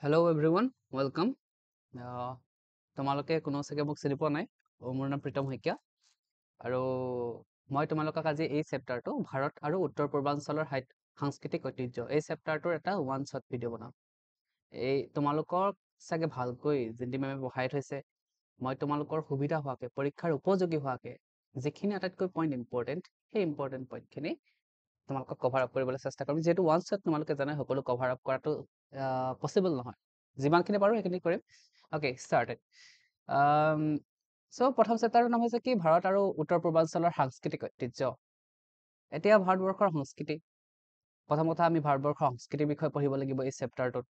Hello everyone, welcome. তোমালোকে কোনো চাগে মোক চিনি পোৱা নাই। মোৰ নাম প্ৰীতম শইকীয়া আৰু মই তোমালোকক আজি এই চেপ্টাৰটো ভাৰত আৰু উত্তৰ পূৰ্বাঞ্চলৰ সাংস্কৃতিক ঐতিহ্য এই চেপ্টাৰটোৰ এটা ওৱান শ্বট ভিডিঅ' বনাম। এই তোমালোকৰ চাগে ভালকৈ জিন্দি মেমে পঢ়াই থৈছে। মই তোমালোকৰ সুবিধা হোৱাকে পৰীক্ষাৰ উপযোগী হোৱাকে যিখিনি আটাইতকৈ পইণ্ট ইম্পৰ্টেণ্ট সেই ইম্পৰ্টেণ্ট পইণ্টখিনি তোমালোকক কভাৰ আপ কৰিবলৈ চেষ্টা কৰিম। যিহেতু ওৱান শ্বট তোমালোকে জানে সকলো কভাৰ আপ কৰাটো পচিবল নহয়। যিমানখিনি পাৰোঁ সেইখিনি কৰিম। Okay, started. চ' প্ৰথম চেপ্টাৰটোৰ নাম হৈছে কি ভাৰত আৰু উত্তৰ পূৰ্বাঞ্চলৰ সাংস্কৃতিক ঐতিহ্য। এতিয়া ভাৰতবৰ্ষৰ সংস্কৃতি, প্ৰথম কথা আমি ভাৰতবৰ্ষৰ সংস্কৃতিৰ বিষয়ে পঢ়িব লাগিব এই চেপ্টাৰটোত,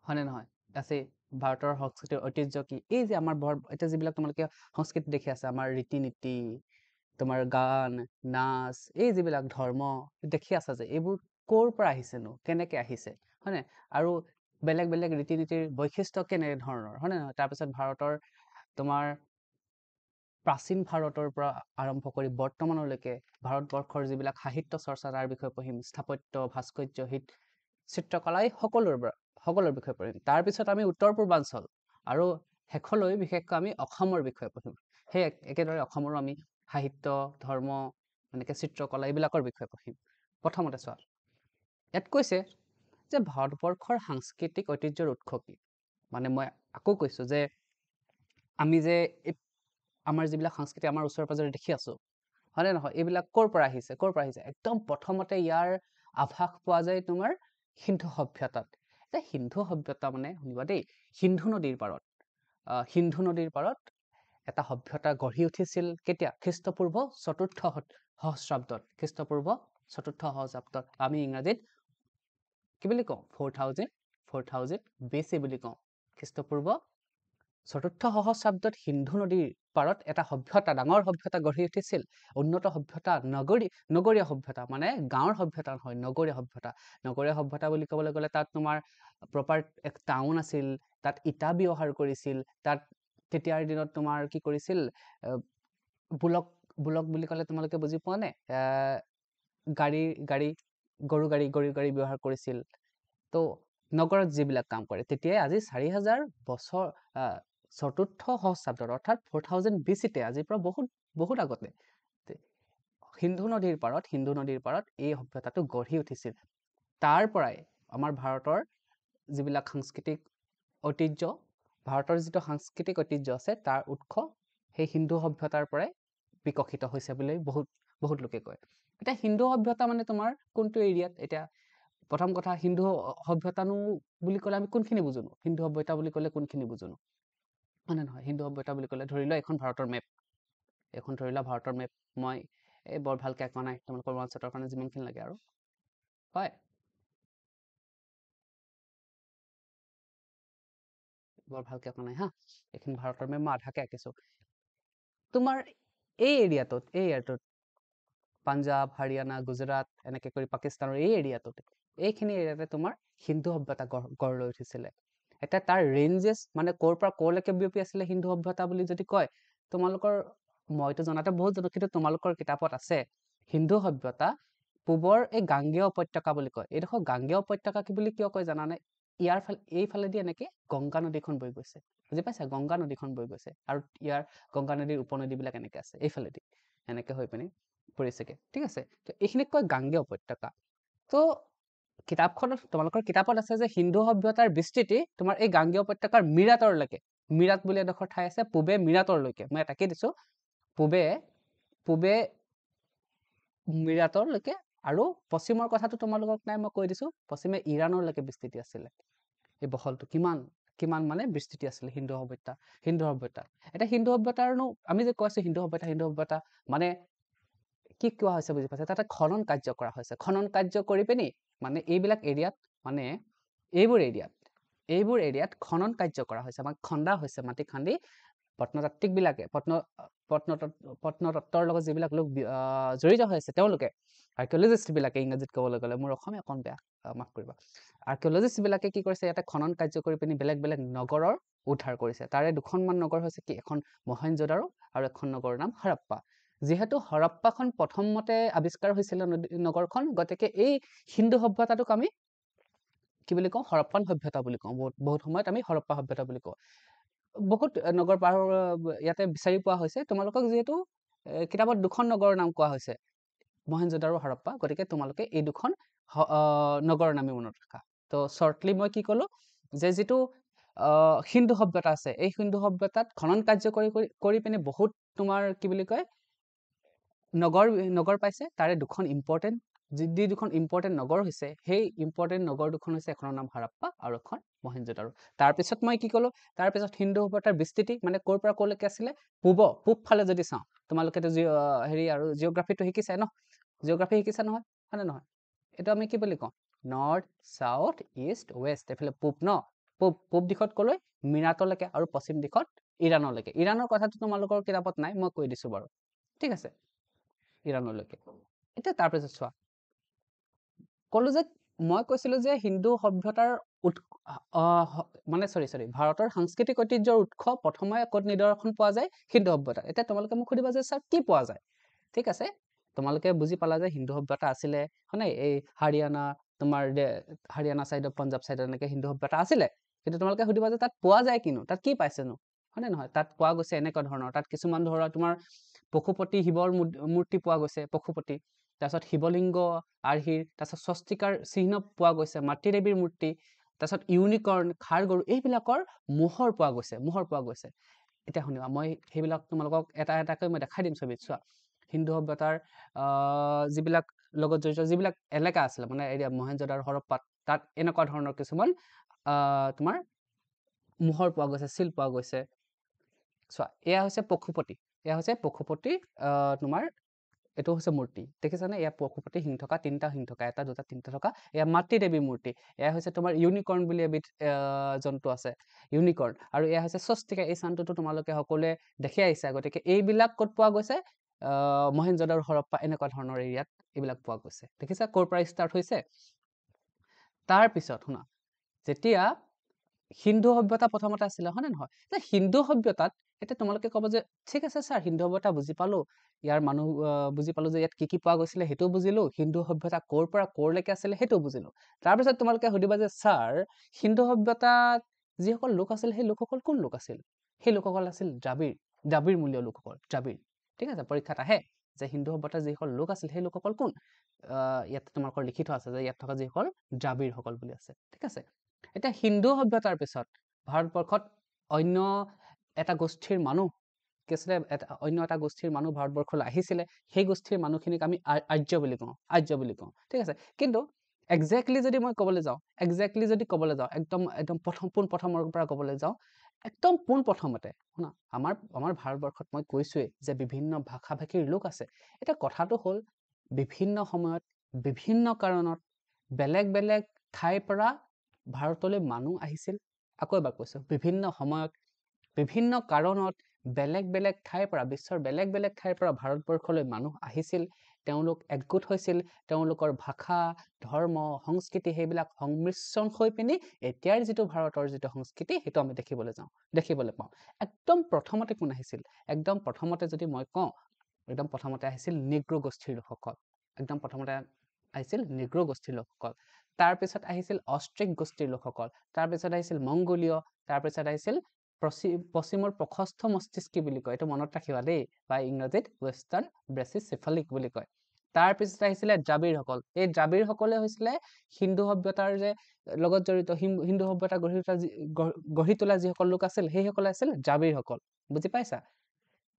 হয়নে নহয়? আছে ভাৰতৰ সংস্কৃতিৰ ঐতিহ্য কি? এই যে আমাৰ এতিয়া যিবিলাক তোমালোকে সংস্কৃতি দেখি আছে, আমাৰ ৰীতি নীতি, তোমাৰ গান নাচ, এই যিবিলাক ধৰ্ম দেখি আছা যে এইবোৰ ক'ৰ পৰা আহিছেনো, কেনেকে আহিছে, হয়নে? আৰু বেলেগ বেলেগ ৰীতি নীতিৰ বৈশিষ্ট্য কেনেধৰণৰ, হয়নে নহয়? তাৰপিছত ভাৰতৰ তোমাৰ প্ৰাচীন ভাৰতৰ পৰা আৰম্ভ কৰি বৰ্তমানলৈকে ভাৰতবৰ্ষৰ যিবিলাক সাহিত্য চৰ্চা তাৰ বিষয়ে পঢ়িম, স্থাপত্য, ভাস্কৰ্য, চিত্ৰকলাই সকলোৰ বিষয়ে পঢ়িম। তাৰপিছত আমি উত্তৰ পূৰ্বাঞ্চল আৰু শেষলৈ বিশেষকৈ আমি অসমৰ বিষয়ে পঢ়িম। সেই একেদৰে অসমৰো আমি সাহিত্য, ধৰ্ম, এনেকৈ চিত্ৰকলা এইবিলাকৰ বিষয়ে পঢ়িম। প্ৰথমতে চোৱা, ইয়াত কৈছে যে ভাৰতবৰ্ষৰ সাংস্কৃতিক ঐতিহ্যৰ উৎস কি? মানে মই আকৌ কৈছোঁ যে আমি যে আমাৰ যিবিলাক সংস্কৃতি আমাৰ ওচৰে পাজৰে দেখি আছোঁ, হয়নে নহয়? এইবিলাক ক'ৰ পৰা আহিছে? একদম প্ৰথমতে ইয়াৰ আভাস পোৱা যায় তোমাৰ সিন্ধু সভ্যতাত। এতিয়া সিন্ধু সভ্যতা মানে শুনিবা দেই, সিন্ধু নদীৰ পাৰত এটা সভ্যতা গঢ়ি উঠিছিল কেতিয়া? খ্ৰীষ্টপূৰ্ব ৪ৰ্থ সহস্ৰাব্দত। আমি ইংৰাজীত কি বুলি কওঁ? 4000 BC বুলি কওঁ। খ্ৰীষ্টপূৰ্ব ৪ৰ্থ সহস্ৰাব্দত সিন্ধু নদীৰ পাৰত এটা সভ্যতা, ডাঙৰ সভ্যতা গঢ়ি উঠিছিল। উন্নত সভ্যতা, নগৰীয়া সভ্যতা, মানে গাঁৱৰ সভ্যতা নহয়, নগৰীয়া সভ্যতা বুলি ক'বলৈ গ'লে তাত তোমাৰ প্ৰপাৰ এক টাউন আছিল, তাত ইটা ব্যৱহাৰ কৰিছিল, তাত তেতিয়াৰ দিনত তোমাৰ কি কৰিছিল, বুলক বুলি ক'লে তোমালোকে বুজি পোৱা নে? গৰু গাড়ী ব্যৱহাৰ কৰিছিল। তো নগৰত যিবিলাক কাম কৰে তেতিয়াই আজি 4000 বছৰ ৪ৰ্থ সহস্ৰাব্দত অৰ্থাৎ 4000 BC-তে, আজিৰ পৰা বহুত আগতে সিন্ধু নদীৰ পাৰত এই সভ্যতাটো গঢ়ি উঠিছিল। তাৰ পৰাই আমাৰ ভাৰতৰ যিবিলাক সাংস্কৃতিক ঐতিহ্য, ভাৰতৰ যিটো সাংস্কৃতিক ঐতিহ্য আছে তাৰ উৎস সেই সিন্ধু সভ্যতাৰ পৰাই বিকশিত হৈছে বুলি বহুত লোকে কয়। এতিয়া সিন্ধু সভ্যতা মানে তোমাৰ কোনটো এৰিয়াত? এতিয়া প্ৰথম কথা, সিন্ধু সভ্যতানো বুলি ক'লে আমি কোনখিনি বুজোঁ? সিন্ধু সভ্যতা বুলি ক'লে কোনখিনি বুজোঁ? হয় নে নহয়? হিন্দু সভ্যতা বুলি ক'লে ধৰি লোৱা এখন ভাৰতৰ মেপ, মই বৰ ভালকৈ আঁকা নাই, তোমালোকৰ ওৱান শ্বটৰ কাৰণে যিমানখিনি লাগে আৰু হয়, বৰ ভালকৈ আঁকা নাই হা। এইখন ভাৰতৰ মেপ মই আধাকে আঁকিছোঁ। তোমাৰ এই এৰিয়াটোত পাঞ্জাৱ, হাৰিয়ানা, গুজৰাট, এনেকৈ কৰি পাকিস্তানৰ এই এইখিনি এৰিয়াতে তোমাৰ সিন্ধু সভ্যতা গঢ় লৈ উঠিছিলে। এতিয়া তাৰ ৰেঞ্জেছ মানে ক'ৰ পৰা ক'লৈকে বিয়পি আছিলে সিন্ধু সভ্যতা বুলি যদি কয়, তোমালোকৰ মইতো জনাতে বহুত জানো, কিন্তু তোমালোকৰ কিতাপত আছে সিন্ধু সভ্যতা পূবৰ এই গাঙ্গেয় উপত্যকা বুলি কয়। এইডোখৰ গাঙ্গেয় উপত্যকা কি বুলি কিয় কয় জানানে? এইফালেদি এনেকে গংগা নদীখন বৈ গৈছে, বুজি পাইছা? গংগা নদীখন বৈ গৈছে আৰু ইয়াৰ গংগা নদীৰ উপনদীবিলাক এনেকে আছে, এইফালেদি এনেকে হৈ পিনি পৰিছেগে, ঠিক আছে? তো এইখিনিক কয় গাঙ্গেয় উপত্যকা। তো তোমালোকৰ কিতাপত আছে যে সিন্ধু সভ্যতাৰ বিস্তৃতি তোমাৰ এই গাঙ্গেয় উপত্যকাৰ মিৰাটৰলৈকে, মিৰাট বুলি এডোখৰ ঠাই আছে, পূবে মিৰাটৰলৈকে, মই এটাকে দিছোঁ, পূবে মিৰাটৰলৈকে, আৰু পশ্চিমৰ কথাটো তোমালোকক নাই মই কৈ দিছোঁ, পশ্চিমে ইৰাণৰলৈকে বিস্তৃতি আছিলে। এই বহলটো কিমান মানে বিস্তৃতি আছিলে সিন্ধু সভ্যতা। এতিয়া সিন্ধু সভ্যতাৰনো আমি যে কৈছোঁ সিন্ধু সভ্যতা মানে কি কোৱা হৈছে বুজি পাইছে? তাতে খনন কাৰ্য কৰা হৈছে। খনন কাৰ্য কৰি পিনি মানে এইবোৰ এৰিয়াত খনন কাৰ্য কৰা হৈছে, আমাক খন্দা হৈছে, মাটি খান্দি প্ৰত্নতাত্ত্বিকবিলাকে প্ৰত্নতত্ত্বৰ লগত যিবিলাক লোক জড়িত হৈ আছে তেওঁলোকে, আৰ্কিঅলজিষ্টবিলাকে, ইংৰাজীত ক'বলৈ গ'লে মোৰ অসমীয়া অকণ বেয়া, মাফ কৰিবা, আৰ্কিঅলজিষ্টবিলাকে কি কৰিছে, ইয়াতে খনন কাৰ্য কৰি পিনি বেলেগ নগৰৰ উদ্ধাৰ কৰিছে। তাৰে দুখনমান নগৰ হৈছে কি, এখন মহেঞ্জোদাৰো আৰু এখন নগৰৰ নাম হৰপ্পা। যিহেতু হৰপ্পাখন প্ৰথমতে আৱিষ্কাৰ হৈছিলে নগৰখন, গতিকে এই সিন্ধু সভ্যতাটোক আমি কি বুলি কওঁ হৰপ্পান সভ্যতা বুলি কওঁ বহুত সময়ত আমি হৰপ্পা সভ্যতা বুলি কওঁ বহুত নগৰ পাৰ ইয়াতে বিচাৰি পোৱা হৈছে তোমালোকক যিহেতু কিতাপত দুখন নগৰৰ নাম কোৱা হৈছে মহেঞ্জোদাৰো হৰপ্পা গতিকে তোমালোকে এই দুখন নগৰৰ নামে মনত ৰাখা তো শৰ্টলি মই কি ক'লো যে যিটো হিন্দু সভ্যতা আছে এই হিন্দু সভ্যতাত খনন কাৰ্য কৰি পিনে বহুত তোমাৰ কি বুলি কয় নগৰ পাইছে তাৰে দুখন ইম্পৰ্টেণ্ট যি দুখন ইম্পৰ্টেণ্ট নগৰ হৈছে সেই ইম্পৰ্টেণ্ট নগৰ দুখন হৈছে এখনৰ নাম হৰপ্পা আৰু এখন মহেঞ্জোদাৰো তাৰপিছত মই কি ক'লো তাৰপিছত হিন্দু সভ্যতাৰ বিস্তৃতি মানে ক'ৰ পৰা ক'লৈকে আছিলে পূব ফালে যদি চাওঁ তোমালোকেতো হেৰি আৰু জিঅ'গ্ৰাফিটো শিকিছে ন জিঅ'গ্ৰাফি শিকিছা নহয় হয়নে নহয় এইটো আমি কি বুলি কওঁ নৰ্থ সাউথ ইষ্ট ৱেষ্ট এইফালে পূব ন পূব দিশত ক'লৈ মিৰাটলৈকে আৰু পশ্চিম দিশত ইৰাণলৈকে ইৰাণৰ কথাটো তোমালোকৰ কিতাপত নাই মই কৈ দিছো বাৰু ঠিক আছে ইৰাণলৈকে এতিয়া তাৰপিছত চোৱা ক'লো যে মই কৈছিলো যে হিন্দু সভ্যতাৰ মানে সৰি ভাৰতৰ সাংস্কৃতিক ঐতিহ্যৰ উৎস প্ৰথমে ক'ত নিদৰ্শন পোৱা যায় হিন্দু সভ্যতাত এতিয়া তোমালোকে মোক সুধিবা যে স্যাৰ কি পোৱা যায় ঠিক আছে তোমালোকে বুজি পালা যে হিন্দু সভ্যতা আছিলে হয়নে এই হাৰিয়ানা তোমাৰ হাৰিয়ানা সাইডত পঞ্জাব সাইডত এনেকে হিন্দু সভ্যতা আছিলে কিন্তু তোমালোকে সুধিবা যে তাত পোৱা যায় কিনো তাত কি পাইছেনো হয়নে নহয় তাত পোৱা গৈছে এনেকুৱা ধৰণৰ তাত কিছুমান ধৰা তোমাৰ পশুপতি শিৱৰ মূৰ্তি পোৱা গৈছে পশুপতি তাৰপিছত শিৱলিংগ আৰ্হিৰ তাৰপিছত স্বস্তিকাৰ চিহ্ন পোৱা গৈছে মাতৃ দেৱীৰ মূৰ্তি তাৰপিছত ইউনিকৰ্ণ খাৰ গৰু এইবিলাকৰ মোহৰ পোৱা গৈছে এতিয়া শুনিবা মই সেইবিলাক তোমালোকক এটা এটাকৈ মই দেখাই দিম ছবিত চোৱা হিন্দু সভ্যতাৰ যিবিলাক লগত জড়িত যিবিলাক এলেকা আছিলে মানে এৰিয়া মহেঞ্জোদাৰো হৰপ্পাত তাত এনেকুৱা ধৰণৰ কিছুমান তোমাৰ মোহৰ পোৱা গৈছে চিল পোৱা গৈছে চোৱা এয়া হৈছে পশুপতি তোমাৰ এইটো হৈছে মূৰ্তি দেখিছানে এয়া পশুপতি শিং থকা তিনিটা শিং থকা এটা দুটা তিনিটা থকা এয়া মাতৃ দেৱী মূৰ্তি এয়া হৈছে তোমাৰ ইউনিকৰ্ণ বুলি এবিধ জন্তু আছে ইউনিকৰ্ণ আৰু এয়া হৈছে স্বস্তিকা এই চানটোতো তোমালোকে সকলোৱে দেখি আহিছা গতিকে এইবিলাক ক'ত পোৱা গৈছে মহেঞ্জোদাৰো হৰপ্পা এনেকুৱা ধৰণৰ এৰিয়াত এইবিলাক পোৱা গৈছে দেখিছা ক'ৰ পৰা ষ্টাৰ্ট হৈছে তাৰপিছত শুনা যেতিয়া হিন্দু সভ্যতা প্ৰথমতে আছিলে হয়নে নহয় যে হিন্দু সভ্যতাত এতিয়া তোমালোকে ক'ব যে ঠিক আছে স্যাৰ হিন্দু সভ্যতা বুজি পালো ইয়াৰ মানুহ বুজি পালো যে ইয়াত কি পোৱা গৈছিলে সেইটো বুজিলো হিন্দু সভ্যতা ক'ৰ পৰা ক'ৰলৈকে আছিলে সেইটো বুজিলো তাৰপিছত তোমালোকে সুধিবা যে স্যাৰ হিন্দু সভ্যতাত যিসকল লোক আছিল সেই লোকসকল কোন লোক আছিল সেই লোকসকল আছিল দ্ৰাবিড় মূলীয় লোকসকল দ্ৰাবিড় ঠিক আছে পৰীক্ষাত আহে যে হিন্দু সভ্যতাৰ যিসকল লোক আছিল সেই লোকসকল কোন ইয়াত তোমালোকৰ লিখিত আছে যে ইয়াত থকা যিসকল দ্ৰাবিড়সকল বুলি আছে ঠিক আছে এতিয়া হিন্দু সভ্যতাৰ পিছত ভাৰতবৰ্ষত অন্য এটা গোষ্ঠীৰ মানুহ কি আছিলে অন্য এটা গোষ্ঠীৰ মানুহ ভাৰতবৰ্ষলৈ আহিছিলে সেই গোষ্ঠীৰ মানুহখিনিক আমি আৰ্য বুলি কওঁ ঠিক আছে কিন্তু একজেক্টলি যদি মই ক'বলৈ যাওঁ একদম প্ৰথমৰ পৰা ক'বলৈ যাওঁ একদম পোনপ্ৰথমতে শুনা আমাৰ ভাৰতবৰ্ষত মই কৈছোৱেই যে বিভিন্ন ভাষা ভাষীৰ লোক আছে এটা কথাটো হ'ল বিভিন্ন সময়ত বিভিন্ন কাৰণত বেলেগ বেলেগ ঠাইৰ পৰা ভাৰতলৈ মানুহ আহিছিল আকৌ এবাৰ কৈছো বিভিন্ন সময়ত বিভিন্ন কাৰণত বেলেগ বেলেগ ঠাইৰ পৰা বিশ্বৰ বেলেগ বেলেগ ঠাইৰ পৰা ভাৰতবৰ্ষলৈ মানুহ আহিছিল তেওঁলোক একগোট হৈছিল তেওঁলোকৰ ভাষা ধৰ্ম সংস্কৃতি সেইবিলাক সংমিশ্ৰণ হৈ পিনি এতিয়াৰ যিটো ভাৰতৰ যিটো সংস্কৃতি সেইটো আমি দেখিবলৈ পাওঁ একদম প্ৰথমতে কোন আহিছিল একদম প্ৰথমতে যদি মই কওঁ একদম প্ৰথমতে আহিছিল নিগ্ৰো গোষ্ঠীৰ লোকসকল তাৰপিছত আহিছিল অষ্ট্ৰিক গোষ্ঠীৰ লোকসকল তাৰপিছত আহিছিল মংগোলীয় তাৰপিছত আহিছিল পশ্চিমৰ প্ৰশস্ত মস্তিষ্কি বুলি কয় এইটো মনত ৰাখিবা দেই বা ইংৰাজীত ৱেষ্টাৰ্ণ ব্ৰেচিচেফালিক বুলি কয় তাৰপিছত আহিছিলে দ্ৰাবিড়সকল এই দ্ৰাবিড়সকলে হৈছিলে হিন্দু সভ্যতাৰ যে লগত জড়িত হিন্দু সভ্যতা গঢ়ি তোলা যিসকল লোক আছিল সেইসকলে আছিল দ্ৰাবিড়সকল বুজি পাইছা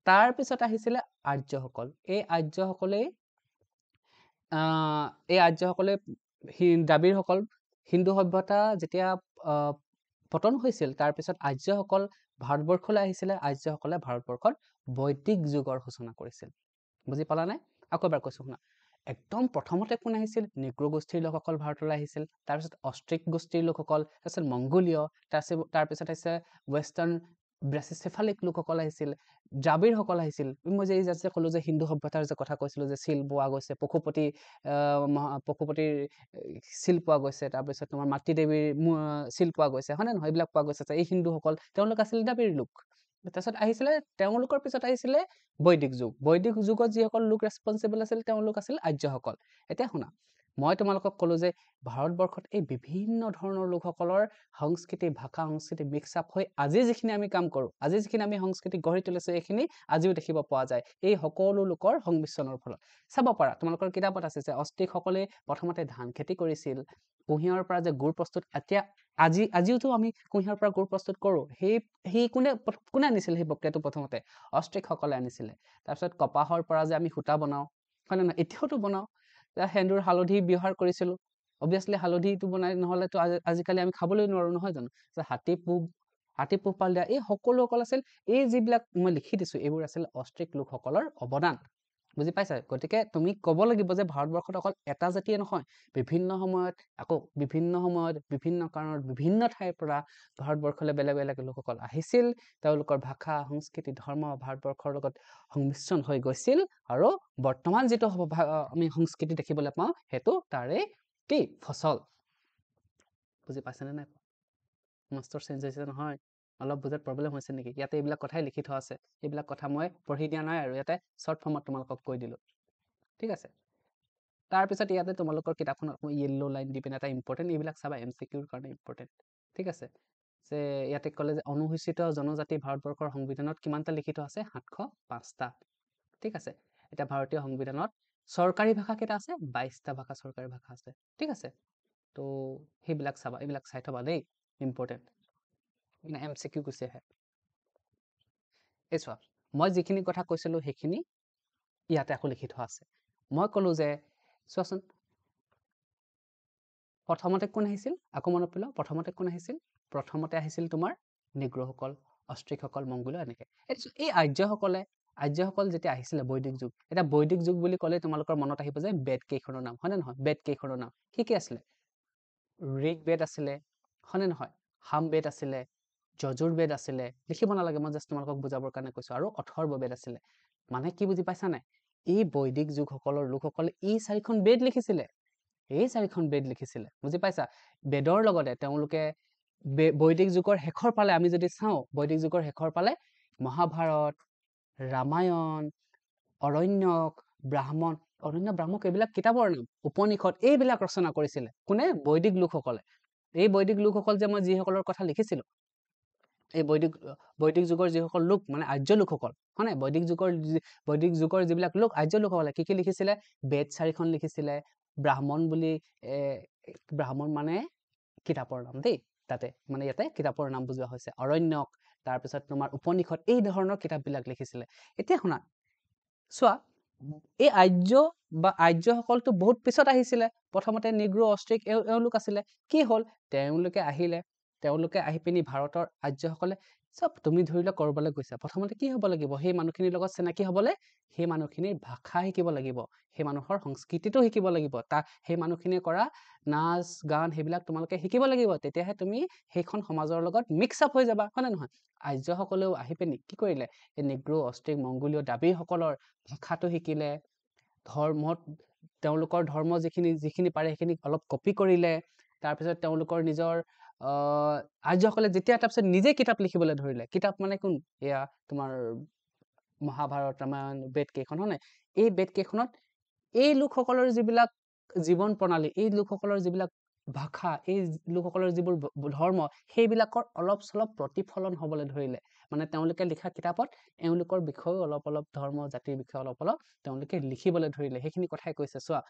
তাৰপিছত আহিছিলে আৰ্যসকল এই আৰ্যসকলে দ্ৰাবিড়সকল হিন্দু সভ্যতা যেতিয়া পতন হৈছিল তাৰপিছত আৰ্যসকল ভাৰতবৰ্ষলৈ আহিছিলে আৰ্যসকলে ভাৰতবৰ্ষত বৈদিক যুগৰ সূচনা কৰিছিল বুজি পালানে আকৌ এবাৰ কৈছো শুনা একদম প্ৰথমতে কোন আহিছিল নিগ্ৰো গোষ্ঠীৰ লোকসকল ভাৰতলৈ আহিছিল তাৰপিছত অষ্ট্ৰিক গোষ্ঠীৰ লোকসকল তাৰপিছত মংগোলীয় তাৰপিছত আহিছে ৱেষ্টাৰ্ণ ব্ৰেচিচেফালিক লোকসকল আহিছিল দ্ৰাবিড়সকল আহিছিল মই যে ক'লো যে হিন্দু সভ্যতাৰ যে কথা কৈছিলো যে শিল পোৱা গৈছে পশুপতিৰ শিল পোৱা গৈছে তাৰপিছত তোমাৰ মাতৃ দেৱীৰ শিল পোৱা গৈছে হয়নে নহয় এইবিলাক পোৱা গৈছে এই হিন্দুসকল তেওঁলোক আছিল দ্ৰাবিড় লোক তাৰপিছত আহিছিলে তেওঁলোকৰ পিছত আহিছিলে বৈদিক যুগত যিসকল লোক ৰেছপন্সিবল আছিল তেওঁলোক আছিল আৰ্যসকল এতিয়া শুনা মই তোমালোকক ক'লো যে ভাৰতবৰ্ষত এই বিভিন্ন ধৰণৰ লোকসকলৰ সংস্কৃতি ভাষা সংস্কৃতি মিক্স আপ হৈ আজি যিখিনি আমি কাম কৰোঁ আজি যিখিনি আমি সংস্কৃতি গঢ়ি তুলিছো এইখিনি আজিও দেখিব পোৱা যায় এই সকলো লোকৰ সংমিশ্ৰণৰ ফলত চাব পাৰা তোমালোকৰ কিতাপত আছে যে অষ্ট্ৰিকসকলে প্ৰথমতে ধান খেতি কৰিছিল কুঁহিয়াৰৰ পৰা যে গুড় প্ৰস্তুত এতিয়া আজিওতো আমি কুঁহিয়াৰৰ পৰা গুড় প্ৰস্তুত কৰোঁ সেই কোনে আনিছিল সেই প্ৰক্ৰিয়াটো প্ৰথমতে অষ্ট্ৰিকসকলে আনিছিলে তাৰপিছত কপাহৰ পৰা যে আমি সূতা বনাওঁ হয় নে নহয় এতিয়াওতো বনাওঁ সেন্দুৰ হালধি ব্যৱহাৰ কৰিছিলো অবভিয়াছলি হালধিটো বনাই নহ'লেতো আজিকালি আমি খাবলৈ নোৱাৰো নহয় জানো যে হাতী পোহপাল দিয়া এই সকলোসকল আছিল এই যিবিলাক মই লিখি দিছো এইবোৰ আছিল অষ্ট্ৰিক লোকসকলৰ অৱদান বুজি পাইছা গতিকে তুমি ক'ব লাগিব যে ভাৰতবৰ্ষত অকল এটা জাতিয়ে নহয় বিভিন্ন সময়ত বিভিন্ন কাৰণত বিভিন্ন ঠাইৰ পৰা ভাৰতবৰ্ষলৈ বেলেগ বেলেগ লোকসকল আহিছিল তেওঁলোকৰ ভাষা সংস্কৃতি ধৰ্ম ভাৰতবৰ্ষৰ লগত সংমিশ্ৰণ হৈ গৈছিল আৰু বৰ্তমান যেটো আমি সংস্কৃতি দেখিবলৈ পাওঁ হেতু তাৰে কি ফসল বুজি পাইছানে নাই মাষ্টাৰ চেঞ্জ হৈছে নহয় অলপ বুজাত প্ৰবলেম হৈছে নেকি ইয়াতে এইবিলাক কথাই লিখি থোৱা আছে এইবিলাক কথা মই পঢ়ি দিয়া নাই আৰু ইয়াতে শৰ্ট ফৰ্মত তোমালোকক কৈ দিলো ঠিক আছে তাৰ পিছত ইয়াতে তোমালোকৰ কিতাপখনত মই ইয়েলো লাইন দি পিনে এটা ইম্পৰ্টেণ্ট এইবিলাক চাবা এমচিকিউৰ কাৰণে ইম্পৰ্টেণ্ট ঠিক আছে যে ইয়াতে ক'লে যে অনুসূচিত জনজাতি ভাৰতবৰ্ষৰ সংবিধানত কিমানটা লিখিত আছে 705টা ঠিক আছে এটা ভাৰতীয় সংবিধানত সৰকাৰি ভাষা কেটা আছে 22টা ভাষা সৰকাৰি ভাষা আছে ঠিক আছে তো সেইবিলাক চাবা এইবিলাক চাই থবা দেই ইম্পৰ্টেণ্ট মানে এমচিকিউ কৈছে আহে এই চোৱা মই যিখিনি কথা কৈছিলো সেইখিনি ইয়াতে আকৌ লিখি থোৱা আছে মই ক'লো যে চোৱাচোন প্ৰথমতে কোন আহিছিল আকৌ মনত পেলাও প্ৰথমতে কোন আহিছিল প্ৰথমতে আহিছিল তোমাৰ নিগ্ৰহসকল অষ্ট্ৰিকসকল মংগোলীয় এনেকে এই আৰ্যসকল যেতিয়া আহিছিলে বৈদিক যুগ এটা বৈদিক যুগ বুলি ক'লে তোমালোকৰ মনত আহিব যে বেদ কেইখনৰ নাম হয়নে নহয় বেদ কেইখনৰ নাম কি আছিলে ঋগ বেদ আছিলে হয়নে নহয় সাম বেদ আছিলে যজুৰ বেদ আছিলে লিখিব নালাগে মই জাষ্ট তোমালোকক বুজাবৰ কাৰণে কৈছো আৰু অথৰ্ব বেদ আছিলে মানে কি বুজি পাইছা নাই এই বৈদিক যুগসকলৰ লোকসকলে এই চাৰিখন বেদ লিখিছিলে এই চাৰিখন বেদ লিখিছিলে বুজি পাইছা বেদৰ লগতে তেওঁলোকে বৈদিক যুগৰ শেষৰ ফালে আমি যদি চাওঁ বৈদিক যুগৰ শেষৰ ফালে মহাভাৰত ৰামায়ণ অৰণ্যক ব্ৰাহ্মক এইবিলাক কিতাপৰ নাম উপনিষদ এইবিলাক ৰচনা কৰিছিলে কোনে বৈদিক লোকসকলে এই বৈদিক লোকসকল যে মই যিসকলৰ কথা লিখিছিলো এই বৈদিক যুগৰ যিসকল লোক মানে আৰ্য লোকসকল হয়নে বৈদিক যুগৰ যিবিলাক লোক আৰ্য লোকসকলে কি লিখিছিলে বেদ চাৰিখন লিখিছিলে ব্ৰাহ্মণ বুলি ব্ৰাহ্মণ মানে কিতাপৰ নাম দেই তাতে মানে ইয়াতে কিতাপৰ নাম বুজোৱা হৈছে অৰণ্যক তাৰ পিছত তোমাৰ উপনিষদ এই ধৰণৰ কিতাপবিলাক লিখিছিলে এতিয়া শুনা চোৱা এই আৰ্যসকলটো বহুত পিছত আহিছিলে প্ৰথমতে নিগ্ৰো অষ্ট্ৰিক এওঁলোক আছিলে কি হ'ল তেওঁলোকে আহি পিনি ভাৰতৰ আৰ্যসকলে চব তুমি ধৰি লোৱা কৰবালৈ গৈছা প্ৰথমতে কি হ'ব লাগিব সেই মানুহখিনিৰ লগত চিনাকি হ'বলে সেই মানুহখিনিৰ ভাষা শিকিব লাগিব সেই মানুহৰ সংস্কৃতিটো শিকিব লাগিব সেই মানুহখিনিয়ে কৰা নাচ গান সেইবিলাক তোমালোকে শিকিব লাগিব তেতিয়াহে তুমি সেইখন সমাজৰ লগত মিক্স আপ হৈ যাবা হয়নে নহয় আৰ্যসকলেও আহি পিনি কি কৰিলে এই নিগ্ৰো অষ্ট্ৰিক মংগোলীয় দাবীসকলৰ ভাষাটো শিকিলে তেওঁলোকৰ ধৰ্ম যিখিনি পাৰে সেইখিনি অলপ কপি কৰিলে তাৰপিছত তেওঁলোকৰ নিজৰ আৰ্যসকলে যেতিয়া তাৰপিছত নিজে কিতাপ লিখিবলৈ ধৰিলে কিতাপ মানে কোন এয়া তোমাৰ মহাভাৰত ৰামায়ণ বেদ কেইখন হয় এই বেদ কেইখনত এই লোকসকলৰ যিবিলাক জীৱন প্ৰণালী এই লোকসকলৰ যিবিলাক ভাষা এই লোকসকলৰ যিবোৰ ধৰ্ম সেইবিলাকৰ অলপ চলপ প্ৰতিফলন হ'বলৈ ধৰিলে মানে তেওঁলোকে লিখা কিতাপত এওঁলোকৰ বিষয়েও অলপ ধৰ্ম জাতিৰ বিষয়ে অলপ তেওঁলোকে লিখিবলৈ ধৰিলে সেইখিনি কথাই কৈছে চোৱা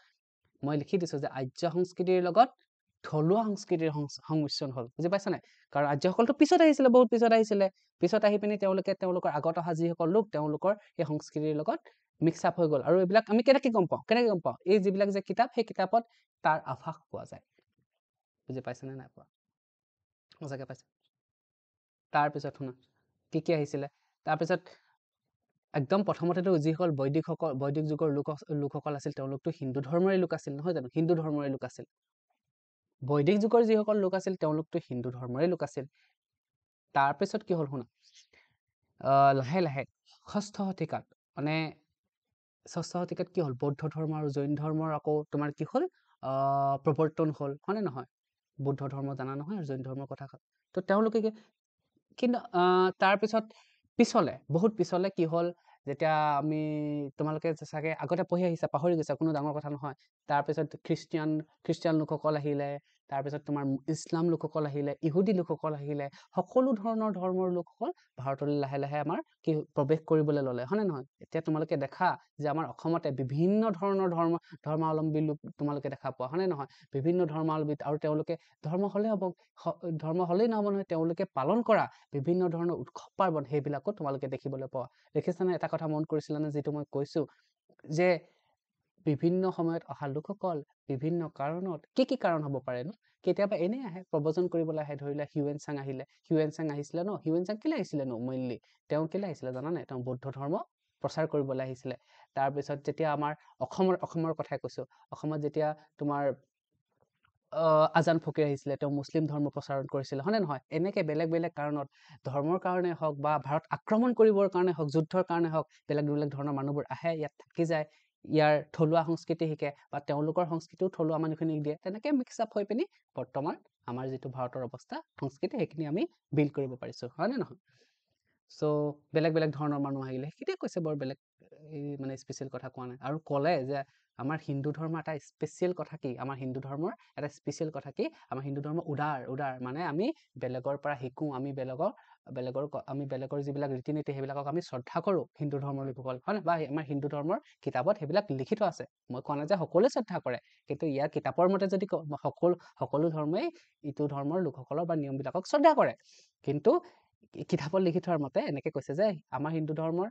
মই লিখি দিছো যে আৰ্য সংস্কৃতিৰ লগত থলুৱা সংস্কৃতিৰ সংমিশ্ৰণ হ'ল বুজি পাইছা নাই কাৰণ আৰ্যসকলটো পিছত আহিছিলে বহুত পিছত আহি পিনি তেওঁলোকৰ আগত অহা যিসকল লোক তেওঁলোকৰ এই সংস্কৃতিৰ লগত মিক্স আপ হৈ গ'ল আৰু এইবিলাক আমি কেনেকে গম পাওঁ এই যিবিলাক যে কিতাপ সেই কিতাপত তাৰ আভাস পোৱা যায় বুজি পাইছানে নাই পোৱা সঁচাকে পাইছে তাৰপিছত শুনা কি আহিছিলে তাৰপিছত একদম প্ৰথমতেতো যিসকল বৈদিক যুগৰ লোকসকল আছিল তেওঁলোকতো হিন্দু ধৰ্মৰে লোক আছিল নহয় জানো হিন্দু ধৰ্মৰে লোক আছিল বৈদিক যুগৰ যিসকল লোক আছিল তেওঁলোকতো হিন্দু ধৰ্মৰে লোক আছিল তাৰপিছত কি হ'ল শুনা লাহে লাহে ষষ্ঠ শতিকাত মানে ষষ্ঠ শতিকাত কি হ'ল বৌদ্ধ ধৰ্ম আৰু জৈন ধৰ্মৰ আকৌ তোমাৰ কি হ'ল প্ৰৱৰ্তন হ'ল হয়নে নহয় বৌদ্ধ ধৰ্ম জানা নহয় আৰু জৈন ধৰ্মৰ কথা তো তেওঁলোকে কিন্তু তাৰপিছত বহুত পিছলে কি হ'ল যেতিয়া আমি তোমালোকে চাগে আগতে পঢ়ি আহিছা, পাহৰি গৈছা, কোনো ডাঙৰ কথা নহয়। তাৰপিছত খ্ৰীষ্টিয়ান লোকসকল আহিলে, তাৰপিছত তোমাৰ ইছলাম লোকসকল আহিলে, ইহুদী লোকসকল আহিলে, সকলো ধৰণৰ ধৰ্মৰ লোকসকল ভাৰতলৈ লাহে লাহে আমাৰ কি প্ৰৱেশ কৰিবলৈ ল'লে, হয়নে নহয়? এতিয়া তোমালোকে দেখা যে আমাৰ অসমতে বিভিন্ন ধৰণৰ ধৰ্মাৱলম্বী লোক তোমালোকে দেখা পোৱা, হয়নে নহয়? বিভিন্ন ধৰ্মাৱলম্বী, আৰু তেওঁলোকে ধৰ্ম হ'লেই নহ'ব নহয়, তেওঁলোকে পালন কৰা বিভিন্ন ধৰণৰ উৎসৱ পাৰ্বণ সেইবিলাকো তোমালোকে দেখিবলৈ পোৱা। দেখিছানে? এটা কথা মন কৰিছিলানে, যিটো মই কৈছো যে বিভিন্ন সময়ত অহা লোকসকল বিভিন্ন কাৰণত, কি কাৰণ হ'ব পাৰে ন? কেতিয়াবা এনেই আহে, প্ৰবচন কৰিবলৈ আহে। ধৰি লোৱা হিউৱেন চাং আহিলে, হিউৱেন চাং আহিছিলে ন? হিউৱেন চাং কেলে আহিছিলে ন? মেইনলি তেওঁ কেলে আহিছিলে জানানে? তেওঁ বৌদ্ধ ধৰ্ম প্ৰচাৰ কৰিবলৈ আহিছিলে। তাৰপিছত যেতিয়া আমাৰ অসমৰ কথাই কৈছো, অসমত যেতিয়া তোমাৰ আজান ফকীৰ আহিছিলে, তেওঁ মুছলিম ধৰ্ম প্ৰচাৰণ কৰিছিলে, হয়নে নহয়? এনেকে বেলেগ বেলেগ কাৰণত, ধৰ্মৰ কাৰণে হওক বা ভাৰত আক্ৰমণ কৰিবৰ কাৰণে হওক, যুদ্ধৰ কাৰণে হওক, বেলেগ বেলেগ ধৰণৰ মানুহবোৰ আহে, ইয়াত থাকি যায়, ইয়াৰ থলুৱা সংস্কৃতি শিকে বা তেওঁলোকৰ সংস্কৃতিও থলুৱা মানুহখিনিক দিয়ে। তেনেকে মিক্স আপ হৈ পিনি বৰ্তমান আমাৰ যিটো ভাৰতৰ অৱস্থা, সংস্কৃতি, সেইখিনি আমি বিল্ড কৰিব পাৰিছো, হয়নে নহয়? চ' বেলেগ বেলেগ ধৰণৰ মানুহ আহিলে, সেইটোৱে কৈছে, বৰ বেলেগ মানে স্পেচিয়েল কথা কোৱা নাই। আৰু ক'লে যে আমাৰ হিন্দু ধৰ্মৰ এটা স্পেচিয়েল কথা কি, আমাৰ হিন্দু ধৰ্মৰ এটা স্পেচিয়েল কথা কি, আমাৰ হিন্দু ধৰ্ম উদাৰ, মানে আমি বেলেগৰ পৰা শিকো, আমি বেলেগৰ যিবিলাক ৰীতি নীতি সেইবিলাকক আমি শ্ৰদ্ধা কৰো, হিন্দু ধৰ্মৰ লোকসকল, হয় নে? বা আমাৰ হিন্দু ধৰ্মৰ কিতাপত সেইবিলাক লিখিত আছে। মই কোৱা নাই যে সকলোৱে শ্ৰদ্ধা কৰে, কিন্তু ইয়াৰ কিতাপৰ মতে যদি সকলো ধৰ্মই ইটো ধৰ্মৰ লোকসকলৰ বা নিয়মবিলাকক শ্ৰদ্ধা কৰে। কিন্তু কিতাপত লিখি থোৱাৰ মতে এনেকে কৈছে যে আমাৰ হিন্দু ধৰ্মৰ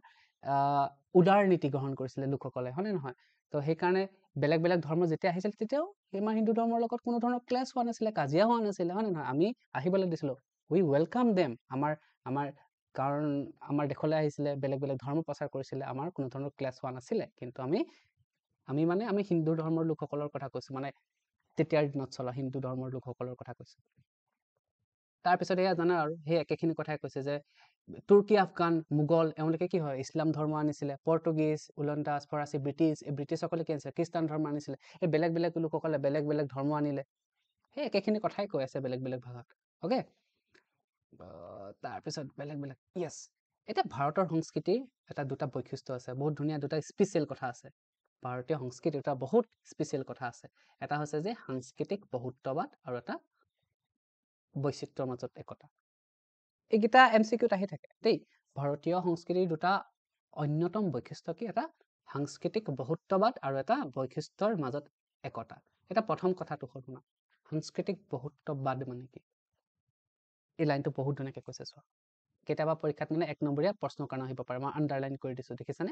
উদাৰ নীতি গ্ৰহণ কৰিছিলে লোকসকলে, হয়নে নহয়? তো সেইকাৰণে বেলেগ বেলেগ ধৰ্ম যেতিয়া আহিছিল, তেতিয়াও আমাৰ হিন্দু ধৰ্মৰ লগত কোনো ধৰণৰ ক্লেছ হোৱা নাছিলে, কাজিয়া হোৱা নাছিলে, হয়নে নহয়? আমি আহিবলৈ দিছিলো, উই ৱেলকাম দেম। কাৰণ আমাৰ দেশলৈ আহিছিলে, বেলেগ বেলেগ ধৰ্ম প্ৰচাৰ কৰিছিলে, আমাৰ কোনো ধৰণৰ ক্লেছ হোৱা নাছিলে। কিন্তু আমি হিন্দু ধৰ্মৰ লোকসকলৰ কথা কৈছো, মানে তেতিয়াৰ দিনত চলা হিন্দু ধৰ্মৰ লোকসকলৰ কথা কৈছো। তাৰপিছত এয়া জানা, আৰু সেই একেখিনি কথাই কৈছে যে তুৰ্কী, আফগান, মোগল, এওঁলোকে কি হয়, ইছলাম ধৰ্ম আনিছিলে, পৰ্তুগীজ, ওলন্দাজ, ফৰাচী, ব্ৰিটিছসকলে কি আনিছিলে, খ্ৰীষ্টান ধৰ্ম আনিছিলে। এই বেলেগ বেলেগ লোকসকলে বেলেগ বেলেগ ধৰ্ম আনিলে, সেই একেখিনি কথাই কৈ আছে বেলেগ বেলেগ ভাষাত, অ'কে? তাৰপিছত বেলেগ বেলেগ, য়েছ। এতিয়া ভাৰতৰ সংস্কৃতিৰ দুটা বৈশিষ্ট্য আছে, বহুত ধুনীয়া দুটা স্পেচিয়েল কথা আছে। ভাৰতীয় সংস্কৃতিৰ এটা বহুত স্পেচিয়েল কথা আছে। এটা হৈছে যে সাংস্কৃতিক বহুত্ববাদ, আৰু এটা বৈচিত্ৰ্যৰ মাজত একতা। এইকেইটা MCQত আহি থাকে দেই। ভাৰতীয় সংস্কৃতিৰ দুটা অন্যতম বৈশিষ্ট্য কি, এটা সাংস্কৃতিক বহুত্ববাদ আৰু এটা বৈশিষ্ট্যৰ মাজত একতা। এটা প্ৰথম কথাটো হ'ল শুনা, সাংস্কৃতিক বহুত্ববাদ মানে কি? এই লাইনটো বহুত ধুনীয়াকৈ কৈছে, চোৱা। কেতিয়াবা পৰীক্ষাত মানে 1 নম্বৰীয়া প্ৰশ্নৰ কাৰণে আহিব পাৰে, মই আণ্ডাৰলাইন কৰি দিছো, দেখিছানে?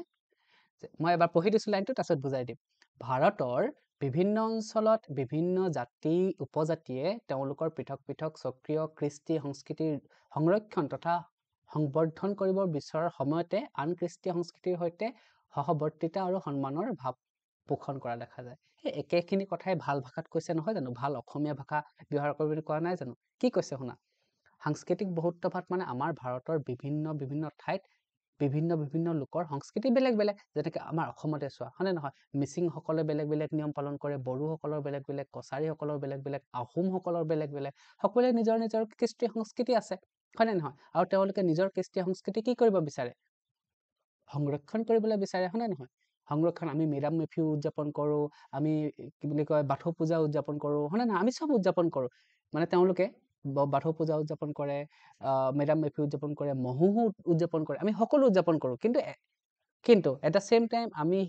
মই এবাৰ পঢ়ি দিছো লাইনটো, তাৰপিছত বুজাই দিম। ভাৰতৰ বিভিন্ন অঞ্চলত বিভিন্ন জাতি উপজাতিয়ে তেওঁলোকৰ পৃথক পৃথক স্বকীয় কৃষ্টি সংস্কৃতিৰ সংৰক্ষণ তথা সংবৰ্ধন কৰিব বিচৰাৰ সময়তে আন কৃষ্টি সংস্কৃতিৰ সৈতে সহৱৰ্তিতা আৰু সন্মানৰ ভাৱ পোষণ কৰা দেখা যায়। সেই একেখিনি কথাই ভাল ভাষাত কৈছে নহয় জানো? ভাল অসমীয়া ভাষা ব্যৱহাৰ কৰিবলৈ কোৱা নাই জানো? কি কৈছে শুনা, সাংস্কৃতিক বহুত্ববাদ মানে আমাৰ ভাৰতৰ বিভিন্ন ঠাইত বিভিন্ন লোকৰ সংস্কৃতি বেলেগ বেলেগ। যেনেকে আমাৰ অসমতে চোৱা, হয়নে নহয়? মিচিংসকলে বেলেগ বেলেগ নিয়ম পালন কৰে, বড়োসকলৰ বেলেগ বেলেগ, কছাৰীসকলৰ বেলেগ বেলেগ, আহোমসকলৰ বেলেগ বেলেগ, সকলোৱে নিজৰ নিজৰ কৃষ্টি সংস্কৃতি আছে, হয়নে নহয়? আৰু তেওঁলোকে নিজৰ কৃষ্টি সংস্কৃতি কি কৰিব বিচাৰে? সংৰক্ষণ কৰিবলৈ বিচাৰে, হয়নে নহয়? সংৰক্ষণ, আমি মেডাম মেফিও উদযাপন কৰো, আমি কি বুলি কয় বাথৌ পূজা উদযাপন কৰো, হয়নে নহয়? আমি চব উদযাপন কৰো। মানে তেওঁলোকে বাথৌ পূজা উদযাপন কৰে, মেডাম মেফি উদযাপন কৰে, মহোহো উদযাপন কৰে, আমি সকলো উদযাপন কৰো। কিন্তু এট দ্য চেম টাইম আমি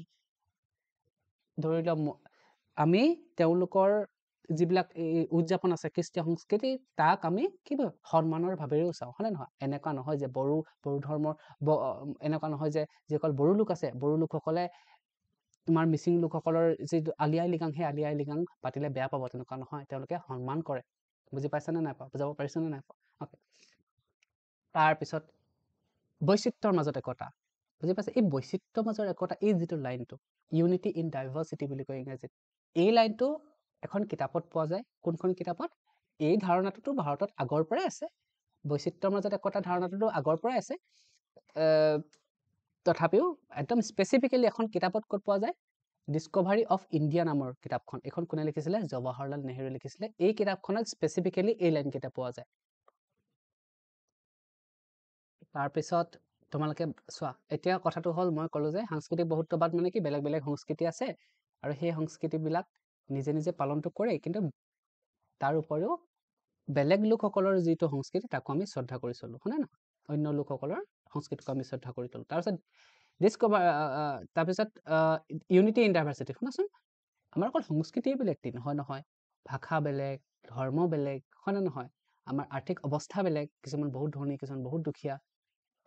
ধৰি লোৱা আমি তেওঁলোকৰ যিবিলাক উদযাপন আছে কৃষ্টি সংস্কৃতি, তাক আমি কি সন্মানৰ ভাৱেৰেও চাওঁ, হয়নে নহয়? এনেকুৱা নহয় যে বড়ো ধৰ্মৰ এনেকুৱা নহয় যে যিসকল বড়ো লোক আছে, বড়ো লোকসকলে তোমাৰ মিচিং লোকসকলৰ যিটো আলি আই লৃগাং, সেই আলি আই লৃগাং পাতিলে বেয়া পাব, তেনেকুৱা নহয়। তেওঁলোকে সন্মান কৰে। বুজি পাইছানে নাই পোৱা? বুজাব পাৰিছানে নাই পোৱা? অ'কে। তাৰপিছত বৈচিত্ৰ্যৰ মাজত একতা, বুজি পাইছে? এই বৈচিত্ৰ্যৰ মাজৰ একতা, এই যিটো লাইনটো, ইউনিটি ইন ডাইভাৰ্চিটি বুলি কয় ইংৰাজীত, এই লাইনটো এখন কিতাপত পোৱা যায়। কোনখন কিতাপত? এই ধাৰণাটোতো ভাৰতত আগৰ পৰাই আছে, বৈচিত্ৰ্যৰ মাজত একতা ধাৰণাটোতো আগৰ পৰাই আছে। তথাপিও একদম স্পেচিফিকেলি এখন কিতাপত ক'ত পোৱা যায়? ডিস্কভাৰী অফ ইণ্ডিয়া নামৰ কিতাপখন। এইখন কোনে লিখিছিলে? জৱাহৰলাল নেহৰুৱে লিখিছিলে। এই কিতাপখনত স্পেচিফিকেলি এই লাইন কেইটা পোৱা যায়। তাৰপিছত তোমালোকে চোৱা এতিয়া কথাটো হ'ল মই ক'লো যে সাংস্কৃতিক বহুত্ববাদ মানে কি বেলেগ বেলেগ সংস্কৃতি আছে আৰু সেই সংস্কৃতিবিলাক নিজে নিজে পালনটো কৰে কিন্তু তাৰ উপৰিও বেলেগ লোকসকলৰ যিটো সংস্কৃতি তাকো আমি শ্ৰদ্ধা কৰি চলো হয়নে নহয় অন্য লোকসকলৰ সংস্কৃতিক আমি শ্ৰদ্ধা কৰি চলো তাৰপিছত তাৰপিছত ইউনিটি ইন ডাইভাৰ্চিটি শুনাচোন আমাৰ অকল সংস্কৃতিয়ে বেলেগ নহয় নহয় ভাষা বেলেগ ধৰ্ম বেলেগ হয়নে নহয় আমাৰ আৰ্থিক অৱস্থা বেলেগ কিছুমান বহুত ধনী কিছুমান বহুত দুখীয়া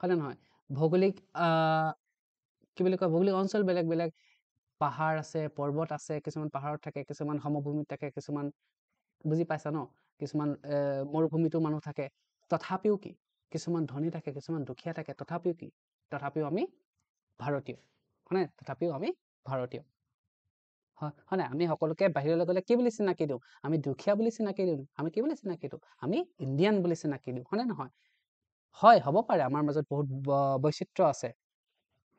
হয়নে নহয় ভৌগোলিক কি বুলি কয় ভৌগোলিক অঞ্চল বেলেগ বেলেগ পাহাৰ আছে পৰ্বত আছে কিছুমান পাহাৰত থাকে কিছুমান সমভূমিত থাকে কিছুমান বুজি পাইছা ন কিছুমান মৰুভূমিতো মানুহ থাকে তথাপিও কি কিছুমান ধনী থাকে কিছুমান দুখীয়া থাকে তথাপিও আমি ভাৰতীয় হয়নে তথাপিও আমি ভাৰতীয় হয় আমি সকলোকে বাহিৰলৈ গ'লে কি বুলি চিনাকি দিওঁ আমি দুখীয়া বুলি চিনাকি দিওঁ আমি কি বুলি চিনাকি দিওঁ আমি ইণ্ডিয়ান বুলি চিনাকি দিওঁ হয়নে নহয় হয় হ'ব পাৰে আমাৰ মাজত বহুত বৈচিত্ৰ্য আছে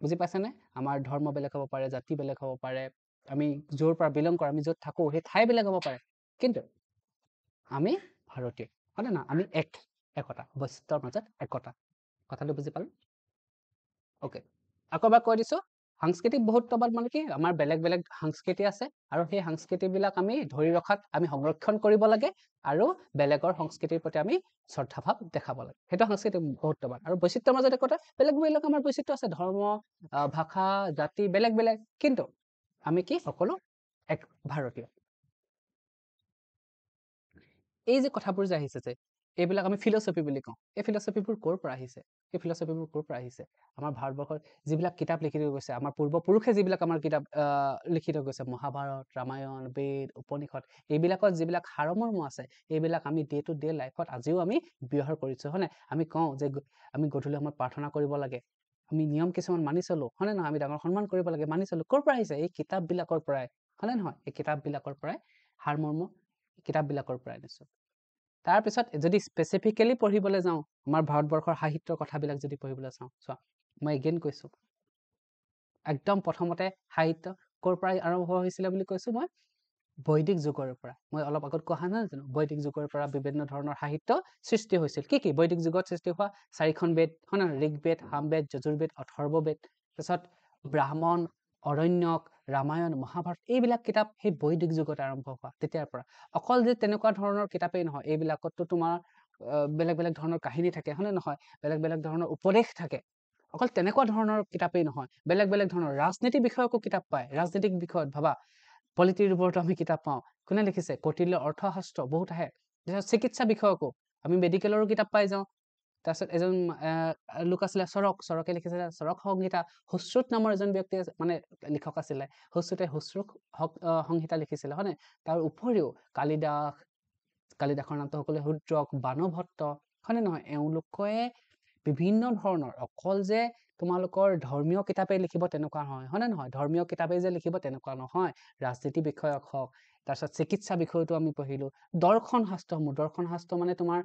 বুজি পাইছানে আমাৰ ধৰ্ম বেলেগ হ'ব পাৰে জাতি বেলেগ হ'ব পাৰে আমি য'ৰ পৰা বিলং কৰোঁ আমি য'ত থাকোঁ সেই ঠাই বেলেগ হ'ব পাৰে কিন্তু আমি ভাৰতীয় হয়নে নহয় আমি একতা বৈচিত্ৰ্যৰ মাজত একতা কথাটো বুজি পালো অ'কে আকৌ এবাৰ কৈ দিছোঁ সাংস্কৃতিক বহুত্ববাদ মানে কি আমাৰ বেলেগ বেলেগ সংস্কৃতি আছে আৰু সেই সংস্কৃতিবিলাক আমি ধৰি ৰখাত আমি সংৰক্ষণ কৰিব লাগে আৰু বেলেগৰ সংস্কৃতিৰ প্ৰতি আমি শ্ৰদ্ধাভাৱ দেখাব লাগে সেইটো সাংস্কৃতিক বহুত্ববাদ আৰু বৈচিত্ৰ্যৰ মাজত একতা বেলেগ বেলেগ আমাৰ বৈচিত্ৰ্য আছে ধৰ্ম ভাষা জাতি বেলেগ বেলেগ কিন্তু আমি কি সকলো এক ভাৰতীয় এই যে কথাবোৰ যে আহিছে যে এইবিলাক আমি ফিলচফি বুলি কওঁ এই ফিলচফিবোৰ ক'ৰ পৰা আহিছে এই ফিলচফিবোৰ ক'ৰ পৰা আহিছে আমাৰ ভাৰতবৰ্ষৰ যিবিলাক কিতাপ লিখি থৈ গৈছে আমাৰ পূৰ্বপুৰুষে যিবিলাক আমাৰ কিতাপ লিখি থৈ গৈছে মহাভাৰত ৰামায়ণ বেদ উপনিষদ এইবিলাকত যিবিলাক সাৰমৰ্ম আছে এইবিলাক আমি ডে টু ডে লাইফত আজিও আমি ব্যৱহাৰ কৰিছোঁ হয়নে আমি কওঁ যে আমি গধূলি সময়ত প্ৰাৰ্থনা কৰিব লাগে আমি নিয়ম কিছুমান মানি চলো হয়নে নহয় আমি ডাঙৰ সন্মান কৰিব লাগে মানি চলো ক'ৰ পৰা আহিছে এই কিতাপবিলাকৰ পৰাই হয়নে নহয় এই কিতাপবিলাকৰ পৰাই সাৰমৰ্ম কিতাপবিলাকৰ পৰাই নিছোঁ তাৰপিছত যদি স্পেচিফিকেলি পঢ়িবলৈ যাওঁ আমাৰ ভাৰতবৰ্ষৰ সাহিত্যৰ কথাবিলাক যদি পঢ়িবলৈ চাওঁ চোৱা মই এগেইন কৈছোঁ একদম প্ৰথমতে সাহিত্য ক'ৰ পৰা আৰম্ভ হৈছিলে বুলি কৈছোঁ মই বৈদিক যুগৰ পৰা মই অলপ আগত কোৱা নাই জানো বৈদিক যুগৰ পৰা বিভিন্ন ধৰণৰ সাহিত্য সৃষ্টি হৈছিল কি বৈদিক যুগত সৃষ্টি হোৱা 4খন বেদ হয় নহয় ঋগবেদ সামবেদ যজুৰ্বেদ অথৰ্ববেদ তাৰপিছত ব্ৰাহ্মণ অৰণ্যক ৰামায়ণ মহাভাৰত এইবিলাক কিতাপ সেই বৈদিক যুগত আৰম্ভ হোৱা তেতিয়াৰ পৰা অকল যে তেনেকুৱা ধৰণৰ কিতাপেই নহয় এইবিলাকতো তোমাৰ বেলেগ বেলেগ ধৰণৰ কাহিনী থাকে হয়নে নহয় বেলেগ বেলেগ ধৰণৰ উপদেশ থাকে অকল তেনেকুৱা ধৰণৰ কিতাপেই নহয় বেলেগ বেলেগ ধৰণৰ ৰাজনীতি বিষয়কো কিতাপ পায় ৰাজনীতিক বিষয়ত ভাবা পলিটিৰ ওপৰতো আমি কিতাপ পাওঁ কোনে লিখিছে কৌটিল্য অৰ্থশাস্ত্ৰ বহুত আহে তাৰপিছত চিকিৎসা বিষয়কো আমি মেডিকেলৰো কিতাপ পাই যাওঁ তাৰপিছত এজন লোক আছিলে চৰকে লিখিছিলে চৰক সংহিতা হুশ্ৰুত নামৰ এজন ব্যক্তি মানে লিখক আছিলে হুশ্ৰুতে হুশ্ৰুক সংহিতা লিখিছিলে হয়নে তাৰ উপৰিও কালিদাসৰ নামটো সকলোৱে শুদ্ৰক বানভট্ট হয়নে নহয় এওঁলোকে বিভিন্ন ধৰণৰ অকল যে তোমালোকৰ ধৰ্মীয় কিতাপেই লিখিব তেনেকুৱা নহয় হয়নে নহয় ধৰ্মীয় কিতাপেই যে লিখিব তেনেকুৱা নহয় ৰাজনীতি বিষয়ক হওক তাৰপিছত চিকিৎসা বিষয়টো আমি পঢ়িলো দৰ্শন শাস্ত্ৰ মানে তোমাৰ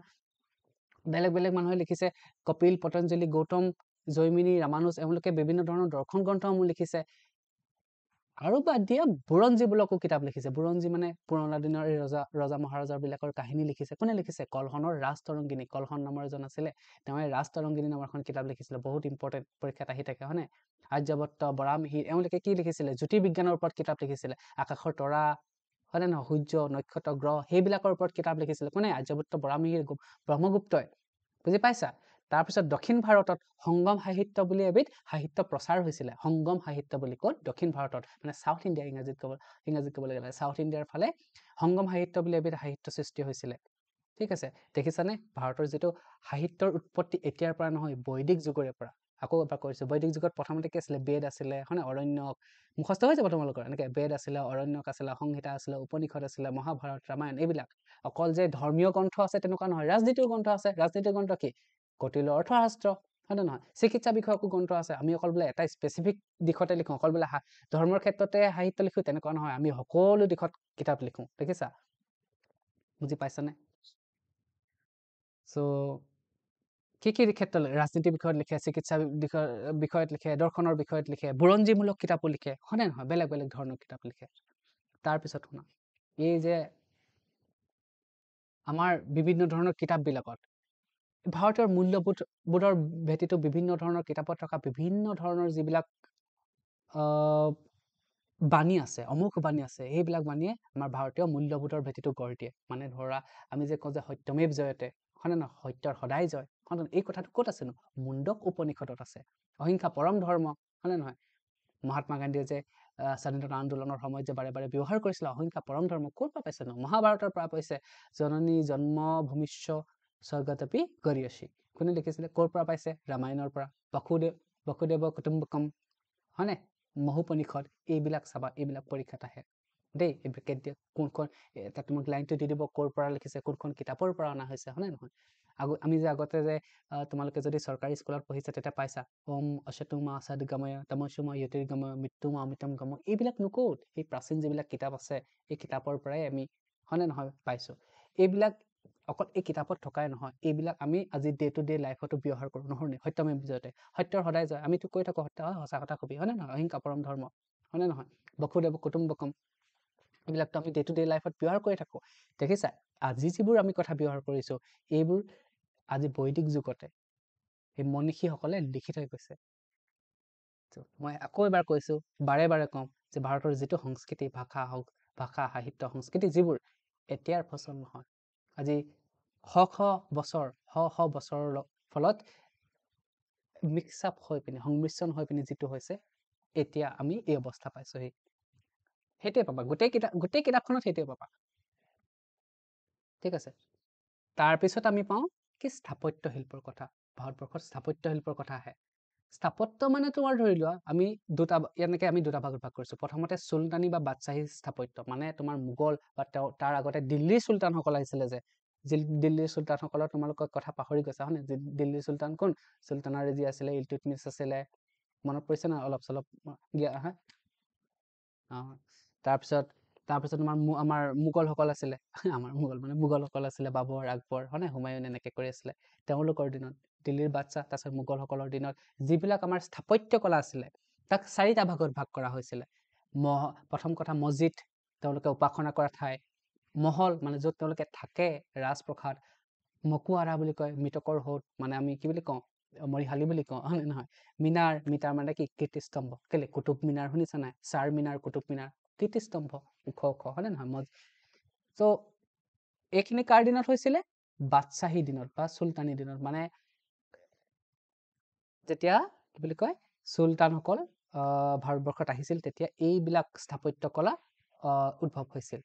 বেলেগ বেলেগ মানুহে লিখিছে কপিল পতঞ্জলি গৌতম জৈমিনী ৰামানুজ এওঁলোকে বিভিন্ন ধৰণৰ দৰ্শন গ্ৰন্থসমূহ লিখিছে আৰু বাদ দিয়া বুৰঞ্জীমূলকো কিতাপ লিখিছে বুৰঞ্জী মানে পুৰণা দিনৰ ৰজা মহাৰজাৰ বিলাকৰ কাহিনী লিখিছে কোনে লিখিছে কলহনৰ ৰাজতৰংগিনী কলহন নামৰ এজন আছিলে তেওঁ ৰাজতৰংগিনী নামৰ এখন কিতাপ লিখিছিলে বহুত ইম্পৰ্টেণ্ট পৰীক্ষাত আহি থাকে হয়নে আৰ্যভট্ট বৰামিহিৰ এওঁলোকে কি লিখিছিলে জ্যোতিৰ্বিজ্ঞানৰ ওপৰত কিতাপ লিখিছিলে আকাশৰ তৰা হয়নে নহয় সূৰ্য নক্ষত্ৰ গ্ৰহ সেইবিলাকৰ ওপৰত কিতাপ লিখিছিলে কোনে আৰ্যভট্ট বৰামিহিৰ ব্ৰহ্মগুপ্তই বুজি পাইছা তাৰপিছত দক্ষিণ ভাৰতত সংগম সাহিত্য বুলি এবিধ সাহিত্য প্ৰচাৰ হৈছিলে সংগম সাহিত্য বুলি ক'ত দক্ষিণ ভাৰতত মানে সাউথ ইণ্ডিয়া ইংৰাজীত ক'বলৈ গ'লে সাউথ ইণ্ডিয়াৰ ফালে সংগম সাহিত্য বুলি এবিধ সাহিত্য সৃষ্টি হৈছিলে ঠিক আছে দেখিছানে ভাৰতৰ যিটো সাহিত্যৰ উৎপত্তি এতিয়াৰ পৰা নহয় বৈদিক যুগৰে পৰা আকৌ এবাৰ কৈছোঁ বৈদিক যুগত প্ৰথমতে কি আছিলে বেদ আছিলে হয়নে অৰণ্যক মুখস্থ হৈ যাব তোমালোকৰ এনেকৈ বেদ আছিলে অৰণ্যক আছিলে সংহিতা আছিলে উপনিষদ আছিলে মহাভাৰত ৰামায়ণ এইবিলাক অকল যে ধৰ্মীয় গ্ৰন্থ আছে তেনেকুৱা নহয় ৰাজনীতিৰ গ্ৰন্থ আছে ৰাজনীতিৰ গ্ৰন্থ কি কৌটিল্য অৰ্থশাস্ত্ৰ হয় নে নহয় চিকিৎসা বিষয়কো গ্ৰন্থ আছে আমি অকল বোলে এটা স্পেচিফিক দিশতে লিখোঁ অকল বোলে ধৰ্মৰ ক্ষেত্ৰতে সাহিত্য লিখোঁ তেনেকুৱা নহয় আমি সকলো দিশত কিতাপ লিখোঁ দেখিছা বুজি পাইছানে চ' কি ক্ষেত্ৰত ৰাজনীতিৰ বিষয়ত লিখে চিকিৎসা বিষয়ত লিখে দৰ্শনৰ বিষয়ত লিখে বুৰঞ্জীমূলক কিতাপো লিখে হয়নে নহয় বেলেগ বেলেগ ধৰণৰ কিতাপ লিখে তাৰপিছত শুনা এই যে আমাৰ বিভিন্ন ধৰণৰ কিতাপবিলাকত ভাৰতীয় মূল্যবোধৰ ভেটিটো বিভিন্ন ধৰণৰ কিতাপত থকা বিভিন্ন ধৰণৰ যিবিলাক বাণী আছে, অমুক বাণী আছে, সেইবিলাক বাণীয়ে আমাৰ ভাৰতীয় মূল্যবোধৰ ভেটিটো গঢ় দিয়ে। মানে ধৰা আমি যে কওঁ যে সত্যমেৱ জয়তে, হয়নে নহয়, সত্যৰ সদায় জয়, হয়নে? এই কথাটো ক'ত আছেনো? মুণ্ডক উপনিষদত আছে। অহিংসা পৰম ধৰ্ম, হয়নে নহয়? মহাত্মা গান্ধীয়ে যে স্বাধীনতা আন্দোলনৰ সময়ত যে বাৰে বাৰে ব্যৱহাৰ কৰিছিলে অহিংসা পৰম ধৰ্ম, ক'ৰ পৰা পাইছে ন? মহাভাৰতৰ পৰা পাইছে। জননী জন্ম ভূমিষ্য স্বৰ্গতপি গৰীয়সী, কোনে লিখিছিলে? ক'ৰ পৰা পাইছে? ৰামায়ণৰ পৰা। বসুদেৱ কুটুম্বকম, হয়নে? মহোপনিষদ, এইবিলাক চাবা, এইবিলাক পৰীক্ষাত আহে দেই। ব্ৰেকেট দিয়ে, কোনখন তাত তোমাক লাইনটো দি দিব ক'ৰ পৰা লিখিছে, কোনখন কিতাপৰ পৰা অনা হৈছে, হয়নে নহয়? আমি যে আগতে যে তোমালোকে যদি চৰকাৰী স্কুলত পঢ়িছা তেতিয়া পাইছা ওম অসতুমা সদগময় তমসুমা জ্যোতিৰ্গময় মৃত্যুমা অমৃতম গময়, এইবিলাক নকৌত, এই প্ৰাচীন যিবিলাক কিতাপ আছে এই কিতাপৰ পৰাই আমি, হয়নে নহয়, পাইছো। এইবিলাক অকল এই কিতাপত থকাই নহয়, এইবিলাক আমি আজি ডে টু ডে লাইফতো ব্যৱহাৰ কৰোঁ, নহয়? সত্যমেৱ জয়তে, সত্যৰ সদায় জয়, আমিতো কৈ থাকোঁ সত্য হয়, সঁচা কথা কবি, হয়নে নহয়? অহিংসা পৰম ধৰ্ম, হয়নে নহয়? বসুদেৱ কুটুম্বকম, এইবিলাকতো আমি ডে টু ডে লাইফত ব্যৱহাৰ কৰি থাকোঁ। দেখিছা, আজি যিবোৰ আমি কথা ব্যৱহাৰ কৰিছোঁ এইবোৰ আজি বৈদিক যুগতে এই মনীষীসকলে লিখি থৈ গৈছে। মই আকৌ এবাৰ কৈছোঁ, বাৰে বাৰে কম যে ভাৰতৰ যিটো সংস্কৃতি, ভাষা সাহিত্য সংস্কৃতি যিবোৰ এতিয়াৰ ফচল নহয়, আজি শ বছৰৰ ফলত মিক্স আপ হৈ পিনে, সংমিশ্ৰণ হৈ পিনে যিটো হৈছে, এতিয়া আমি এই অৱস্থা পাইছোহি। সেইটোৱে পাবা, গোটেই কিতাপখনত সেইটোৱে পাবা, ঠিক আছে। তাৰপিছত আমি পাওঁ কি স্থাপত্য শিল্পৰ কথা। ভাৰতবৰ্ষত স্থাপত্য শিল্পৰ কথা আহে। স্থাপত্য মানে তোমাৰ ধৰি লোৱা আমি এনেকে আমি দুটা ভাগত ভাগ কৰিছোঁ। প্ৰথমতে চুলতানী বা বাদশ্বাহী স্থাপত্য, মানে তোমাৰ মোগল বা তাৰ আগতে দিল্লীৰ চুলতানসকল আহিছিলে যে, দিল্লীৰ চুলতানসকলৰ তোমালোকৰ কথা পাহৰি গৈছা, হয় নে? দিল্লীৰ চুলতান কোন? চুলতানা ৰেজি আছিলে, ইলটুটমিছ আছিলে, মনত পৰিছে না অলপ চলপ হা? তাৰপিছত আমাৰ মোগলসকল আছিলে, আমাৰ মোগলসকল আছিলে, বাবৰ, আকবৰ, হয় নে? হুমায়ুন, এনেকে কৰি আছিলে তেওঁলোকৰ দিনত। দিল্লীৰ বাদশ্বাহ, তাৰপিছত মোগলসকলৰ দিনত যিবিলাক আমাৰ স্থাপত্য কলা আছিলে তাক 4টা ভাগত ভাগ কৰা হৈছিলে। প্ৰথম কথা মছজিদ, তেওঁলোকে উপাসনা কৰা ঠাই। মহল, মানে য'ত তেওঁলোকে থাকে, ৰাজপ্ৰসাদ। মকুৱাৰা বুলি কয়, মৃতকৰ হোদ, মানে আমি কি বুলি কওঁ, মৰিশালী বুলি কওঁ, হয় নে নহয়? মিনাৰ মানে কি? কীৰ্তিস্তম্ভ। কেলে? কুতুব মিনাৰ শুনিছা নাই? চাৰ মিনাৰ, কুতুব মিনাৰ, কীৰ্তিস্তম্ভ, ওখ, হয় নে নহয়? ত' এইখিনি কাৰ দিনত হৈছিলে? বাদশ্বাহী দিনত বা চুলতানী দিনত, মানে যেতিয়া কি বুলি কয়, চুলতানসকল ভাৰতবৰ্ষত আহিছিল, তেতিয়া এইবিলাক স্থাপত্য কলা উদ্ভৱ হৈছিল।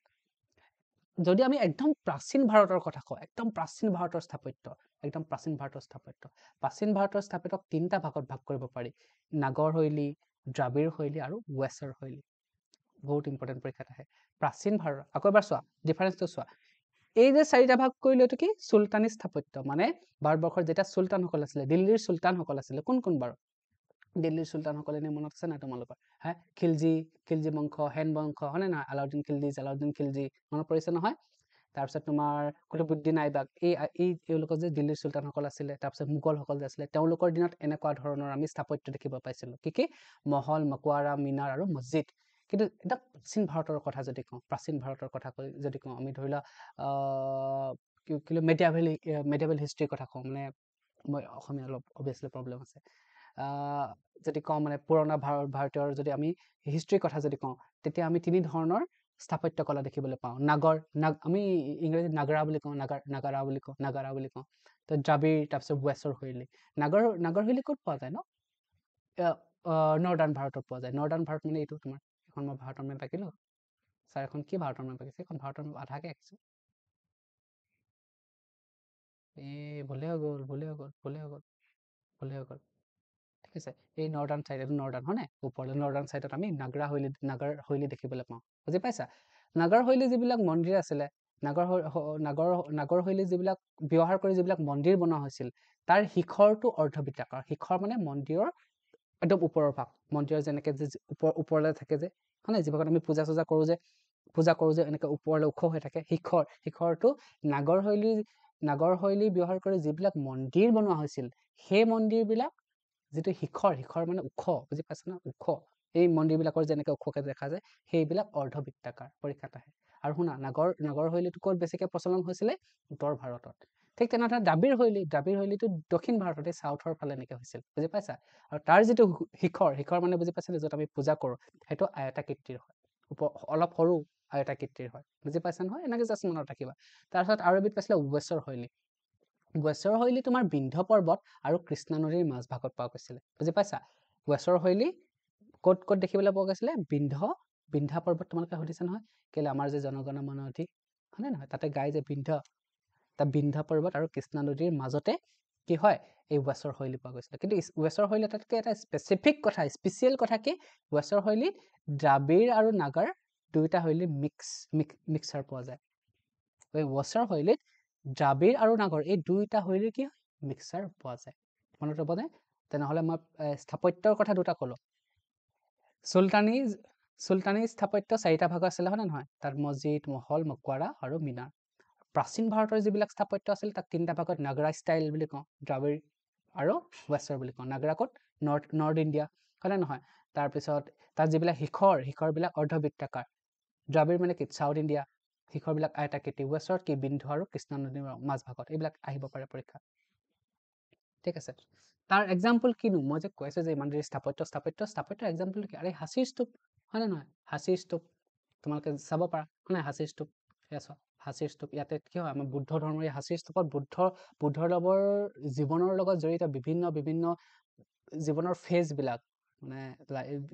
যদি আমি একদম প্ৰাচীন ভাৰতৰ কথা কওঁ, একদম প্ৰাচীন ভাৰতৰ স্থাপত্য, প্ৰাচীন ভাৰতৰ স্থাপত্যক 3টা ভাগত ভাগ কৰিব পাৰি: নাগৰ শৈলী, দ্ৰাবিড় শৈলী আৰু ৱেছৰ শৈলী। বহুত ইম্পৰ্টেণ্ট পৰীক্ষাত আহে। প্ৰাচীন ভাৰত, আকৌ এবাৰ চোৱা, ডিফাৰেন্সটো চোৱা। এই যে 4টা ভাগ কৰিলো, এইটো কি? চুলতানী স্থাপত্য, মানে ভাৰতবৰ্ষৰ যেতিয়া চুলতানসকল আছিলে, দিল্লীৰ চুলতানসকল আছিলে, কোন কোন বাৰু? দিল্লীৰ চুলতানসকল এনে মনত আছে নাই তোমালোকৰ? হা? খিলজী বংশ, হেন বংশ, হয়নে নহয়? আলাউদ্দিন খিলজী, মনত পৰিছে নহয়? তাৰপিছত তোমাৰ কুতুবুদ্দিন আইবাক, এওঁলোকৰ যে দিল্লীৰ চুলতানসকল আছিলে, তাৰপিছত মোগলসকল যে আছিলে, তেওঁলোকৰ দিনত এনেকুৱা ধৰণৰ আমি স্থাপত্য দেখিব পাইছিলো। কি? মহল, মকৱাৰা, মিনাৰ আৰু মছজিদ। কিন্তু এটা প্ৰাচীন ভাৰতৰ কথা যদি কওঁ, যদি কওঁ, আমি ধৰি লোৱা মেডিয়েভেল হিষ্ট্ৰীৰ কথা কওঁ, মানে মই অসমীয়া অলপ অভিয়াছলি প্ৰব্লেম আছে। যদি কওঁ মানে পুৰণা ভাৰতীয়ৰ যদি আমি হিষ্ট্ৰীৰ কথা যদি কওঁ, তেতিয়া আমি 3 ধৰণৰ স্থাপত্য কলা দেখিবলৈ পাওঁ। আমি ইংৰাজীত নাগাৰা বুলি কওঁ, নাগাৰা বুলি কওঁ। তো দ্ৰাবিড়, তাৰপিছত ৱেছৰ শৈলী। নাগৰ শৈলী ক'ত পোৱা যায় ন? নৰ্দাৰ্ণ ভাৰতত পোৱা যায়। নৰ্দাৰ্ণ ভাৰত মানে এইটো তোমাৰ, এখন মই ভাৰতৰ মেপ আঁকিলো, ছাৰ এখন কি ভাৰতৰ মেপ আঁকিছে? এখন ভাৰতৰ মেপ আধাকে আঁকিছো। ভুলে হৈ গ'ল। ঠিক আছে, এই নৰ্দাৰ্ণ চাইড, এইটো নৰ্দাৰ্ণ, হয় নে? ওপৰলৈ নৰ্দাৰ্ণ চাইডত আমি নাগাৰ শৈলী দেখিবলৈ পাওঁ। বুজি পাইছা? নাগাৰ শৈলী যিবিলাক মন্দিৰ আছিলে, নাগৰ শৈলী যিবিলাক ব্যৱহাৰ কৰি যিবিলাক মন্দিৰ বনোৱা হৈছিল, তাৰ শিখৰটো অৰ্ধবৃত্তাকাৰ। শিখৰ মানে মন্দিৰৰ একদম ওপৰৰ ভাগ, মন্দিৰৰ যেনেকে যে ওপৰলৈ থাকে যে, হয় নে? যিভাগত আমি পূজা কৰোঁ যে এনেকে ওপৰলৈ ওখ হৈ থাকে, শিখৰটো নাগৰ শৈলী ব্যৱহাৰ কৰি যিবিলাক মন্দিৰ বনোৱা হৈছিল, সেই মন্দিৰবিলাক যিটো শিখৰ মানে ওখ, বুজি পাইছা না? ওখ, এই মন্দিৰবিলাকৰ যেনেকে ওখকে দেখা যায়, সেইবিলাক অৰ্ধবৃত্তাকাৰ। পৰীক্ষাত আহে। আৰু শুনা, নাগৰ শৈলীটো ক'ত বেছিকে প্ৰচলন হৈছিলে? উত্তৰ ভাৰতত। ঠিক তেনেদৰে দ্ৰাবিড় শৈলীটো দক্ষিণ ভাৰততে সাউথৰ ফালে এনেকৈ হৈছিল বুজি পাইছা আৰু তাৰ যিটো শিখৰ মানে বুজি পাইছা য'ত আমি পূজা কৰোঁ সেইটো আয়তাকৃতিৰ হয় অলপ সৰু আয়তাকৃতিৰ হয় বুজি পাইছা নহয় এনেকৈ জাষ্ট মনত ৰাখিবা তাৰপিছত আৰু এবিধ পাইছিলে ৱেছৰ শৈলী তোমাৰ বিন্ধ্য পৰ্বত আৰু কৃষ্ণা নদীৰ মাজভাগত পোৱা গৈছিলে বুজি পাইছা ৱেছৰ শৈলী ক'ত দেখিবলৈ পোৱা গৈছিলে বিন্ধ্যা পৰ্বত তোমালোকে সুধিছা নহয় কেলে আমাৰ যে জনগণ মন অধিক হয়নে নহয় তাতে গাই যে বিন্ধ্যা পৰ্বত আৰু কৃষ্ণা নদীৰ মাজতে কি হয় এই ৱেছৰ শৈলী পোৱা গৈছিলে কিন্তু ৱেছৰ শৈলী এটাতকৈ এটা স্পেচিয়েল কথা কি ৱেছৰ শৈলীত দ্ৰাবিড় আৰু নাগাৰ দুয়োটা শৈলী মিক্সাৰ পোৱা যায় ৱেছৰ শৈলীত দ্ৰাবিড় আৰু নাগৰ এই দুয়োটা শৈলীৰ কি মিক্সাৰ পোৱা যায় মনত ৰ'বনে তেনেহ'লে মই স্থাপত্যৰ কথা দুটা ক'লো চুলতানী স্থাপত্য চাৰিটা ভাগ আছিলে হয় নে নহয় তাত মছজিদ মহল মকৱাৰা আৰু মিনাৰ প্ৰাচীন ভাৰতৰ যিবিলাক স্থাপত্য আছিল তাক তিনিটা ভাগত নাগৰা ষ্টাইল বুলি কওঁ দ্ৰাবিড় আৰু ৱেছৰ বুলি কওঁ নাগৰা ক'ত নৰ্থ ইণ্ডিয়া হয়নে নহয় তাৰপিছত তাত যিবিলাক শিখৰবিলাক অৰ্ধবৃত্তাকাৰ দ্ৰাবিড় মানে কি চাউথ ইণ্ডিয়া শিখৰবিলাক আয়তাকৃতি ৱেছৰ কি বিন্ধ্য আৰু কৃষ্ণা নদীৰ মাজভাগত এইবিলাক আহিব পাৰে পৰীক্ষা ঠিক আছে তাৰ এক্সাম্পল কিনো মই যে কৈছোঁ যে ইমান দেৰি স্থাপত্য এক্সাম্পল কি আৰে হাঁচিৰ স্তূপ হয় নে নহয় হাঁচিৰ স্তূপ তোমালোকে চাব পাৰা হয় নাই হাঁচিৰ স্তূপ হাঁচিৰ স্তূপ ইয়াতে কি হয় আমাৰ বুদ্ধ ধৰ্মৰ এই হাঁচিৰ স্তূপত বুদ্ধদেৱৰ জীৱনৰ লগত জড়িত বিভিন্ন জীৱনৰ ফেজবিলাক মানে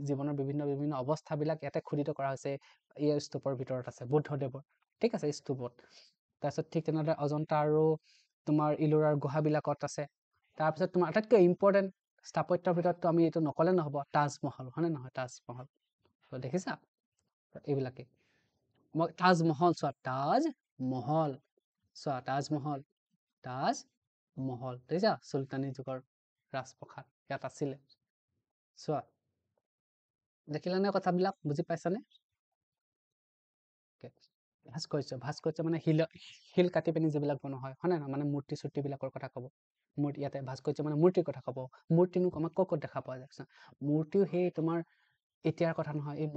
জীৱনৰ বিভিন্ন অৱস্থাবিলাক ইয়াতে খোদিত কৰা হৈছে এই স্তূপৰ ভিতৰত আছে বুদ্ধদেৱৰ ঠিক আছে স্তূপত তাৰপিছত ঠিক তেনেদৰে অজন্তা আৰু তোমাৰ ইলোৰাৰ গুহাবিলাকত আছে তাৰপিছত তোমাৰ আটাইতকৈ ইম্পৰ্টেণ্ট স্থাপত্যৰ ভিতৰততো আমি এইটো নকলে নহ'ব তাজমহল হয়নে নহয় তাজমহল দেখিছা এইবিলাকে মই তাজমহল চোৱা তাজমহল দেখিছা চুলতানী যুগৰ ৰাজপ্ৰসাদ ইয়াত আছিলে চোৱা দেখিলানে কথাবিলাক বুজি পাইছানে ভাস্কৰ্য মানে শিল কাটি পিনি যিবিলাক বনোৱা হয় নে নহয় মানে মূৰ্তি চূৰ্তিবিলাকৰ কথা ক'ব ইয়াতে ভাস্কৰ্য মানে মূৰ্তিৰ কথা ক'ব মূৰ্তিনো আমাক ক'ত দেখা পোৱা যায় মূৰ্তিও সেই তোমাৰ এতিয়াৰ কথা নহয় এই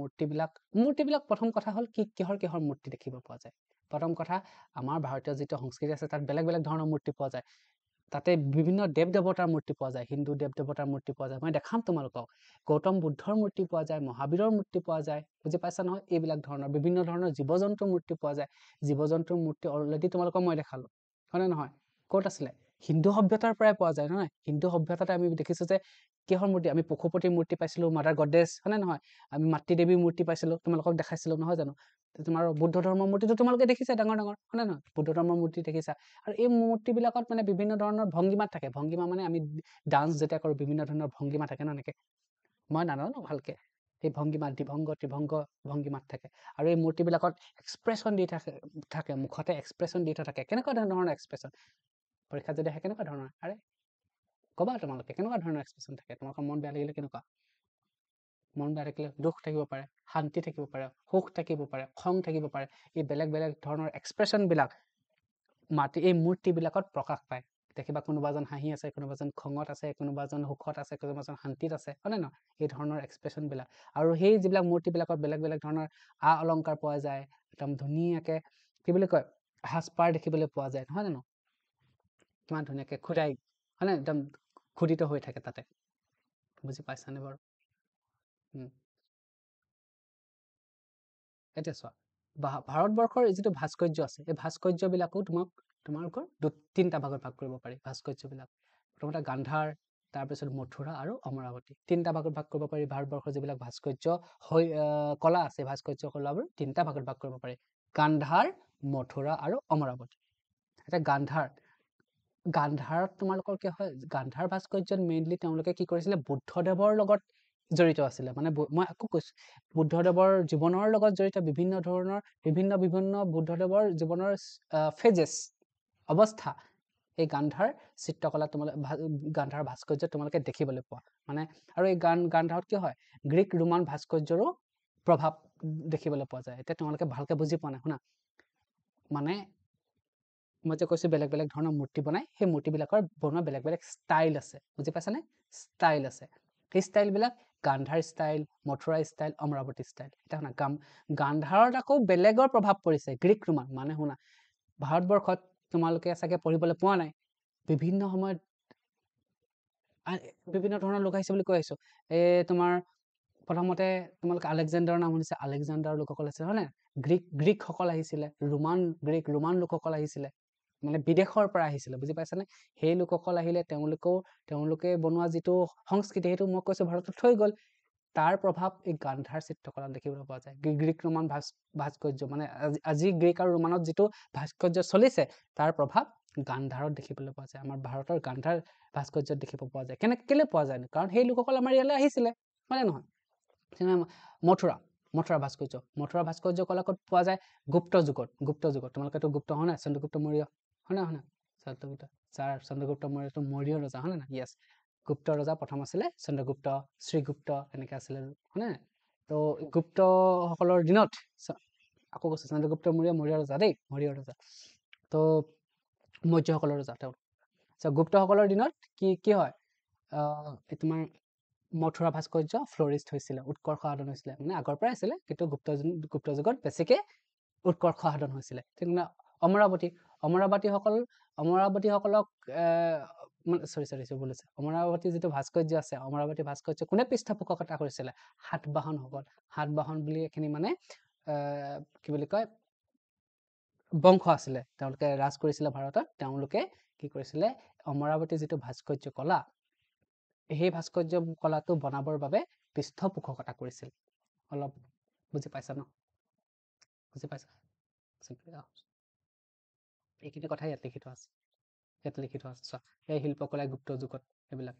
মূৰ্তিবিলাক প্ৰথম কথা হ'ল কিহৰ মূৰ্তি দেখিব পোৱা যায় প্ৰথম কথা আমাৰ ভাৰতীয় যিটো সংস্কৃতি আছে তাত বেলেগ ধৰণৰ মূৰ্তি পোৱা যায় তাতে বিভিন্ন দেৱ দেৱতাৰ মূৰ্তি পোৱা যায় হিন্দু দেৱ দেৱতাৰ মূৰ্তি পোৱা যায় মই দেখাম তোমালোকক গৌতম বুদ্ধৰ মূৰ্তি পোৱা যায় মহাবীৰৰ মূৰ্তি পোৱা যায় বুজি পাইছা নহয় এইবিলাক ধৰণৰ বিভিন্ন ধৰণৰ জীৱ জন্তুৰ মূৰ্তি পোৱা যায় জীৱ জন্তুৰ মূৰ্তি অলৰেডি তোমালোকক মই দেখালো হয়নে নহয় ক'ত আছিলে হিন্দু সভ্যতাৰ পৰাই পোৱা যায় নহয় হিন্দু সভ্যতাতে আমি দেখিছো যে কিহৰ মূৰ্তি আমি পশুপতিৰ মূৰ্তি পাইছিলো মাদাৰ গডেছ হয়নে নহয় আমি মাতৃ দেৱীৰ মূৰ্তি পাইছিলো তোমালোকক দেখাইছিলো নহয় জানো তোমাৰ বুদ্ধ ধৰ্মৰ মূৰ্তিটো তোমালোকে দেখিছা ডাঙৰ হয়নে নহয় বুদ্ধ ধৰ্মৰ মূৰ্তি দেখিছা আৰু এই মূৰ্তিবিলাকত মানে বিভিন্ন ধৰণৰ ভংগিমাত থাকে ভংগিমা মানে আমি ডান্স যেতিয়া কৰোঁ বিভিন্ন ধৰণৰ ভংগিমা থাকে ন এনেকে মই নাজানো ভালকে এই ভংগিমা দ্বিভংগ ত্ৰিভংগ ভংগিমাত থাকে আৰু এই মূৰ্তিবিলাকত এক্সপ্ৰেছন দি থাকে মুখতে এক্সপ্ৰেছন দি থাকে কেনেকুৱা ধৰণৰ এক্সপ্ৰেছন পৰীক্ষাত যদি আহে কেনেকুৱা ধৰণৰ আৰে ক'বা তোমালোকে কেনেকুৱা ধৰণৰ এক্সপ্ৰেছন থাকে তোমালোকৰ মন বেয়া লাগিলে কেনেকুৱা মন বেয়া থাকিলে দুখ থাকিব পাৰে শান্তি থাকিব পাৰে সুখ থাকিব পাৰে খং থাকিব পাৰে এই বেলেগ ধৰণৰ এক্সপ্ৰেছনবিলাক এই মূৰ্তিবিলাকত প্ৰকাশ পায় দেখিবা কোনোবা এজন হাঁহি আছে কোনোবা এজন খঙত আছে কোনোবা এজন সুখত আছে কোনোবা এজন শান্তিত আছে হয়নে নহয় এই ধৰণৰ এক্সপ্ৰেছনবিলাক আৰু সেই যিবিলাক মূৰ্তিবিলাকত বেলেগ ধৰণৰ অলংকাৰ পোৱা যায় একদম ধুনীয়াকে কি বুলি কয় সাজপাৰ দেখিবলৈ পোৱা যায় নহয় জানো কিমান ধুনীয়াকে খুদাই হয়নে একদম খোদিত হৈ থাকে তাতে বুজি পাইছানে বাৰু এতিয়া চোৱা ভাৰতবৰ্ষৰ যিটো ভাস্কৰ্য আছে এই ভাস্কৰ্যবিলাকো তোমালোকৰ তিনিটা ভাগত ভাগ কৰিব পাৰি ভাস্কৰ্যবিলাক প্ৰথমতে গান্ধাৰ তাৰপিছত মথুৰা আৰু অমৰাৱতী তিনিটা ভাগত ভাগ কৰিব পাৰি ভাৰতবৰ্ষৰ যিবিলাক ভাস্কৰ্য কলা আছে ভাস্কৰ্য কলাবোৰ তিনিটা ভাগত ভাগ কৰিব পাৰি গান্ধাৰ মথুৰা আৰু অমৰাৱতী এতিয়া গান্ধাৰত তোমালোকৰ কি হয় গান্ধাৰ ভাস্কৰ্যত মেইনলি তেওঁলোকে কি কৰিছিলে বুদ্ধদেৱৰ লগত জড়িত আছিলে মানে মই আকৌ কৈছো বুদ্ধদেৱৰ জীৱনৰ লগত জড়িত বিভিন্ন বুদ্ধদেৱৰ জীৱনৰ ফেজেছ অৱস্থা এই গান্ধাৰ চিত্ৰকলা গান্ধাৰ ভাস্কৰ্য তোমালোকে দেখিবলৈ পোৱা মানে আৰু এই গান্ধাৰত কি হয় গ্ৰীক ৰোমান ভাস্কৰ্যৰো প্ৰভাৱ দেখিবলৈ পোৱা যায় এতিয়া তোমালোকে ভালকে বুজি পোৱা নাই শুনা মানে মই যে কৈছো বেলেগ ধৰণৰ মূৰ্তি বনাই সেই মূৰ্তিবিলাকৰ বনোৱা বেলেগ ষ্টাইল আছে বুজি পাইছানে ষ্টাইল আছে সেই ষ্টাইলবিলাক Gandhara style Mathura style Amaravati style এতিয়া শুনা গান্ধাৰত আকৌ বেলেগৰ প্ৰভাৱ পৰিছে গ্ৰীক ৰোমান মানে শুনা ভাৰতবৰ্ষত তোমালোকে চাগে পঢ়িবলৈ পোৱা নাই বিভিন্ন সময়ত বিভিন্ন ধৰণৰ লোক আহিছে বুলি কৈ আহিছো তোমাৰ প্ৰথমতে তোমালোকে আলেকজাণ্ডাৰৰ নাম শুনিছে আলেকজাণ্ডাৰৰ লোকসকল আছে হয় নে গ্ৰীকসকল আহিছিলে ৰোমান লোকসকল আহিছিলে মানে বিদেশৰ পৰা আহিছিলে বুজি পাইছানে সেই লোকসকল আহিলে তেওঁলোকে বনোৱা যিটো সংস্কৃতি সেইটো মই কৈছো ভাৰতত থৈ গ'ল তাৰ প্ৰভাৱ এই গান্ধাৰ চিত্ৰকলাত দেখিবলৈ পোৱা যায় গ্ৰীক ৰোমান ভাস্কৰ্য মানে আজি গ্ৰীক আৰু ৰোমানত যিটো ভাস্কৰ্য চলিছে তাৰ প্ৰভাৱ গান্ধাৰত দেখিবলৈ পোৱা যায় আমাৰ ভাৰতৰ গান্ধাৰ ভাস্কৰ্যত দেখিব পোৱা যায় কেলে পোৱা যায় কাৰণ সেই লোকসকল আমাৰ ইয়ালৈ আহিছিলে হয় নহয় মথুৰা ভাস্কৰ্য কলা ক'ত পোৱা যায় গুপ্ত যুগত তোমালোকেতো গুপ্ত হয় না চন্দ্ৰগুপ্ত মৌৰ্য হয় না চন্দ্ৰগুপ্ত মৌৰ্যটো মৌৰ্য ৰজা হয় না ইয়েছ গুপ্ত ৰজা প্ৰথম আছিলে চন্দ্ৰগুপ্ত শ্ৰীগুপ্ত এনেকৈ আছিলে হয় না তো গুপ্ত সকলৰ দিনত আকৌ কৈছে চন্দ্ৰগুপ্ত মৌৰ্য ৰজা দেই মৌৰ্য ৰজা তো মৌৰ্যসকলৰ ৰজা তেওঁ গুপ্তসকলৰ দিনত কি হয় তোমাৰ মথুৰা ভাস্কৰ্য ফ্লৰিষ্ট হৈছিলে উৎকৰ্ষ সাধন হৈছিলে মানে আগৰ পৰাই আছিলে কিন্তু গুপ্ত যুগত বেছিকে উৎকৰ্ষ সাধন হৈছিলে ঠিক না অমৰাৱতীসকলক বলিছে অমৰাৱতী যিটো ভাস্কৰ্য আছে অমৰাৱতী ভাস্কৰ্য কোনে পৃষ্ঠপোষকতা কৰিছিলে সাতবাহন বুলি এখিনি মানে কি বুলি কয় বংশ আছিলে তেওঁলোকে ৰাজ কৰিছিলে ভাৰতত তেওঁলোকে কি কৰিছিলে অমৰাৱতী যিটো ভাস্কৰ্য কলা সেই ভাস্কৰ্য কলাটো বনাবৰ বাবে পৃষ্ঠপোষকতা কৰিছিল অলপ বুজি পাইছা ন বুজি পাইছা এইখিনি কথা ইয়াত লিখিত আছে চোৱা এই শিল্পকলা গুপ্ত যুগত এইবিলাক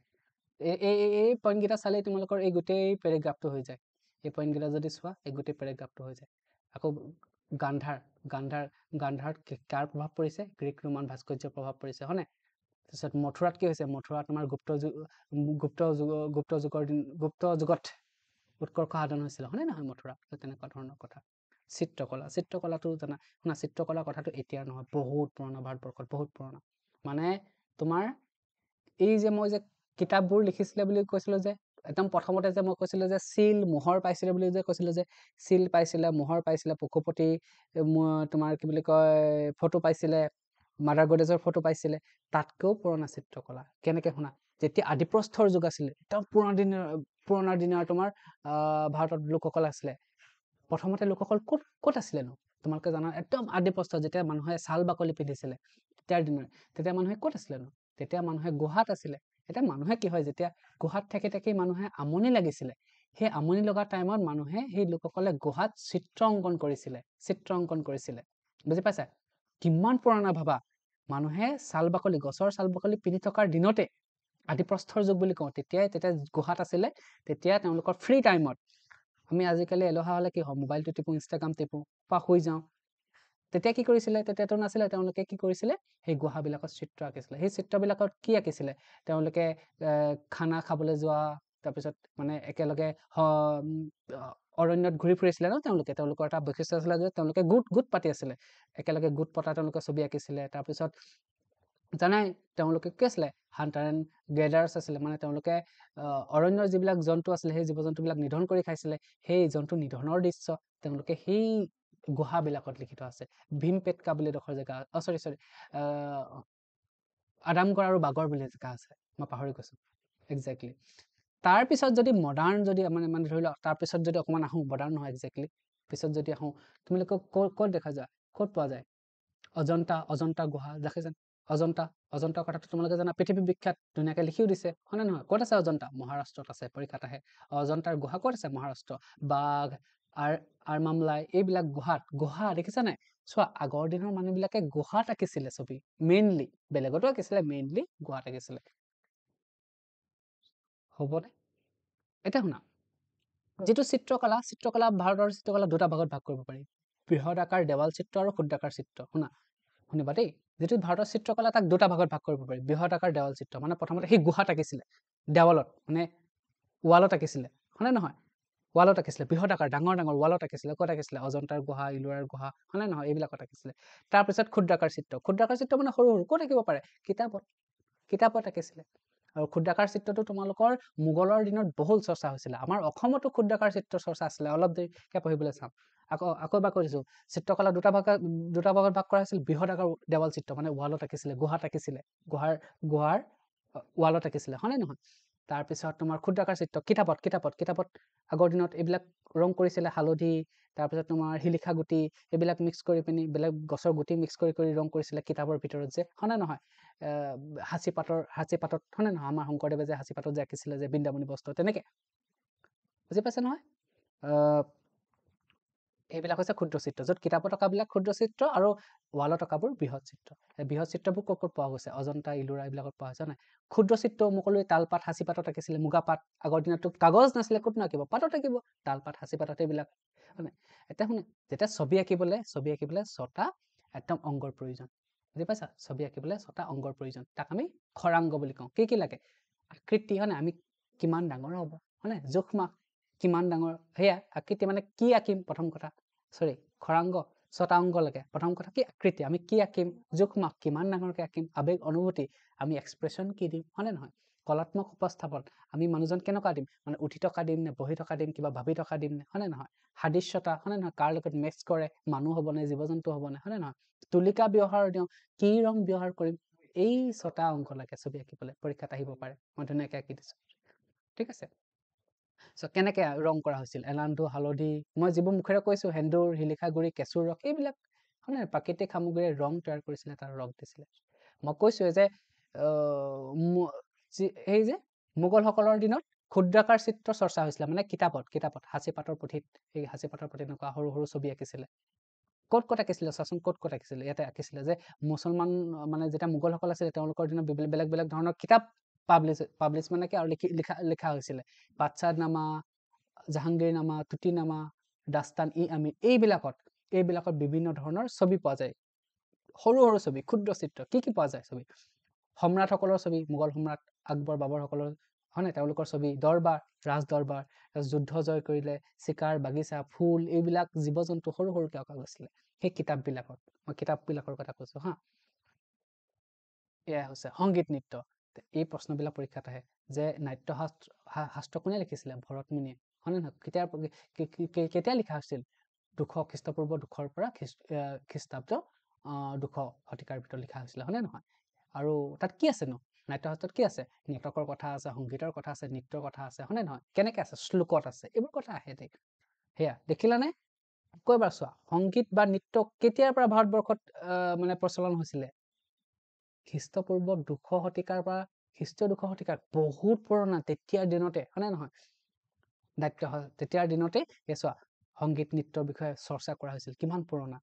এই পইণ্টকেইটা চালেই তোমালোকৰ এই গোটেই পেৰেগ্ৰাফটো হৈ যায় এই পইণ্টকেইটা যদি চোৱা এই গোটেই পেৰেগ্ৰাফটো হৈ যায় আকৌ গান্ধাৰত কাৰ প্ৰভাৱ পৰিছে গ্ৰীক ৰোমান ভাস্কৰ্যৰ প্ৰভাৱ পৰিছে হয়নে তাৰপিছত মথুৰাত কি হৈছে মথুৰা তোমাৰ গুপ্ত যুগত উৎকৰ্ষ সাধন হৈছিলে হয়নে নহয় মথুৰা তেনেকুৱা ধৰণৰ কথা চিত্ৰকলাটো জানা শুনা চিত্ৰকলাৰ কথাটো এতিয়া নহয় বহুত পুৰণা ভাৰতবৰ্ষত বহুত পুৰণা মানে তোমাৰ এই যে মই যে কিতাপবোৰ লিখিছিলে বুলি কৈছিলো যে একদম প্ৰথমতে যে মই কৈছিলো যে চিল মোহৰ পাইছিলে বুলি যে কৈছিলো যে চিল পাইছিলে মোহৰ পাইছিলে পশুপতি তোমাৰ কি বুলি কয় ফটো পাইছিলে মাদাৰ গডেজৰ ফটো পাইছিলে তাতকৈও পুৰণা চিত্ৰকলা কেনেকে শুনা যেতিয়া আদিপ্ৰস্থৰ যুগ আছিলে একদম পুৰণা দিনৰ তোমাৰ ভাৰতত লোকসকল আছিলে প্ৰথমতে লোকসকল ক'ত আছিলে নো তোমালোকে জানা একদম আদিপ্ৰস্থ যেতিয়া মানুহে ছাল বাকলি পিন্ধিছিলে তেতিয়া মানুহে ক'ত আছিলে নো তেতিয়া মানুহে গুহাত আছিলে এতিয়া মানুহে কি হয় যেতিয়া গুহাত থাকি মানুহে আমনি লাগিছিলে সেই আমনি লগা টাইমত মানুহে সেই লোকসকলে গুহাত চিত্ৰ অংকন কৰিছিলে বুজি পাইছা কিমান পুৰণা ভাবা মানুহে গছৰ ছাল বাকলি পিন্ধি থকাৰ দিনতে আদিপ্ৰস্থৰ যুগ বুলি কওঁ তেতিয়া গুহাত আছিলে তেতিয়া তেওঁলোকৰ ফ্ৰী টাইমত আমি আজিকালি এলহা হলে কি হয় মোবাইলটো টিপো ইনষ্টাগ্ৰাম টিপো বা শুই যাওঁ তেতিয়া কি কৰিছিলে তেতিয়াতো নাছিলে তেওঁলোকে কি কৰিছিলে সেই গুহাবিলাকত চিত্ৰ আঁকিছিলে সেই চিত্ৰবিলাকত কি আঁকিছিলে তেওঁলোকে খানা খাবলৈ যোৱা তাৰপিছত মানে একেলগে অৰণ্যত ঘূৰি ফুৰিছিলে ন তেওঁলোকৰ এটা বৈশিষ্ট্য আছিলে যে তেওঁলোকে গোট পাতি আছিলে একেলগে গোট পতা তেওঁলোকে ছবি আঁকিছিলে তাৰপিছত জানাই তেওঁলোকে কি আছিলে হাণ্টাৰ এণ্ড গেডাৰ্ছ আছিলে মানে তেওঁলোকে অৰণ্যৰ যিবিলাক জন্তু আছিলে সেই জীৱ জন্তুবিলাক নিধন কৰি খাইছিলে সেই জন্তু নিধনৰ দৃশ্য তেওঁলোকে সেই গুহাবিলাকত লিখিত আছে ভীমপেটকা বুলি এডোখৰ জেগা চৰি আদামগড় আৰু বাগৰ বুলি জেগা আছে মই পাহৰি গৈছো একজেক্টলি তাৰপিছত যদি মডাৰ্ণ যদি মানে ধৰি লওক তাৰপিছত যদি অকণমান আহোঁ মডাৰ্ণ নহয় একজেক্টলি পিছত যদি আহোঁ তোমালোকে ক'ত দেখা যায় ক'ত পোৱা যায় অজন্তা গুহা দেখিছে অজন্তাৰ কথাটো তোমালোকে জানা পৃথিৱী বিখ্যাত ধুনীয়াকৈ লিখিও দিছে হয়নে নহয় ক'ত আছে অজন্তা মহাৰাষ্ট্ৰত আছে পৰীক্ষাত আহে অজন্তাৰ গুহা ক'ত আছে মহাৰাষ্ট্ৰ বাঘ আৰমামলাই এইবিলাক গুহা দেখিছা নাই চোৱা আগৰ দিনৰ মানুহবিলাকে গুহাত আঁকিছিলে ছবি মেইনলি বেলেগতো আঁকিছিলে মেইনলি গুহাত আঁকিছিলে হ'বনে এতিয়া শুনা যিটো চিত্ৰকলা ভাৰতৰ চিত্ৰকলা দুটা ভাগত ভাগ কৰিব পাৰি বৃহৎ আকাৰ দেৱাল চিত্ৰ আৰু ক্ষুদ্ৰাকাৰ চিত্ৰ শুনিবা দেই যিটো ভাৰতৰ চিত্ৰকলা তাক দুটা ভাগত ভাগ কৰিব পাৰি বৃহৎ আকাৰ দেৱাল চিত্ৰ মানে প্ৰথমতে সেই গুহাত আঁকিছিলে দেৱালত মানে ৱালত আঁকিছিলে হয়নে নহয় ৱালত আঁকিছিলে বৃহৎ আকাৰ ডাঙৰ ৱালত আঁকিছিলে ক'ত আঁকিছিলে অজন্তাৰ গুহা ইলোৰাৰ গুহা হয়নে নহয় এইবিলাকত আঁকিছিলে তাৰপিছত ক্ষুদ্ৰাকাৰ চিত্ৰ মানে সৰু ক'ত আঁকিব পাৰে কিতাপত আঁকিছিলে আৰু ক্ষুদ্ৰাকাৰ চিত্ৰটো তোমালোকৰ মোগলৰ দিনত বহুল চৰ্চা হৈছিলে আমাৰ অসমতো ক্ষুদ্ৰাকাৰ চিত্ৰ চৰ্চা আছিলে অলপ দেৰিকে পঢ়িবলৈ চাম আকৌ এবাৰ কৈ দিছো চিত্ৰকলা দুটা ভাগত ভাগ কৰা হৈছিল বৃহৎ আকাৰ দেৱাল চিত্ৰ মানে ৱালত আঁকিছিলে গুহাত আঁকিছিলে গুহাৰ ৱালত আঁকিছিলে হয়নে নহয় তাৰপিছত তোমাৰ ক্ষুদ্ৰাকাৰ চিত্ৰ কিতাপত আগৰ দিনত এইবিলাক ৰং কৰিছিলে হালধি তাৰপিছত তোমাৰ শিলিখা গুটি এইবিলাক মিক্স কৰি পিনি বেলেগ গছৰ গুটি মিক্স কৰি ৰং কৰিছিলে কিতাপৰ ভিতৰত যে হয়নে নহয় হাঁচি পাতত হয়নে নহয় আমাৰ শংকৰদেৱে যে হাঁচি পাতত যে আঁকিছিলে যে বৃন্দাবনী বস্ত্ৰ তেনেকে বুজি পাইছে নহয় এইবিলাক হৈছে ক্ষুদ্ৰ চিত্ৰ য'ত কিতাপত অঁকাবিলাক ক্ষুদ্ৰ চিত্ৰ আৰু ৱালত অঁকাবোৰ বৃহৎ চিত্ৰ বৃহৎ চিত্ৰবোৰ ক'ত পোৱা গৈছে অজন্তা ইলোৰা এইবিলাকত পোৱা হৈছে নাই ক্ষুদ্ৰ চিত্ৰ মুকলি তালপাত হাঁচি পাতত আঁকিছিলে মুগা পাত আগৰ দিনতো কাগজ নাছিলে ক'ত নাকিব পাতত আঁকিব তালপাত হাঁচি পাতত এইবিলাক মানে এতিয়া শুনে যেতিয়া ছবি আঁকিবলৈ ছটা একদম অংগৰ প্ৰয়োজন বুজি পাইছা ছবি আঁকিবলৈ ছটা অংগৰ প্ৰয়োজন তাক আমি খৰাংগ বুলি কওঁ কি লাগে আকৃতি হয় আমি কিমান ডাঙৰ হ'ব হয় জোখ মাখ কিমান ডাঙৰ সেয়া আকৃতি মানে কি আঁকিম প্ৰথম কথা খৰাংগ ছটা অংগ লাগে প্ৰথম কথা কি আকৃতি আমি কি আঁকিম জোখ মাখ কিমান ডাঙৰকে আঁকিম আবেগ অনুভূতি আমি এক্সপ্ৰেছন কি দিম হয়নে নহয় কলাত্মক উপস্থাপন আমি মানুহজন কেনেকুৱা দিম মানে উঠি থকা দিম নে বহি থকা দিম কিবা ভাবি থকা দিম নে হয়নে নহয় সাদৃশ্যতা হয়নে নহয় কাৰ লগত মেচ কৰে মানুহ হ'ব নে জীৱ জন্তু হ'ব নে হয়নে নহয় তুলিকা ব্যৱহাৰ দিওঁ কি ৰং ব্যৱহাৰ কৰিম এই ছটা অংক লাগে ছবি আঁকিবলৈ পৰীক্ষাত আহিব পাৰে মই ধুনীয়াকৈ আঁকি দিছো ঠিক আছে কেনেকে ৰং কৰা হৈছিল এলান্ধু হালধি মই যিবোৰ মুখেৰে কৈছো সেন্দুৰ শিলিখা গুৰি কেঁচুৰ ৰস এইবিলাক মানে প্ৰাকৃতিক সামগ্ৰীৰে ৰং তৈয়াৰ কৰিছিলে তাৰ ৰং দিছিলে মই কৈছো যে এই যে মোগলসকলৰ দিনত ক্ষুদ্ৰাকাৰ চিত্ৰ চৰ্চা হৈছিলে মানে কিতাপত হাঁচি পাতৰ পুথিত এই হাঁচি পাতৰ পুথিত এনেকুৱা সৰু সৰু ছবি আঁকিছিলে ক'ত আঁকিছিলে চাচোন ক'ত আঁকিছিলে ইয়াতে আঁকিছিলে যে মুছলমান মানে যেতিয়া মোগলসকল আছিলে তেওঁলোকৰ দিনত বেলেগ ধৰণৰ কিতাপ পাব্লিছ মানে কি আৰু লিখা হৈছিলে বাদশ্বাহনামা জাহাংগীৰনামা তুতিনামা দাস্তান ই আমিৰ এইবিলাকত বিভিন্ন ধৰণৰ ছবি পোৱা যায় সৰু ছবি ক্ষুদ্ৰ চিত্ৰ কি পোৱা যায় ছবি সম্ৰাটসকলৰ ছবি মোগল সম্ৰাট আকবৰ বাবৰসকলৰ হয়নে তেওঁলোকৰ ছবি দৰবাৰ ৰাজ দৰবাৰ যুদ্ধ জয় কৰিলে চিকাৰ বাগিচা ফুল এইবিলাক জীৱ জন্তু সৰুকে অঁকা গৈছিলে সেই কিতাপবিলাকত মই কিতাপবিলাকৰ কথা কৈছো হা এয়া হৈছে সংগীত নৃত্য এই প্ৰশ্নবিলাক পৰীক্ষাত আহে যে নাট্য শাস্ত্ৰ কোনে লিখিছিলে ভৰতমুনিয়ে হয়নে নহয় কেতিয়া লিখা হৈছিল 200 খ্ৰীষ্টপূৰ্ব 200ৰ পৰা খ্ৰীষ্টাব্দ 200 শতিকাৰ ভিতৰত লিখা হৈছিলে হয়নে নহয় আৰু তাত কি আছে নো নাট্যশাস্ত্ৰত কি আছে নাটকৰ কথা আছে সংগীতৰ কথা আছে নৃত্যৰ কথা আছে হয়নে নহয় কেনেকে আছে শ্লোকত আছে এইবোৰ কথা আহে সেয়া দেখিলানে আকৌ এবাৰ চোৱা সংগীত বা নৃত্য কেতিয়াৰ পৰা ভাৰতবৰ্ষত মানে প্ৰচলন হৈছিলে খ্ৰীষ্টপূৰ্ব 200 শতিকাৰ পৰা খ্ৰীষ্টীয় 200 শতিকাৰ বহুত পুৰণা তেতিয়াৰ দিনতে হয়নে নহয় তেতিয়াৰ দিনতে চোৱা সংগীত নৃত্যৰ বিষয়ে চৰ্চা কৰা হৈছিল কিমান পুৰণা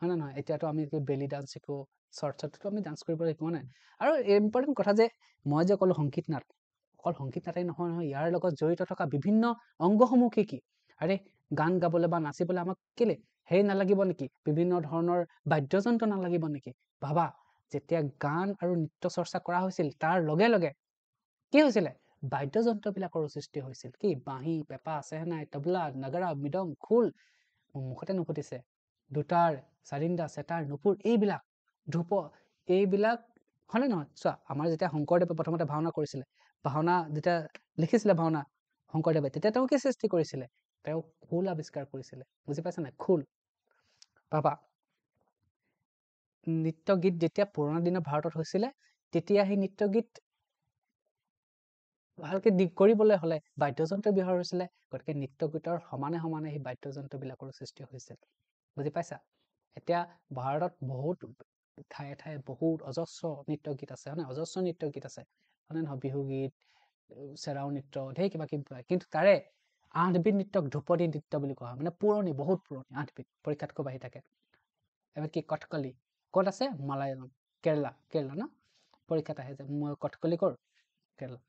হয়নে নহয় এতিয়াতো আমি বেলি ডান্স শিকো চৰ্চাতো আমি ডান্স কৰিব শিকো নাই আৰু ইম্পৰ্টেণ্ট কথা যে মই যে ক'লো সংগীত নাট অকল সংগীত নাটেই নহয় ইয়াৰ লগত জড়িত থকা বিভিন্ন অংগসমূহ কি আৰে গান গাবলৈ বা নাচিবলৈ আমাক কেলে হেৰি নালাগিব নেকি বিভিন্ন ধৰণৰ বাদ্যযন্ত্ৰ নালাগিব নেকি ভাবা যেতিয়া গান আৰু নৃত্য চৰ্চা কৰা হৈছিল তাৰ লগে লগে কি হৈছিলে বাদ্যযন্ত্ৰবিলাকৰ সৃষ্টি হৈছিল কি বাঁহী পেঁপা চেহনাই তবলা নগৰা মৃদং খোল মুখতে নুফুটিছে দুটাৰ চাৰিন্দা চেতাৰ নুপুৰ এইবিলাক ধূপ এইবিলাক হয়নে নহয় চোৱা আমাৰ যেতিয়া শংকৰদেৱে প্ৰথমতে ভাওনা কৰিছিলে ভাওনা যেতিয়া লিখিছিলে ভাওনা শংকৰদেৱে তেতিয়া তেওঁ কি সৃষ্টি কৰিছিলে তেওঁ খোল আৱিষ্কাৰ কৰিছিলে বুজি পাইছা নাই খোল পাবা নৃত্য গীত যেতিয়া পুৰণা দিনৰ ভাৰতত হৈছিলে তেতিয়া সেই নৃত্য গীত ভালকে কৰিবলৈ হলে বাদ্যযন্ত্ৰ ব্যৱহাৰ হৈছিলে গতিকে নৃত্য গীতৰ সমানে সেই বাদ্যযন্ত্ৰবিলাকৰ সৃষ্টি হৈছিল বুজি পাইছা এতিয়া ভাৰতত বহুত ঠায়ে বহুত অজস্ৰ নৃত্য গীত আছে হয়নে অজস্ৰ নৃত্য গীত আছে হয়নে নহয় বিহু গীত চেৰাও নৃত্য ঢেৰ কিবা কিন্তু তাৰে 8 বিধ নৃত্যক ধ্ৰুপদী নৃত্য বুলি কোৱা হয় মানে পুৰণি বহুত পুৰণি 8 বিধ পৰীক্ষাত খুব আহি থাকে এবাৰ কি কথকলি ক'ত আছে মালায়ালম কেৰেলা ন পৰীক্ষাত আহে যে মই কথকলি কৰ কেৰেলা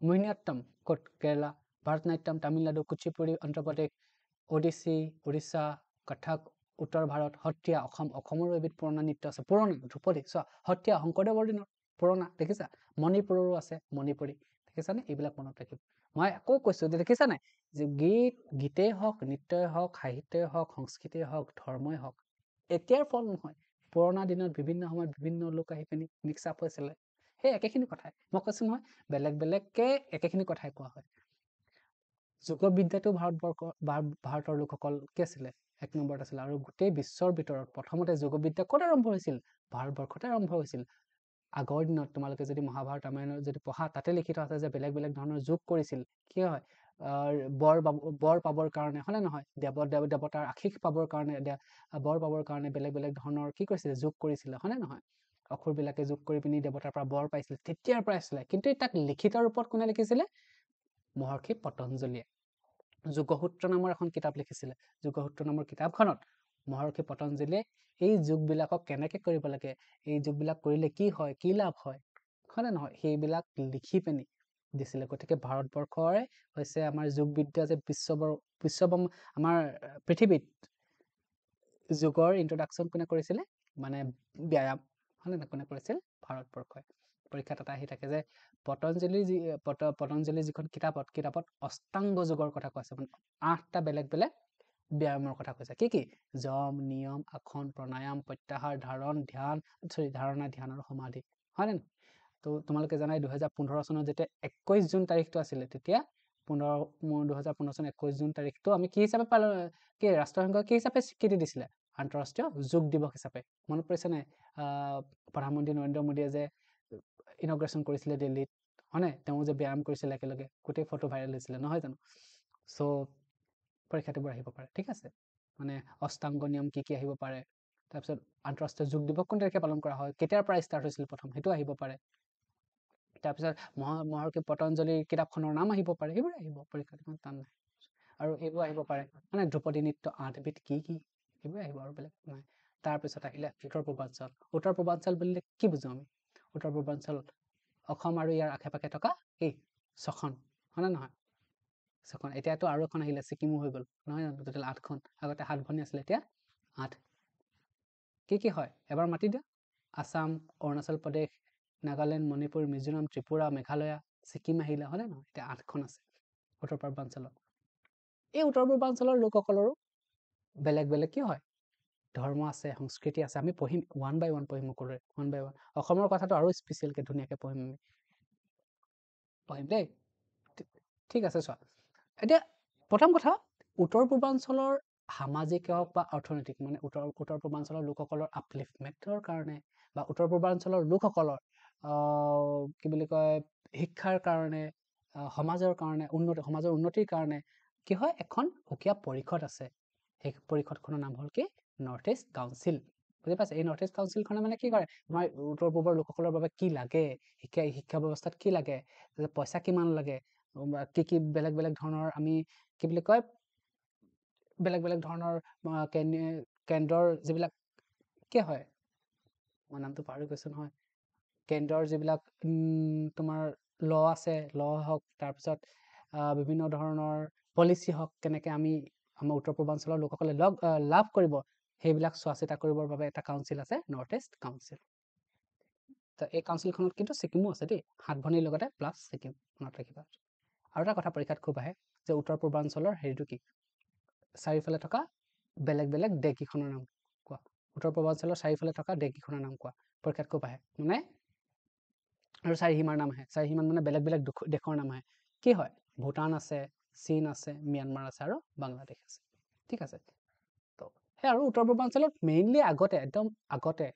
মোহিনীঅট্টম ক'ত কেৰেলা ভাৰতনাট্যম তামিলনাডু কুচিপুড়ি অন্ধ্ৰপ্ৰদেশ ওডিচি উৰিষ্যা কথক উত্তৰ ভাৰত সত্ৰীয়া অসমৰো এবিধ পুৰণা নৃত্য আছে পুৰণি ধ্ৰুপদী চোৱা সত্ৰীয়া শংকৰদেৱৰ দিনৰ পুৰণা দেখিছা মণিপুৰৰো আছে মণিপুৰী দেখিছানে এইবিলাক মনত ৰাখিব মই আকৌ কৈছো যে দেখিছা নাই যে গীতেই হওক নৃত্যই হওক সাহিত্যই হওক সংস্কৃতিয়ে হওক ধৰ্মই হওক এতিয়াৰ ফল নহয় পুৰণা দিনত বিভিন্ন সময়ত বিভিন্ন লোক আহি পিনি মিক্স আপ হৈছিলে সেই একেখিনি কথাই মই কৈছো নহয় বেলেগ বেলেগকে একেখিনি কথাই কোৱা হয় যোগবিদ্যাটো ভাৰতৰ লোকসকল কি আছিলে এক নম্বৰত আছিল আৰু গোটেই বিশ্বৰ ভিতৰত প্ৰথমতে যোগবিদ্যা ক'ত আৰম্ভ হৈছিল ভাৰতবৰ্ষতে আৰম্ভ হৈছিল আগৰ দিনত তোমালোকে যদি মহাভাৰত ৰামায়ণৰ যদি পঢ়া তাতে লিখিত আছে যে বেলেগ বেলেগ ধৰণৰ যোগ কৰিছিল কি হয় বৰ পাবৰ কাৰণে হয়নে নহয় দেৱতাৰ আশীষ পাবৰ কাৰণে বৰ পাবৰ কাৰণে বেলেগ বেলেগ ধৰণৰ কি কৰিছিলে যোগ কৰিছিলে হয়নে নহয় অসুৰবিলাকে যোগ কৰি পিনি দেৱতাৰ পৰা বৰ পাইছিলে তেতিয়াৰ পৰা আছিলে কিন্তু তাক লিখিত ৰূপত কোনে লিখিছিলে মহৰ্ষি পতঞ্জলীয়ে যোগসূত্ৰ নামৰ এখন কিতাপ লিখিছিলে যোগসূত্ৰ নামৰ কিতাপখনত মহৰ্ষি পতঞ্জলীয়ে এই যোগবিলাকক কেনেকে কৰিব লাগে এই যোগবিলাক কৰিলে কি হয় কি লাভ হয় হয়নে নহয় সেইবিলাক লিখি পিনি দিছিলে গতিকে ভাৰতবৰ্ষৰ হৈছে আমাৰ যোগবিদ্যা যে বিশ্ব আমাৰ পৃথিৱীত যোগৰ ইন্ট্ৰডাকচন কোনে কৰিছিলে মানে ব্যায়াম হয়নে নহয় কোনে কৰিছিল ভাৰতবৰ্ষই পৰীক্ষাত এটা আহি থাকে যে পতঞ্জলি যিখন কিতাপত অষ্টাংগ যোগৰ কথা কোৱা আছে মানে 8টা বেলেগ বেলেগ ব্যায়ামৰ কথা কৈছে কি যম নিয়ম আসন প্ৰণায়াম প্ৰত্যাহাৰ ধাৰণ ধ্যান ধাৰণা ধ্যান আৰু সমাধি হয়নে তো তোমালোকে জানাই 2015 চনত যেতিয়া 21 জুন তাৰিখটো আছিলে তেতিয়া 2015 চনৰ 21 জুন তাৰিখটো আমি কি হিচাপে পালন কি ৰাষ্ট্ৰসংঘই কি হিচাপে স্বীকৃতি দিছিলে আন্তঃৰাষ্ট্ৰীয় যোগ দিৱস হিচাপে মনত পৰিছে নে প্ৰধানমন্ত্ৰী নৰেন্দ্ৰ মোদীয়ে যে ইনগ্ৰেশ্যন কৰিছিলে দিল্লীত হয়নে তেওঁ যে ব্যায়াম কৰিছিলে একেলগে গোটেই ফটো ভাইৰেল হৈছিলে নহয় জানো সো পৰীক্ষাটো আহিব পাৰে ঠিক আছে মানে অষ্টাংগ নিয়ম কি আহিব পাৰে তাৰপিছত আন্তঃৰাষ্ট্ৰীয় যোগ দিৱস কোন তাৰিখে পালন কৰা হয় কেতিয়াৰ পৰা ষ্টাৰ্ট হৈছিল প্ৰথম সেইটো আহিব পাৰে তাৰপিছত মহৰ্ষি পতঞ্জলিৰ কিতাপখনৰ নাম আহিব পাৰে সেইবোৰ আহিব পৰীক্ষাত ইমান টান নাই আৰু এইবোৰ আহিব পাৰে মানে ধ্ৰুপদী নৃত্য 8বিধ কি সেইবোৰ আহিব আৰু বেলেগ নাই তাৰপিছত আহিলে উত্তৰ পূৰ্বাঞ্চল বুলিলে কি বুজো আমি উত্তৰ পূৰ্বাঞ্চল অসম আৰু ইয়াৰ আশে পাশে থকা এই 6খন হয়নে নহয় 6খন এতিয়াতো আৰু এখন আহিলে ছিকিমো হৈ গ'ল নহয় জানো টোটেল 8খন আগতে 7 ভনী আছিলে এতিয়া 8 কি হয় এবাৰ মাতি দিয়া আসাম অৰুণাচল প্ৰদেশ নাগালেণ্ড মণিপুৰ মিজোৰাম ত্ৰিপুৰা মেঘালয় ছিকিম আহিলে হয়নে নহয় এতিয়া 8খন আছে উত্তৰ পূৰ্বাঞ্চলত এই উত্তৰ পূৰ্বাঞ্চলৰ লোকসকলৰো বেলেগ বেলেগ কি হয় ধৰ্ম আছে সংস্কৃতি আছে আমি পঢ়িম ওৱান বাই ওৱান পঢ়িম সকলোৰে ওৱান বাই ওৱান অসমৰ কথাটো আৰু স্পেচিয়েলকে ধুনীয়াকে পঢ়িম দেই ঠিক আছে চোৱা এতিয়া প্ৰথম কথা উত্তৰ পূৰ্বাঞ্চলৰ সামাজিক হওক বা অৰ্থনৈতিক মানে উত্তৰ পূৰ্বাঞ্চলৰ লোকসকলৰ আপলিফমেন্টৰ কাৰণে বা উত্তৰ পূৰ্বাঞ্চলৰ লোকসকলৰ কি বুলি কয় শিক্ষাৰ কাৰণে সমাজৰ কাৰণে সমাজৰ উন্নতিৰ কাৰণে কি হয় এখন সুকীয়া পৰিষদ আছে সেই পৰিষদখনৰ নাম হ'ল কি নৰ্থ ইষ্ট কাউন্সিল বুজি পাইছে এই নৰ্থ ইষ্ট কাউন্সিলখনে মানে কি কৰে আমাৰ উত্তৰ পূৰ্বৰ লোকসকলৰ বাবে কি লাগে শিক্ষা ব্যৱস্থাত কি লাগে পইচা কিমান লাগে কি বেলেগ বেলেগ ধৰণৰ আমি কি বুলি কয় বেলেগ বেলেগ ধৰণৰ কেন্দ্ৰৰ যিবিলাক কি হয় মই নামটো পাহৰি গৈছো নহয় কেন্দ্ৰৰ যিবিলাক তোমাৰ ল আছে ল হওক তাৰপিছত বিভিন্ন ধৰণৰ পলিচি হওক কেনেকে আমি আমাৰ উত্তৰ পূৰ্বাঞ্চলৰ লোকসকলে লাভ কৰিব সেইবিলাক চোৱা চিতা কৰিবৰ বাবে এটা কাউন্সিল আছে নৰ্থ ইষ্ট কাউন্সিল তো এই কাউন্সিলখনত কিন্তু ছিকিমো আছে দেই 7 ভনীৰ লগতে প্লাছ ছিকিম মনত ৰাখিবা আৰু এটা কথা পৰীক্ষাত খুব আহে যে উত্তৰ পূৰ্বাঞ্চলৰ হেৰিটো কি চাৰিওফালে থকা বেলেগ বেলেগ দেশকেইখনৰ নাম কোৱা উত্তৰ পূৰ্বাঞ্চলৰ চাৰিওফালে থকা দেশকেইখনৰ নাম কোৱা পৰীক্ষাত খুব আহে মানে আৰু চাৰিসীমাৰ নাম আহে চাৰিসীমান মানে বেলেগ বেলেগ দেশৰ নাম আহে কি হয় ভূটান আছে চীন আছে ম্যানমাৰ আছে আৰু বাংলাদেশ আছে ঠিক আছে তো সেই আৰু উত্তৰ পূৰ্বাঞ্চলত মেইনলি একদম আগতে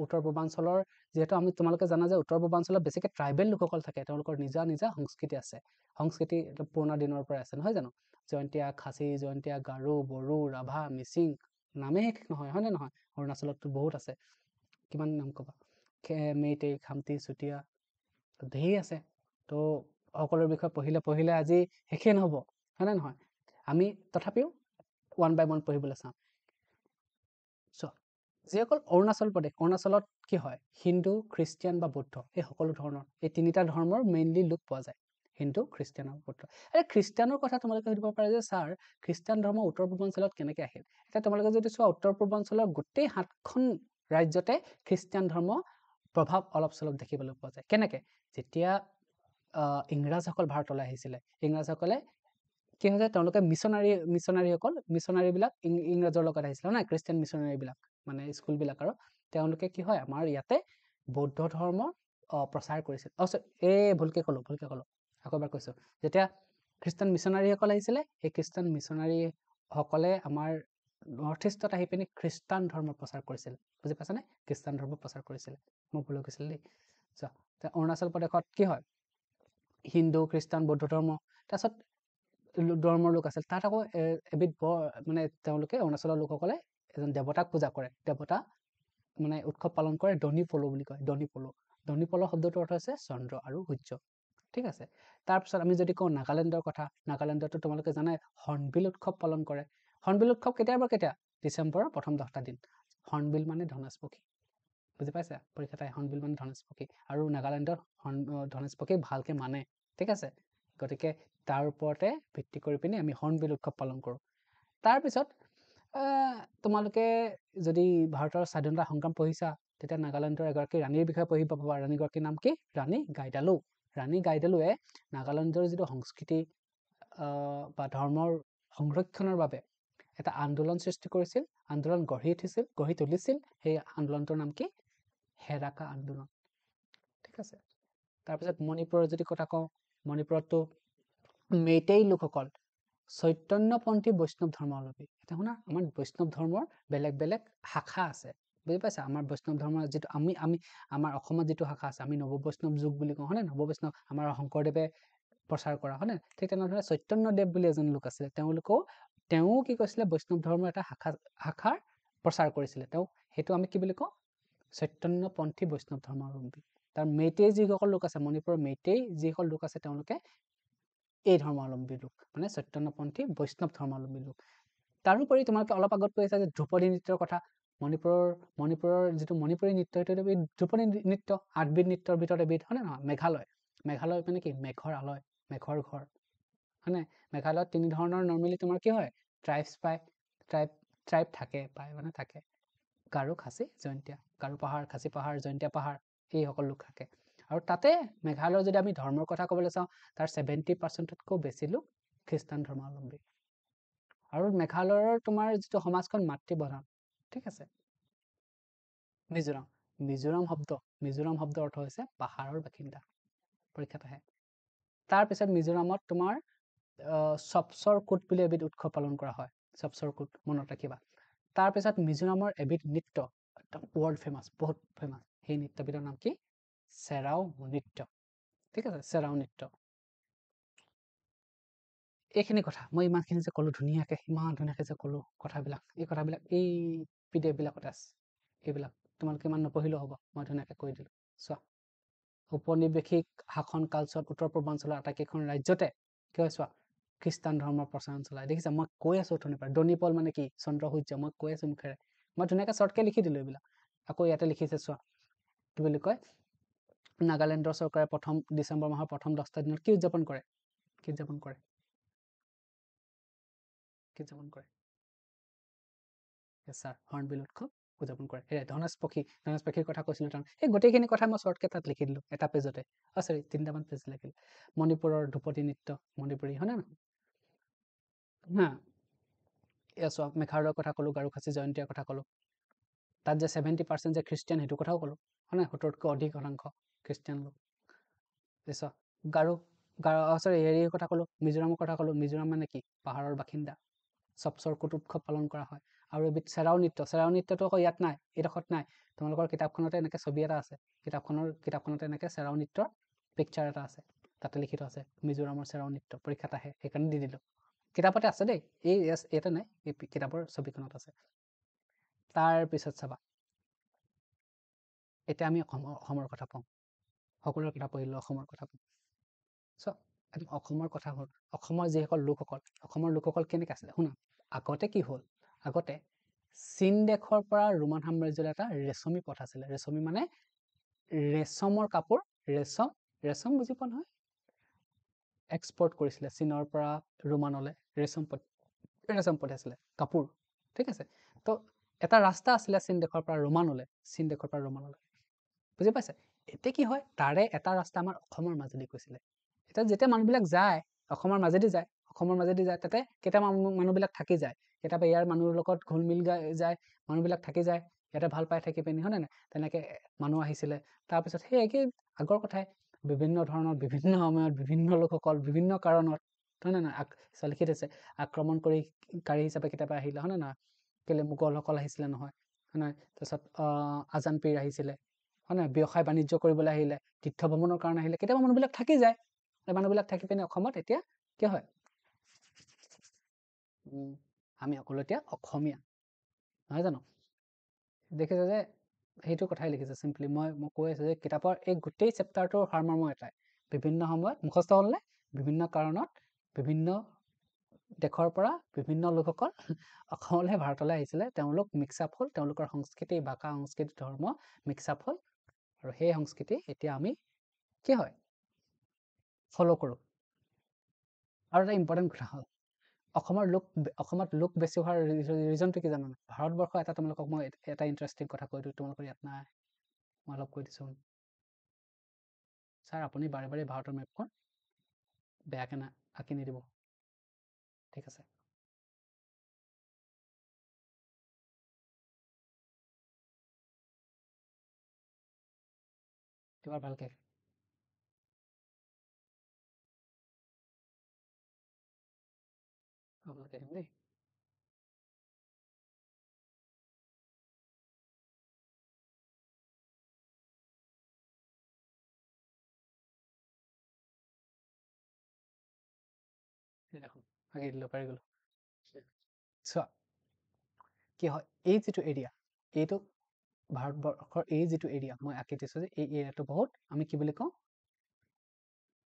উত্তৰ পূৰ্বাঞ্চলৰ যেহেতু আমি তোমালোকে জানা যে উত্তৰ পূৰ্বাঞ্চলত বেছিকৈ ট্ৰাইবেল লোকসকল থাকে তেওঁলোকৰ নিজা সংস্কৃতি আছে সংস্কৃতি পুৰণা দিনৰ পৰাই আছে নহয় জানো জয়ন্তীয়া খাচী জয়ন্তীয়া গাৰো বড়ো ৰাভা মিচিং নামেই শেষ নহয় হয়নে নহয় অৰুণাচলততো বহুত আছে কিমান নাম ক'বা মেইটেই খামতি চুতীয়া ধেৰ আছে তো সকলোৰ বিষয়ে পঢ়িলে আজি শেষে নহ'ব হয়নে নহয় আমি তথাপিও ওৱান বাই ওৱান পঢ়িবলৈ চাওঁ যিসকল অৰুণাচলত কি হয় হিন্দু খ্ৰীষ্টিয়ান বা বৌদ্ধ এই সকলো ধৰণৰ এই তিনিটা ধৰ্মৰ মেইনলি লোক পোৱা যায় হিন্দু খ্ৰীষ্টিয়ান আৰু বৌদ্ধ খ্ৰীষ্টিয়ানৰ কথা তোমালোকে সুধিব পাৰে যে ছাৰ খ্ৰীষ্টিয়ান ধৰ্ম উত্তৰ পূৰ্বাঞ্চলত কেনেকৈ আহিল এতিয়া তোমালোকে যদি চোৱা উত্তৰ পূৰ্বাঞ্চলৰ গোটেই 7খন ৰাজ্যতে খ্ৰীষ্টিয়ান ধৰ্ম প্ৰভাৱ অলপ চলপ দেখিবলৈ পোৱা যায় কেনেকৈ যেতিয়া ইংৰাজসকল ভাৰতলৈ আহিছিলে ইংৰাজসকলে কি হৈছে তেওঁলোকে মিছনাৰীবিলাক ইংৰাজৰ লগত আহিছিলে না খ্ৰীষ্টিয়ান মিছনাৰীবিলাক মানে স্কুলবিলাক আৰু তেওঁলোকে কি হয় আমাৰ ইয়াতে বৌদ্ধ ধৰ্ম প্ৰচাৰ কৰিছিল ভুলকে ক'লো আকৌ এবাৰ কৈছো যেতিয়া খ্ৰীষ্টান মিছনাৰীসকল আহিছিলে এই খ্ৰীষ্টান মিছনাৰীসকলে আমাৰ নৰ্থ ইষ্টত আহি পিনি খ্ৰীষ্টান ধৰ্ম প্ৰচাৰ কৰিছিল বুজি পাইছানে খ্ৰীষ্টান ধৰ্ম প্ৰচাৰ কৰিছিল মই ভুল হৈ গৈছিল দেই অৰুণাচল প্ৰদেশত কি হয় হিন্দু খ্ৰীষ্টান বৌদ্ধ ধৰ্ম তাৰপিছত ধৰ্মৰ লোক আছিল তাত আকৌ এবিধ মানে তেওঁলোকে অৰুণাচলৰ লোকসকলে এজন দেৱতাক পূজা কৰে দেৱতা মানে উৎসৱ পালন কৰে দনি পলো বুলি কয় দনি পলো শব্দটোৰ অৰ্থ হৈছে চন্দ্ৰ আৰু সূৰ্য ঠিক আছে তাৰপিছত আমি যদি কওঁ নাগালেণ্ডৰ কথা নাগালেণ্ডতো তোমালোকে জানাই হৰ্ণবিল উৎসৱ পালন কৰে হৰ্ণবিল উৎসৱ কেতিয়া ডিচেম্বৰৰ প্ৰথম 10টা দিন হৰ্ণবিল মানে ধনেশ পক্ষী বুজি পাইছা পৰীক্ষাত হৰ্ণবিল মানে ধনেশ পক্ষী আৰু নাগালেণ্ডৰ ধনেশ পক্ষী ভালকে মানে ঠিক আছে গতিকে তাৰ ওপৰতে ভিত্তি কৰি পিনি আমি হৰ্ণবিল উৎসৱ পালন কৰোঁ তাৰপিছত তোমালোকে যদি ভাৰতৰ স্বাধীনতা সংগ্ৰাম পঢ়িছা তেতিয়া নাগালেণ্ডৰ এগৰাকী ৰাণীৰ বিষয়ে পঢ়িব পাবা ৰাণীগৰাকীৰ নাম কি ৰাণী গাইডালুৱে নাগালেণ্ডৰ যিটো সংস্কৃতি বা ধৰ্মৰ সংৰক্ষণৰ বাবে এটা আন্দোলন সৃষ্টি কৰিছিল আন্দোলন গঢ়ি তুলিছিল সেই আন্দোলনটোৰ নাম কি হেৰাকা আন্দোলন ঠিক আছে তাৰপিছত মণিপুৰৰ যদি কথা কওঁ মণিপুৰতো মেইটেই লোকসকল চৈতন্যপন্থী বৈষ্ণৱ ধৰ্মাৱলম্বী এটা শুনা আমাৰ বৈষ্ণৱ ধৰ্মৰ বেলেগ শাখা আছে বুজি পাইছা আমাৰ বৈষ্ণৱ ধৰ্মৰ যিটো আমি আমাৰ অসমত যিটো শাখা আছে আমি নৱবৈষ্ণৱ যুগ বুলি কওঁ হয়নে নৱবৈষ্ণৱ আমাৰ শংকৰদেৱে প্ৰচাৰ কৰা হয়নে ঠিক তেনেদৰে চৈতন্যদেৱ বুলি এজন লোক আছিলে তেওঁ কি কৈছিলে বৈষ্ণৱ ধৰ্মৰ এটা শাখাৰ প্ৰচাৰ কৰিছিলে সেইটো আমি কি বুলি কওঁ চৈতন্যপন্থী বৈষ্ণৱ ধৰ্মাৱলম্বী তাৰ মেইটেই যিসকল লোক আছে মণিপুৰৰ মেইটেই যিসকল লোক আছে তেওঁলোকে এই ধৰ্মাৱলম্বী লোক মানে চৈতন্যপন্থী বৈষ্ণৱ ধৰ্মাৱলম্বী লোক তাৰোপৰি তোমালোকে অলপ আগত কৈ আছা যে ধ্ৰুপদী নৃত্যৰ কথা মণিপুৰৰ যিটো মণিপুৰী নৃত্য সেইটো ধ্ৰুপদী নৃত্য 8বিধ নৃত্যৰ ভিতৰত এবিধ হয় নে নহয় মেঘালয় মানে কি মেঘৰ আলয় মেঘৰ ঘৰ হয়নে মেঘালয়ত 3 ধৰণৰ নৰ্মেলি তোমাৰ কি হয় ট্ৰাইব থাকে গাৰো খাচী জয়ন্তীয়া গাৰো পাহাৰ খাচী পাহাৰ জয়ন্তীয়া পাহাৰ এইসকল লোক থাকে আৰু তাতে মেঘালয়ৰ যদি আমি ধৰ্মৰ কথা ক'বলৈ চাওঁ তাৰ 70%তকৈ বেছি লোক খ্ৰীষ্টান ধৰ্মাৱলম্বী আৰু মেঘালয়ৰ তোমাৰ যিটো সমাজখন মাতৃপ্ৰধান ঠিক আছে মিজোৰাম শব্দ অৰ্থ হৈছে পাহাৰৰ বাসিন্দা পৰীক্ষাত আহে তাৰপিছত মিজোৰামত তোমাৰ চপচৰ কুট বুলি এবিধ উৎসৱ পালন কৰা হয় চপচৰ কুট মনত ৰাখিবা তাৰপিছত মিজোৰামৰ এবিধ নৃত্য একদম ৱৰ্ল্ড ফেমাছ বহুত ফেমাছ সেই নৃত্যবিধৰ নাম কি চেৰাও নৃত্য ঠিক আছে চেৰাও নৃত্য এইখিনি কথা মই ইমানখিনি যে ক'লো ইমান ধুনীয়াকে যে ক'লো কথাবিলাক এই PDF বিলাকতে আছে এইবিলাক তোমালোকে ইমান নপঢ়িলেও হ'ব মই ধুনীয়াকে কৈ দিলো চোৱা উপনিৱেশিক শাসন কালচোৱাত উত্তৰ পূৰ্বাঞ্চলৰ আটাইকেইখন ৰাজ্যতে কি হয় চোৱা খ্ৰীষ্টান ধৰ্মৰ প্ৰচাৰণ চলাই দেখিছা মই কৈ আছো অথনিৰ পৰা দনিপল মানে কি চন্দ্ৰ সূৰ্য মই কৈ আছো মুখেৰে মই ধুনীয়াকে শ্বৰ্টকে লিখি দিলো এইবিলাক আকৌ ইয়াতে লিখিছে চোৱা কি বুলি কয় নাগালেণ্ডৰ চৰকাৰে ডিচেম্বৰ মাহৰ প্ৰথম 10টা দিনত কি উদযাপন কৰে ছাৰ হৰ্ণবিল উৎসৱ উদযাপন কৰে ধনেশ পক্ষীৰ কথা কৈছিলো তাৰ এই গোটেইখিনি কথা মই শ্বৰ্টকে তাত লিখি দিলো এটা পেজতে সৰি 3টামান পেজ লিখিলো মণিপুৰৰ ধ্ৰুপদী নৃত্য মণিপুৰী হয় নে হা চোৱা মেঘালয়ৰ কথা ক'লো গাৰো খাচী জয়ন্তীয়াৰ কথা ক'লো তাত যে 70% যে খ্ৰীষ্টিয়ান সেইটো কথাও ক'লো হয় নে 70তকৈ অধিক শতাংশ খ্ৰীষ্টিয়ান লোক হেৰিৰ কথা ক'লো মিজোৰামৰ কথা ক'লো মিজোৰাম মানে কি পাহাৰৰ বাসিন্দা চপচৰ কুট উৎসৱ পালন কৰা হয় আৰু এবিধ চেৰাও নৃত্যটো আকৌ ইয়াত নাই এইডোখৰত নাই তোমালোকৰ কিতাপখনতে এনেকে ছবি এটা আছে কিতাপখনতে এনেকে চেৰাও নৃত্যৰ পিকচাৰ এটা আছে তাতে লিখিত আছে মিজোৰামৰ চেৰাও নৃত্য পৰীক্ষাত আহে সেইকাৰণে দি দিলো কিতাপতে আছে দেই ইয়াতে নাই এই কিতাপৰ ছবিখনত আছে তাৰপিছত চাবা এতিয়া আমি অসমৰ কথা পাওঁ সকলোৰে কথা পঢ়িলো অসমৰ কথা পাওঁ অসমৰ কথা হ'ল অসমৰ যিসকল লোকসকল কেনেকে আছিলে শুনা আগতে কি হ'ল চীন দেশৰ পৰা ৰোমান সাম্ৰাজ্যলৈ এটা ৰেচমী পথ আছিলে ৰেচমী মানে ৰেচমৰ কাপোৰ ৰেচম বুজি পোৱা নহয় এক্সপৰ্ট কৰিছিলে চীনৰ পৰা ৰোমানলৈ ৰেচম পঠাইছিলে কাপোৰ ঠিক আছে তো এটা ৰাস্তা আছিলে চীন দেশৰ পৰা ৰোমানলৈ বুজি পাইছে এতিয়া কি হয় তাৰে এটা ৰাস্তা আমাৰ অসমৰ মাজেদি গৈছিলে এতিয়া যেতিয়া মানুহবিলাক যায় অসমৰ মাজেদি যায় তাতে কেইটা মানুহবিলাক থাকি যায় কেতিয়াবা ইয়াৰ মানুহৰ লগত ঘুল মিল যায় মানুহবিলাক থাকি যায় ইয়াতে ভাল পাই থাকি পিনি হয় নে তেনেকে মানুহ আহিছিলে তাৰপিছত সেই একেই আগৰ কথাই বিভিন্ন ধৰণৰ বিভিন্ন সময়ত বিভিন্ন লোকসকল বিভিন্ন কাৰণত হয় নে নহয় লিখি থৈছে আক্ৰমণকাৰী হিচাপে কেতিয়াবা আহিলে হয় নে নহয় কেলে মোগলসকল আহিছিলে নহয় হয় নহয় তাৰপিছত আজান পীৰ আহিছিলে হয় নহয় ব্যৱসায় বাণিজ্য কৰিবলৈ আহিলে তীৰ্থ ভ্ৰমণৰ কাৰণে আহিলে কেতিয়াবা মানুহবিলাক থাকি যায় মানুহবিলাক থাকি পিনে অসমত এতিয়া কি হয় আমি সকলো এতিয়া অসমীয়া নহয় জানো দেখিছে যে সেইটো কথাই লিখিছে চিম্পলি মই কৈ আছো যে কিতাপৰ এই গোটেই চেপ্টাৰটোৰ সাৰমৰ্ম এটাই বিভিন্ন সময়ত মুখস্থ হ'লে বিভিন্ন কাৰণত বিভিন্ন দেশৰ পৰা বিভিন্ন লোকসকল অসমলৈ ভাৰতলৈ আহিছিলে তেওঁলোক মিক্স আপ হ'ল তেওঁলোকৰ সংস্কৃতি ভাষা সংস্কৃতি ধৰ্ম মিক্স আপ হ'ল আৰু সেই সংস্কৃতি এতিয়া আমি কি হয় ফ'ল' কৰোঁ আৰু এটা ইম্পৰ্টেণ্ট কথা হ'ল অসমত লোক বেছি হোৱাৰ ৰিজনটো কি জানো ভাৰতবৰ্ষ এটা তোমালোকক মই এটা ইণ্টাৰেষ্টিং কথা কৈ দিওঁ তোমালোকৰ ইয়াত নাই মই অলপ কৈ দিছোঁ ছাৰ আপুনি বাৰে বাৰে ভাৰতৰ মেপখন বেয়াকৈ আঁকি নিদিব ঠিক আছে এবাৰ ভালকৈ ভালকৈ দিম দেই দেখোন আঁকি দিলোঁ পাৰি গ'লোঁ চোৱা কি হয় এই যিটো এৰিয়া এইটো ভাৰতবৰ্ষৰ এই যিটো এৰিয়া মই আঁকি দিছোঁ যে এই এৰিয়াটো বহুত আমি কি বুলি কওঁ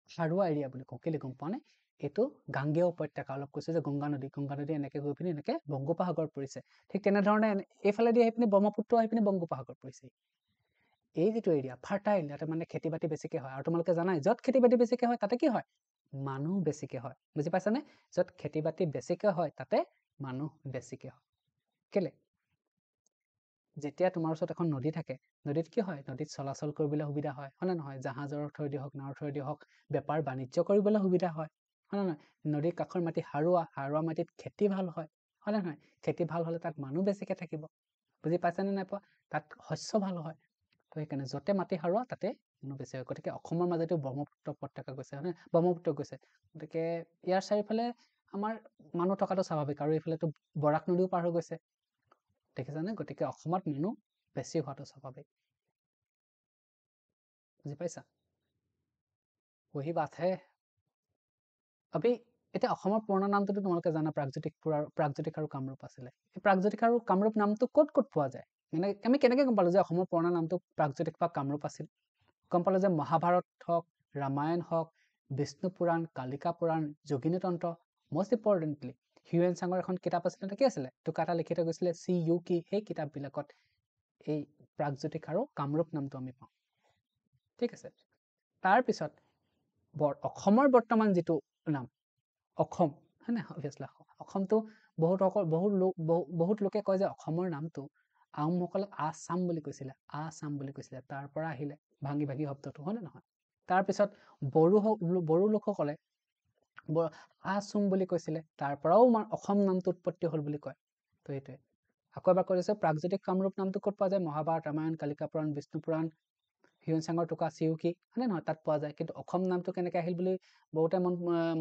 সাৰুৱা এৰিয়া বুলি কওঁ কেলে গম পোৱা নে এইটো গাঙ্গেয় উপত্যকা অলপ কৈছে যে গংগা নদী এনেকৈ গৈ পিনি এনেকৈ বংগোপসাগৰ পৰিছে ঠিক তেনেধৰণে এইফালেদি আহি পিনি ব্ৰহ্মপুত্ৰ আহি পিনি বংগোপসাগৰ পৰিছে এই যিটো এৰিয়া ফাৰ্টাইল ইয়াতে মানে খেতি বাতি বেছিকৈ হয় আৰু তোমালোকে জানাই য'ত খেতি বাতি বেছিকৈ হয় তাতে কি হয় মানুহ বেছিকৈ হয় বুজি পাইছানে য'ত খেতি বাতি বেছিকৈ হয় তাতে মানুহ বেছিকৈ হয় কেলে যেতিয়া তোমাৰ ওচৰত এখন নদী থাকে নদীত কি হয় নদীত চলাচল কৰিবলৈ সুবিধা হয় নে নহয় জাহাজৰ থ্ৰুৱেদি হওক নাৱৰ থ্ৰুৱেদি হওক বেপাৰ বাণিজ্য কৰিবলৈ সুবিধা হয় নে নহয় নদীৰ কাষৰ মাটি সাৰুৱা মাটিত খেতি ভাল হয় নে নহয় খেতি ভাল হ'লে তাত মানুহ বেছিকৈ থাকিব বুজি পাইছানে নাই পোৱা তাত শস্য ভাল হয় তো সেইকাৰণে য'তে মাটি সাৰুৱা তাতে মানুহ বেছি হয় গতিকে অসমৰ মাজতো ব্ৰহ্মপুত্ৰ উপত্যকা গৈছে হয়নে ব্ৰহ্মপুত্ৰ গৈছে গতিকে ইয়াৰ চাৰিওফালে আমাৰ মানুহ থকাটো স্বাভাৱিক আৰু এইফালেতো বৰাক নদীও পাৰ হৈ গৈছে দেখিছানে গতিকে অসমত মানুহ বেছি হোৱাটো স্বাভাৱিক বুজি পাইছা वही बात है अभी এতিয়া অসমৰ পুৰণা নামটোতো তোমালোকে জানা প্ৰাগজ্যোতিক আৰু কামৰূপ আছিলে এই প্ৰাগজ্যোতিক আৰু কামৰূপ নামটো ক'ত পোৱা যায় মানে আমি কেনেকৈ গম পালো যে অসমৰ পুৰণা নামটো প্ৰাগজ্যোতিক বা কামৰূপ আছিল গম পালো যে মহাভাৰত হওক ৰামায়ণ হওক বিষ্ণু পুৰাণ কালিকা পুৰাণ যোগিনী তন্ত্ৰ most importantly হিউৱেন চাঙৰ এখন কিতাপ আছিলে কি আছিলে টোকা এটা লিখি থৈ গৈছিলে CUK সেই কিতাপবিলাকত এই প্ৰাগজ্যোতিক আৰু কামৰূপ নামটো আমি পাওঁ ঠিক আছে তাৰপিছত অসমৰ বৰ্তমান যিটো নাম অসম হয় না অভিয়াছলি অসমটো বহুত লোকে কয় যে অসমৰ নামটো আহোমসকলে আসাম বুলি কৈছিলে তাৰ পৰা আহিলে ভাঙি শব্দটো হয় নে নহয় তাৰপিছত বড়ো লোকসকলে আচুম বুলি কৈছিলে তাৰ পৰাও অসম নামটো উৎপত্তি হ'ল বুলি কয় তো এইটোৱে আকৌ এবাৰ কৈ দিছোঁ প্ৰাগজ্যোতিক কামৰূপ নামটো ক'ত পোৱা যায় মহাভাৰত ৰামায়ণ কালিকা পুৰাণ বিষ্ণু পুৰাণ হিউৱেন চাঙৰ টোকা চিউকি হয় নে নহয় তাত পোৱা যায় কিন্তু অসম নামটো কেনেকৈ আহিল বুলি বহুতে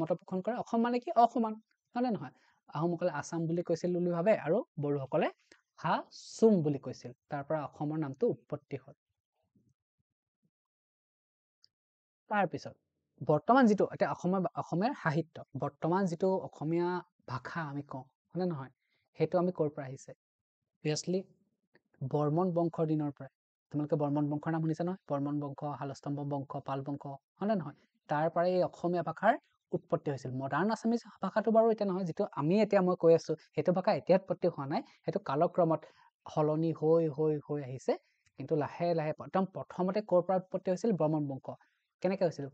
মত পোষণ কৰে অসম মানে কি অসমান হয় নে নহয় আহোমসকলে আসাম বুলি কৈছিল বুলি ভাবে আৰু বড়োসকলে হাচুম বুলি কৈছিল তাৰ পৰা অসমৰ নামটো উৎপত্তি হ'ল তাৰপিছত বৰ্তমান যিটো এতিয়া অসমীয়াৰ সাহিত্য বৰ্তমান যিটো অসমীয়া ভাষা আমি কওঁ হয়নে নহয় সেইটো আমি ক'ৰ পৰা আহিছে অভিয়াছলি বৰ্মন বংশৰ দিনৰ পৰাই তোমালোকে বৰ্মন বংশৰ নাম শুনিছা নহয় বৰ্মন বংশ শালস্তম্ভ বংশ পাল বংশ হয়নে নহয় তাৰ পৰাই এই অসমীয়া ভাষাৰ উৎপত্তি হৈছিল মডাৰ্ণ আছামিজ ভাষাটো বাৰু এতিয়া নহয় যিটো আমি এতিয়া মই কৈ আছো সেইটো ভাষা এতিয়া উৎপত্তি হোৱা নাই সেইটো কালক্ৰমত সলনি হৈ আহিছে কিন্তু লাহে লাহে একদম প্ৰথমতে ক'ৰ পৰা উৎপত্তি হৈছিল বৰ্মন বংশ কেনেকৈ হৈছিল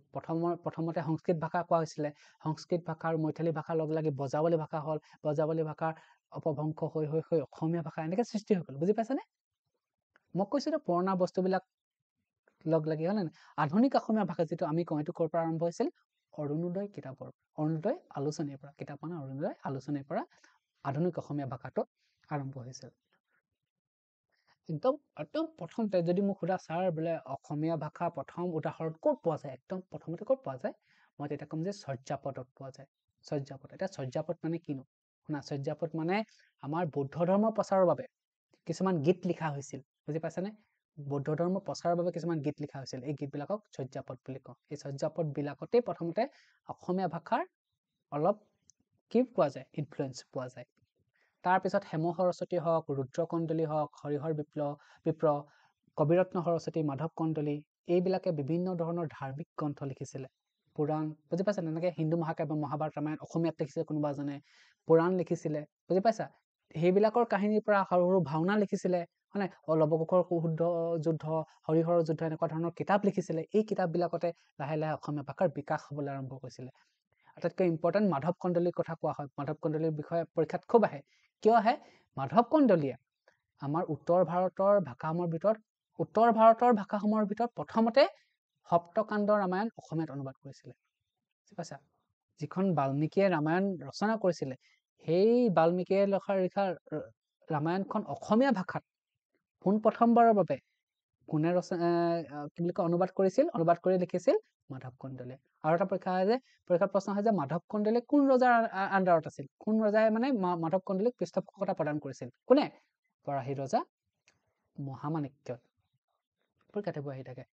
প্ৰথমতে সংস্কৃত ভাষা কোৱা হৈছিলে সংস্কৃত ভাষা আৰু মৈথালী ভাষা লগ লাগি বজাৱলী ভাষা হ'ল বজাৱলী ভাষাৰ অপভ্ৰংশ হৈ অসমীয়া ভাষা এনেকৈ সৃষ্টি হৈ গ'ল বুজি পাইছানে মই কৈছিলোঁ পুৰণা বস্তুবিলাক লগ লাগি হয় নে আধুনিক অসমীয়া ভাষা যিটো আমি কওঁ এইটো ক'ৰ পৰা আৰম্ভ হৈছিল অৰুণোদয় কিতাপৰ অৰুণোদয় আলোচনীৰ পৰা কিতাপ মানে অৰুণোদয় আলোচনীৰ পৰা আধুনিক অসমীয়া ভাষাটো আৰম্ভ হৈছিল একদম একদম প্ৰথমতে যদি মোক সোধা ছাৰ বোলে অসমীয়া ভাষা প্ৰথম উদাহৰণ ক'ত পোৱা যায়, একদম প্ৰথমতে ক'ত পোৱা যায়, মই তেতিয়া ক'ম যে চৰ্যাপদত পোৱা যায়। চৰ্যাপদ। এতিয়া চৰ্যাপদ মানে কিনো? শুনা, চৰ্যাপদ মানে আমাৰ বৌদ্ধ ধৰ্মৰ প্ৰচাৰৰ বাবে কিছুমান গীত লিখা হৈছিল, বুজি পাইছানে? বৌদ্ধ ধৰ্মৰ প্ৰচাৰৰ বাবে কিছুমান গীত লিখা হৈছিল, এই গীতবিলাকক চৰ্যাপদ বুলি কওঁ। এই চৰ্যাপদ বিলাকতেই প্ৰথমতে অসমীয়া ভাষাৰ অলপ কি পোৱা যায়, ইনফ্লুৱেঞ্চ পোৱা যায়। তাৰপিছত হেম সৰস্বতী হওক, ৰুদ্ৰকণ্ডলী হওক, হৰিহৰ বিপ্ৰ, কবিৰত্ন সৰস্বতী, মাধৱ কণ্ডলী, এইবিলাকে বিভিন্ন ধৰণৰ ধাৰ্মিক গ্ৰন্থ লিখিছিলে। পুৰাণ, বুজি পাইছা? তেনেকে হিন্দু মহাকাব্য মহাভাৰত ৰামায়ণ অসমীয়াত লিখিছিলে কোনোবা এজনে, পুৰাণ লিখিছিলে, বুজি পাইছা? সেইবিলাকৰ কাহিনীৰ পৰা সৰু সৰু ভাওনা লিখিছিলে, হয় নাই? লৱকুশৰ শুদ্ধ যুদ্ধ, হৰিহৰৰ যুদ্ধ, এনেকুৱা ধৰণৰ কিতাপ লিখিছিলে। এই কিতাপবিলাকতে লাহে লাহে অসমীয়া ভাষাৰ বিকাশ হ'বলৈ আৰম্ভ কৰিছিলে। আটাইতকৈ ইম্পৰ্টেণ্ট মাধৱ কণ্ডলীৰ কথা কোৱা হয়। মাধৱ কণ্ডলীৰ বিষয়ে পৰীক্ষাত খুব আহে। কিয় আহে? মাধৱ কণ্ডলীয়ে আমাৰ উত্তৰ ভাৰতৰ ভাষাসমূহৰ ভিতৰত প্ৰথমতে সপ্তকাণ্ড ৰামায়ণ অসমীয়াত অনুবাদ কৰিছিলে, বুজি পাইছা? যিখন বাল্মীকিয়ে ৰামায়ণ ৰচনা কৰিছিলে, সেই বাল্মীকিয়ে লিখা ৰামায়ণখন অসমীয়া ভাষাত পোনপ্ৰথমবাৰৰ বাবে কোনে কি বুলি কয় অনুবাদ কৰিছিল? অনুবাদ কৰি লিখিছিল মাধৱ কণ্ডলীয়ে। আৰু এটা পৰীক্ষাত প্ৰশ্ন হয় যে মাধৱ কণ্ডলীয়ে কোন ৰজাৰ আণ্ডাৰত আছিল? কোন ৰজাই মানে মাধৱ কণ্ডলীক পৃষ্ঠপোষকতা প্ৰদান কৰিছিল? কোনে? পৰাহী ৰজা মহামাণিক্যই। পৰীক্ষাতে আহি থাকে।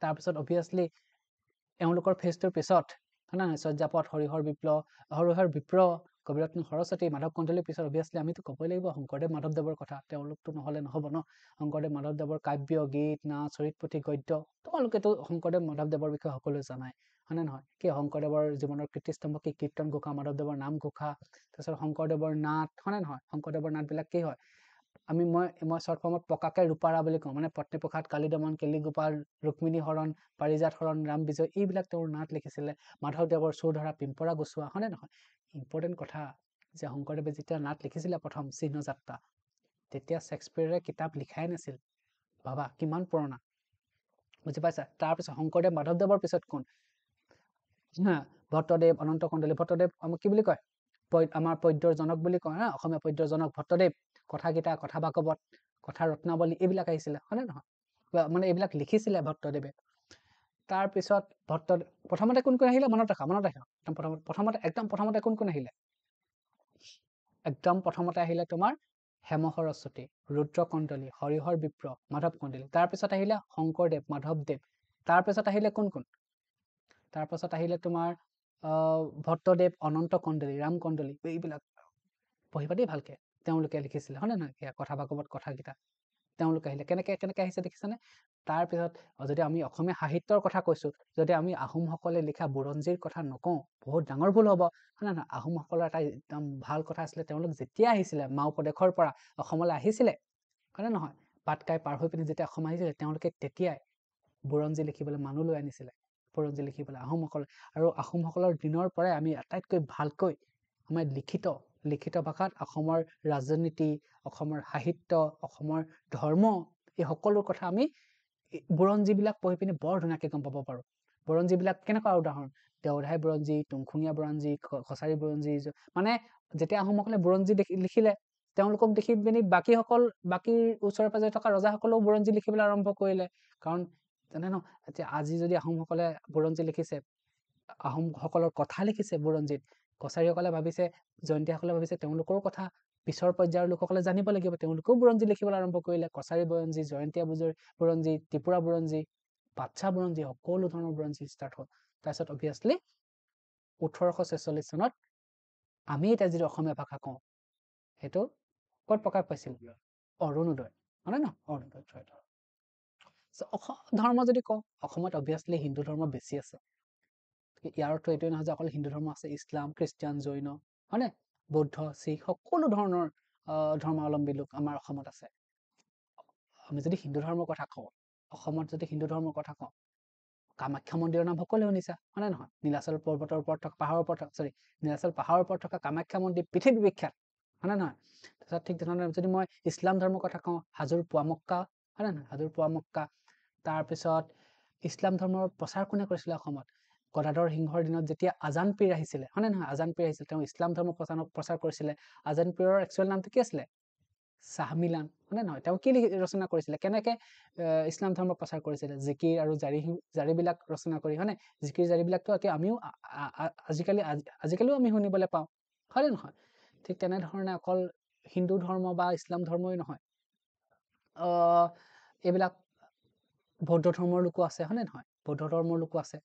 তাৰপিছত অভিয়াছলি এওঁলোকৰ ফেজটোৰ পিছত, হয় নহয়, চৰ্যাপদ, হৰিহৰ বিপ্ৰ, কবিৰত্ন সৰস্বতী, মাধৱ কণ্ডলীৰ পিছত অভিয়াছলি আমিতো ক'বই লাগিব শংকৰদেৱ মাধৱদেৱৰ কথা। তেওঁলোকতো নহ'লে নহ'ব ন। শংকৰদেৱ মাধৱদেৱৰ কাব্য, গীত, নাচ, চৰিত পুথি, গদ্য, তোমালোকেতো শংকৰদেৱ মাধৱদেৱৰ বিষয়ে সকলোৱে জানাই, হয়নে নহয়? কি শংকৰদেৱৰ জীৱনৰ কীৰ্তিস্তম্ভ কি? কীৰ্তন ঘোষা, মাধৱদেৱৰ নাম ঘোষা, তাৰপিছত শংকৰদেৱৰ নাট, হয়নে নহয়? শংকৰদেৱৰ নাটবিলাক কি হয়? মই শ্বৰ্ট ফৰ্মত পকাকে ৰূপাৰা বুলি কওঁ, মানে পত্নীপ্ৰসাদ, কালী দমন, কেলিগোপাল, ৰুক্মিণী হৰণ, পাৰিজাত হৰণ, ৰাম বিজয়, এইবিলাক তেওঁৰ নাট লিখিছিলে। মাধৱদেৱৰ চোৰধৰা, পিম্পৰা গুচোৱা, হয়নে নহয়? ইম্পৰ্টেণ্ট কথা যে শংকৰদেৱে যেতিয়া নাট লিখিছিলে প্ৰথম চিহ্নযাত্ৰা, তেতিয়া শেক্সপিয়াৰে কিতাপ লিখাই নাছিল। ভাবা কিমান পুৰণা, বুজি পাইছা? তাৰপিছত শংকৰদেৱ মাধৱদেৱৰ পিছত কোন? ভট্টদেৱ, অনন্ত কণ্ডলী। ভট্টদেৱ আমাক কি বুলি কয়? আমাৰ পদ্যৰ জনক বুলি কয়, হা, অসমীয়া পদ্যৰ জনক ভট্টদেৱ। কথাগীতা, কথা ভাগৱত, কথা ৰত্নাৱলী, এইবিলাক আহিছিলে, হয়নে নহয়? মানে এইবিলাক লিখিছিলে ভট্টদেৱে। তাৰপিছত প্ৰথমতে কোন আহিলে? মনত ৰাখা। একদম প্ৰথমতে কোন আহিলে? একদম প্ৰথমতে আহিলে তোমাৰ হেম সৰস্বতী, ৰুদ্ৰকণ্ডলী, হৰিহৰ বিপ্ৰ, মাধৱ কণ্ডলী। তাৰপিছত আহিলে শংকৰদেৱ, মাধৱদেৱ। তাৰপিছত আহিলে কোন? তাৰপিছত আহিলে তোমাৰ ভট্টদেৱ, অনন্ত কণ্ডলী, ৰাম কণ্ডলী। এইবিলাক পঢ়িবা দেই ভালকে, তেওঁলোকে লিখিছিলে, হয়নে নহয়? সেয়া কথা ভাগৱত, কথাগীতা তেওঁলোকে আহিলে। কেনেকে আহিছে দেখিছানে? তাৰপিছত যদি আমি অসমীয়া সাহিত্যৰ কথা কৈছো, যদি আমি আহোমসকলে লিখা বুৰঞ্জীৰ কথা নকওঁ, বহুত ডাঙৰ ভুল হ'ব, হয় নহয়? আহোমসকলৰ এটা একদম ভাল কথা আছিলে, তেওঁলোক যেতিয়া আহিছিলে মাওপ্ৰদেশৰ পৰা অসমলৈ আহিছিলে, হয়নে নহয়? পাটকাই পাৰ হৈ পিনি যেতিয়া অসম আহিছিলে, তেওঁলোকে তেতিয়াই বুৰঞ্জী লিখিবলৈ মানুহ লৈ আনিছিলে, বুৰঞ্জী লিখিবলৈ আহোমসকলে। আৰু আহোমসকলৰ দিনৰ পৰাই আমি আটাইতকৈ ভালকৈ আমাৰ লিখিত ভাষাত অসমৰ ৰাজনীতি, অসমৰ সাহিত্য, অসমৰ ধৰ্ম, এই সকলো কথা আমি বুৰঞ্জীবিলাক পঢ়ি পিনি বৰ ধুনীয়াকে গম পাব পাৰো। বুৰঞ্জীবিলাক কেনেকুৱা উদাহৰণ? দেওধাই বুৰঞ্জী, তুংখুঙীয়া বুৰঞ্জী, কছাৰী বুৰঞ্জী। মানে যেতিয়া আহোমসকলে বুৰঞ্জী লিখিলে, তেওঁলোকক দেখি পিনি বাকীৰ ওচৰে পাজৰে থকা ৰজাসকলেও বুৰঞ্জী লিখিবলৈ আৰম্ভ কৰিলে। কাৰণ জানে ন, আজি যদি আহোমসকলে বুৰঞ্জী লিখিছে, আহোমসকলৰ কথা লিখিছে বুৰঞ্জীত, কছাৰীসকলে ভাবিছে, জয়ন্তীসকলে ভাবিছে তেওঁলোকৰো কথা পিছৰ পৰ্যায়ৰ লোকসকলে জানিব লাগিব, তেওঁলোকেও বুৰঞ্জী লিখিবলৈ আৰম্ভ কৰিলে। কছাৰী বুৰঞ্জী, জয়ন্তীয়া বুৰঞ্জী, ত্ৰিপুৰা বুৰঞ্জী, বাচ্ছা বুৰঞ্জী, সকলো ধৰণৰ বুৰঞ্জী ষ্টাৰ্ট হ'ল। তাৰপিছত অভিয়াছলি 1846 চনত আমি এতিয়া যিটো অসমীয়া ভাষা কওঁ, সেইটো ক'ত প্ৰকাশ পাইছিল? অৰুণোদয়, হয় ন? অৰুণোদয়। ধৰ্ম যদি কওঁ, অসমত অভিয়াছলি হিন্দু ধৰ্ম বেছি আছে। ইয়াৰ অৰ্থ এইটোৱে নহয় যে অকল হিন্দু ধৰ্ম আছে, ইছলাম, খ্ৰীষ্টিয়ান, জৈন, হয়নে? বৌদ্ধ, শিখ, সকলো ধৰণৰ ধৰ্মাৱলম্বী লোক আমাৰ অসমত আছে। আমি যদি হিন্দু ধৰ্মৰ কথা কওঁ, অসমত যদি হিন্দু ধৰ্মৰ কথা কওঁ, কামাখ্যা মন্দিৰৰ নাম সকলোৱে শুনিছা, হয়নে নহয়? নীলাচল পাহাৰৰ ওপৰত থকা কামাখ্যা মন্দিৰ পৃথিৱী বিখ্যাত, হয়নে নহয়? তাৰপিছত ঠিক তেনেধৰণে যদি মই ইছলাম ধৰ্মৰ কথা কওঁ, হাজোৰ পুৱামক্কা, হয়নে নহয়? হাজোৰ পুৱামক্কা। তাৰপিছত ইছলাম ধৰ্মৰ প্ৰচাৰ কোনে কৰিছিলে অসমত? গদাধৰ সিংহৰ দিনত যেতিয়া আজান পীৰ আহিছিলে, হয়নে নহয়? আজান পীৰ আহিছিলে, তেওঁ ইছলাম ধৰ্ম প্ৰচাৰ কৰিছিলে। আজান পীৰৰ একচুৱেল নামটো কি আছিলে? চাহমিলান মানে নহয় তেওঁ কি ৰচনা কৰিছিলে কেনেকে ইছলাম ধৰ্ম প্ৰচাৰ কৰিছিলে জিকিৰ আৰু জাৰিবিলাক ৰচনা কৰি হয়নে জিকিৰ জাৰিবিলাকতো আমিও আজিকালিও আমি শুনিবলৈ পাওঁ হয়নে নহয় ঠিক তেনেধৰণে অকল হিন্দু ধৰ্ম বা ইছলাম ধৰ্মই নহয় এইবিলাক বৌদ্ধ ধৰ্মৰ লোকো আছে হয়নে নহয় বৌদ্ধ ধৰ্মৰ লোকো আছে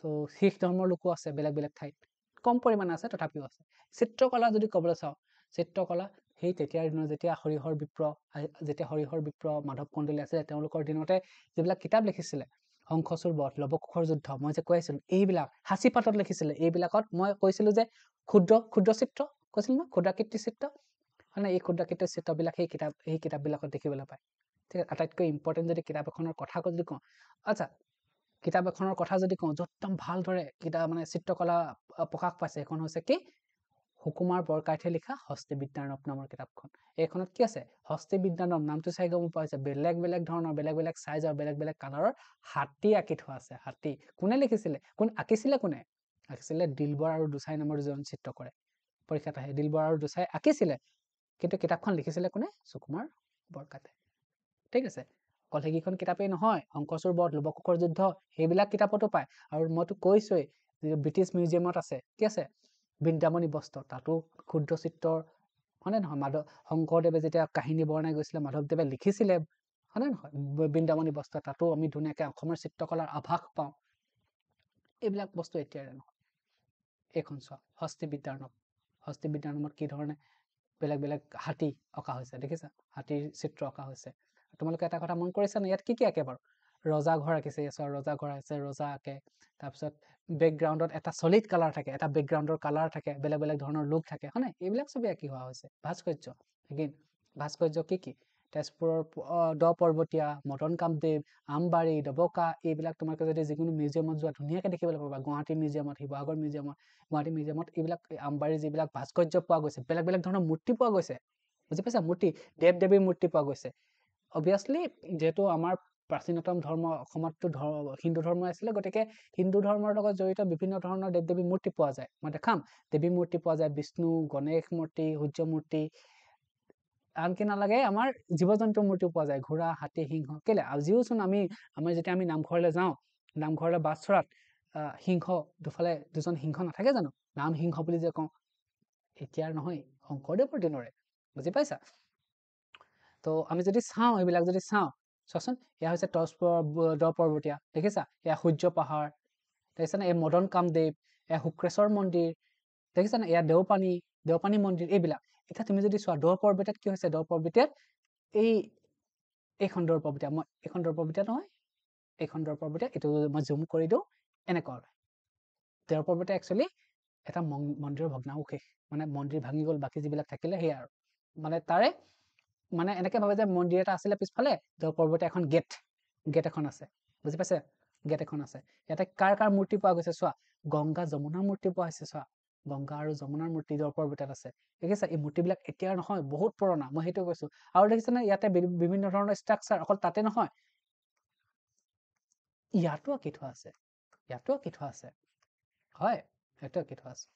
তো শিখ ধৰ্মৰ লোকো আছে বেলেগ বেলেগ ঠাইত কম পৰিমাণে আছে তথাপিও আছে চিত্ৰকলা যদি ক'বলৈ চাওঁ চিত্ৰকলা সেই তেতিয়াৰ দিনত যেতিয়া হৰিহৰ বিপ্ৰ মাধৱ কন্দলী আছিলে তেওঁলোকৰ দিনতে যিবিলাক কিতাপ লিখিছিলে শংখচূড় বধ লৱকুশৰ যুদ্ধ মই যে কৈ আছিলো এইবিলাক হাঁচি পাতত লিখিছিলে এইবিলাকত মই কৈছিলো যে ক্ষুদ্ৰ চিত্ৰ কৈছিলো ন ক্ষুদ্ৰাকৃতি চিত্ৰ মানে এই ক্ষুদ্ৰাকৃতি চিত্ৰবিলাক সেই কিতাপবিলাকত দেখিবলৈ পায় ঠিক আছে আটাইতকৈ ইম্পৰ্টেণ্ট যদি কিতাপ এখনৰ কথা যদি কওঁ আচ্ছা কিতাপ এখনৰ কথা যদি কওঁ য'তদম ভালদৰে কিতাপ মানে চিত্ৰকলা প্ৰকাশ পাইছে এখন হৈছে কি সুকুমাৰ বৰকাইতে লিখা হস্তি বিদ্যানব নামৰ কিতাপখন এইখনত কি আছে হস্তি বিদ্যানব নামটো চাই গম পোৱা হৈছে বেলেগ বেলেগ ধৰণৰ বেলেগ বেলেগ সাইজৰ বেলেগ বেলেগ কালাৰৰ হাতী আঁকি থোৱা আছে হাতী কোনে লিখিছিলে কোনে আঁকিছিলে দিলবৰ আৰু দুচাই নামৰ দুজন চিত্ৰকৰে পৰীক্ষাত আহে দিলবৰ আৰু দুচাই আঁকিছিলে কিন্তু কিতাপখন লিখিছিলে কোনে সুকুমাৰ বৰকাইতে ঠিক আছে অকল সেইকেইখন কিতাপেই নহয় শংকৰচূড় বধ লৱকুশৰ যুদ্ধ সেইবিলাক কিতাপতো পায় আৰু মইতো কৈছোৱেই ব্ৰিটিছ মিউজিয়ামত আছে কি আছে বৃন্দাবনী বস্ত্ৰ তাতো ক্ষুদ্ৰ চিত্ৰৰ হয়নে নহয় শংকৰদেৱে যেতিয়া কাহিনী বৰ্ণাই গৈছিলে মাধৱদেৱে লিখিছিলে হয়নে নহয় বৃন্দাবনী বস্ত্ৰ তাতো আমি ধুনীয়াকৈ অসমৰ চিত্ৰকলাৰ আভাস পাওঁ এইবিলাক বস্তু এতিয়াৰে নহয় এইখন চোৱা হস্তি বিদ্যানবত কি ধৰণে বেলেগ বেলেগ হাতী অঁকা হৈছে দেখিছা হাতীৰ চিত্ৰ অঁকা হৈছে তোমালোকে এটা কথা মন কৰিছা নে ইয়াত কি আঁকে বাৰু ৰজা ঘৰ আঁকিছে ৰজা ঘৰ আছে ৰজা আঁকে তাৰপিছত বেকগ্ৰাউণ্ডত এটা সলিড কালাৰ থাকে এটা বেকগ্ৰাউণ্ডৰ কালাৰ থাকে বেলেগ বেলেগ ধৰণৰ লোক থাকে হয়নে এইবিলাক ছবি আঁকি হোৱা হৈছে ভাস্কৰ্য কি তেজপুৰৰ দ পৰ্বতীয়া মদন কামদেৱ আমবাৰী ডবকা এইবিলাক তোমালোকে যদি যিকোনো মিউজিয়ামত যোৱা ধুনীয়াকৈ দেখিবলৈ পাবা গুৱাহাটী মিউজিয়ামত শিৱসাগৰ মিউজিয়ামত গুৱাহাটী মিউজিয়ামত এইবিলাক আমবাৰী যিবিলাক ভাস্কৰ্য পোৱা গৈছে বেলেগ বেলেগ ধৰণৰ মূৰ্তি পোৱা গৈছে বুজি পাইছা মূৰ্তি দেৱ দেৱীৰ মূৰ্তি পোৱা গৈছে অবভিয়াছলি যেহেতু আমাৰ প্ৰাচীনতম ধৰ্ম অসমততো হিন্দু ধৰ্ম আছিলে গতিকে হিন্দু ধৰ্মৰ লগত জড়িত বিভিন্ন ধৰণৰ দেৱ দেৱী মূৰ্তি পোৱা যায় মই দেখাম দেৱী মূৰ্তি পোৱা যায় বিষ্ণু গণেশ মূৰ্তি সূৰ্য মূৰ্তি আনকি নালাগে আমাৰ জীৱ জন্তুৰ মূৰ্তি পোৱা যায় ঘোঁৰা হাতী সিংহ কেলে আজিওচোন আমি যেতিয়া আমি নামঘৰলৈ যাওঁ নামঘৰলৈ বাছ চৰাত সিংহ দুফালে দুজন সিংহ নাথাকে জানো নাম সিংহ বুলি যে কওঁ এতিয়াৰ নহয় শংকৰদেৱৰ দিনৰে বুজি পাইছা তো আমি যদি চাওঁ এইবিলাক যদি চাওঁ চোৱাচোন এয়া হৈছে দ পৰ্বতীয়া দেখিছা এয়া সূৰ্য পাহাৰ দেখিছানে এই মদন কামদেৱ এয়া শুক্ৰেশ্বৰ মন্দিৰ দেখিছানে এয়া দেওপানী মন্দিৰ এইবিলাক এতিয়া তুমি যদি চোৱা দ পৰ্বতীয়াত কি হৈছে দ পৰ্বতীয়াত এইখন দ পৰ্বতীয়া মই এইখন দ পৰ্বতীয়া নহয় এইখন দ পৰ্বতীয়া এইটো মই জুম কৰি দিওঁ এনেকুৱা দ পৰ্বতীয়া একচুৱেলি এটা মন্দিৰৰ ভগ্নাৱশেষ মানে মন্দিৰ ভাঙি গ'ল বাকী যিবিলাক থাকিলে সেয়া আৰু মানে তাৰে মানে এনেকে ভাবে যে মন্দিৰ এটা আছিলে পিছফালে দ পৰ্বতীয়া এখন গেট এখন আছে বুজি পাইছে গেট এখন আছে ইয়াতে কাৰ মূৰ্তি পোৱা গৈছে চোৱা গংগা যমুনাৰ মূৰ্তি পোৱা হৈছে চোৱা গংগা আৰু যমুনাৰ মূৰ্তি দ পৰ্বতীয়াত আছে দেখিছা এই মূৰ্তিবিলাক এতিয়া নহয় বহুত পুৰণা মই সেইটো কৈছো আৰু দেখিছানে ইয়াতে বিভিন্ন ধৰণৰ ষ্ট্ৰাকচাৰ অকল তাতে নহয় ইয়াতো আঁকি থোৱা আছে হয় সেইটো আঁকি থোৱা আছে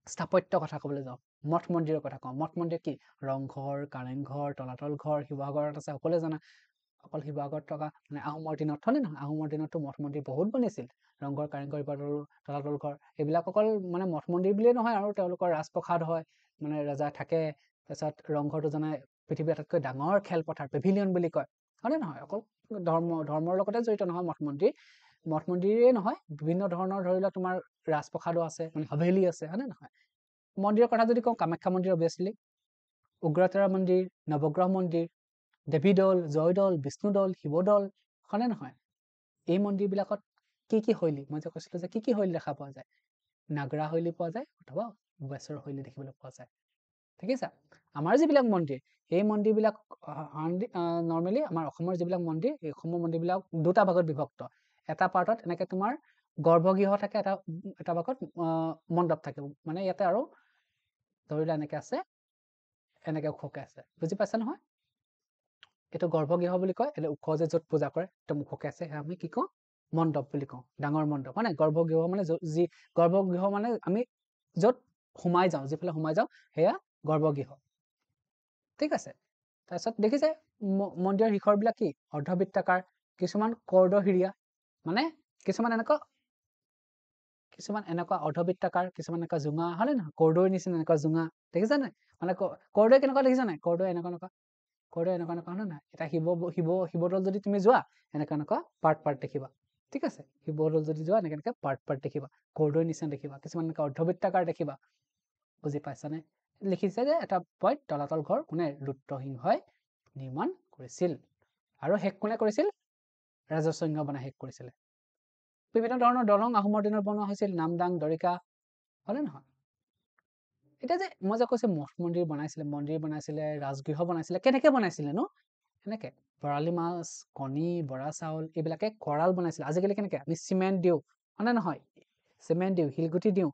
স্থাপত্য কথা ক'বলৈ যাওঁ মঠ মন্দিৰৰ কথা কওঁ মঠ মন্দিৰ কি ৰংঘৰ কাৰেংঘৰ তলাতল ঘৰ শিৱসাগৰত আছে সকলোৱে জানা অকল শিৱসাগৰত থকা মানে আহোমৰ দিনত হয়নে নহয় আহোমৰ দিনততো মঠ মন্দিৰ বহুত বনিছিল ৰংঘৰ কাৰেংঘৰ তলাতল ঘৰ এইবিলাক অকল মানে মঠ মন্দিৰ বুলিয়ে নহয় আৰু তেওঁলোকৰ ৰাজপ্ৰসাদ হয় মানে ৰজা থাকে তাৰপিছত ৰংঘৰটো জানাই পৃথিৱীৰ আটাইতকৈ ডাঙৰ খেলপথাৰ পেভিলিয়ন বুলি কয় হয়নে নহয় অকল ধৰ্মৰ লগতে জড়িত নহয় মঠ মন্দিৰেই নহয় বিভিন্ন ধৰণৰ ধৰি লোৱা তোমাৰ ৰাজপ্ৰসাদো আছে মানে হাভেলি আছে হয়নে নহয় মন্দিৰৰ কথা যদি কওঁ কামাখ্যা মন্দিৰ অবভিয়াছলি উগ্ৰতাৰা মন্দিৰ নৱগ্ৰহ মন্দিৰ দেৱী দৌল জয়দৌল বিষ্ণুদৌল শিৱদৌল হয়নে নহয় এই মন্দিৰবিলাকত কি শৈলী মই যে কৈছিলো যে কি শৈলী দেখা পোৱা যায় নাগৰা শৈলী পোৱা যায় অথবা বেছৰ শৈলী দেখিবলৈ পোৱা যায় ঠিক আছে আমাৰ যিবিলাক মন্দিৰ এই মন্দিৰবিলাক নৰ্মেলি আমাৰ অসমৰ যিবিলাক মন্দিৰ এই অসমৰ মন্দিৰবিলাক দুটা ভাগত বিভক্ত এটা পাৰ্টত এনেকে তোমাৰ গৰ্ভগৃহ থাকে এটা ভাগত মণ্ডপ থাকে মানে ইয়াতে আৰু ধৰিলা এনেকে আছে এনেকে ওখকে আছে বুজি পাইছা নহয় এইটো গৰ্ভগৃহ বুলি কয় এটা ওখ যে য'ত পূজা কৰে একদম ওখকে আছে আমি কি কওঁ মণ্ডপ বুলি কওঁ ডাঙৰ মণ্ডপ মানে গৰ্ভগৃহ মানে যি গৰ্ভগৃহ মানে আমি য'ত সোমাই যাওঁ যিফালে সোমাই যাওঁ সেয়া গৰ্ভগৃহ ঠিক আছে তাৰপিছত দেখিছে মন্দিৰৰ শিখৰবিলাক কি অৰ্ধবৃত্তাকাৰ কিছুমান কৰ্দহিৰিয়া মানে কিছুমান এনেকুৱা অৰ্ধবৃত্তাকাৰ কিছুমান এনেকুৱা জোঙা হয়নে নহয় কৰ্দৈৰ নিচিনা এনেকুৱা জোঙা দেখিছা নাই মানে কৰ্দৈ কেনেকুৱা দেখিছা নাই কৰ্দৈ এনেকুৱা হয় নাই এটা শিৱদৌল যদি তুমি যোৱা এনেকুৱা পাৰ্ট দেখিবা ঠিক আছে শিৱদৌল যদি যোৱা এনেকৈ পাৰ্ট দেখিবা কৰ্দৈৰ নিচিনা দেখিবা কিছুমান এনেকুৱা অৰ্ধবৃত্তাকাৰ দেখিবা বুজি পাইছানে লিখিছে যে এটা পইণ্ট তলাতল ঘৰ কোনে ৰুদ্ৰসিংহই নিৰ্মাণ কৰিছিল আৰু শেষ কোনে কৰিছিল ৰাজস্ব সিংহ বনাই শেষ কৰিছিলে বিভিন্ন ধৰণৰ দলং আহোমৰ দিনত বনোৱা হৈছিল নামদাং দৰিকা হয়নে নহয় এতিয়া যে মই যে কৈছে মঠ মন্দিৰ বনাইছিলে ৰাজগৃহ বনাইছিলে কেনেকে বনাইছিলে নো এনেকে বৰালি মাছ কণী বৰা চাউল এইবিলাকে কৰাল বনাইছিলে আজিকালি কেনেকে আমি চিমেণ্ট দিওঁ হয়নে নহয় চিমেণ্ট দিওঁ শিলগুটি দিওঁ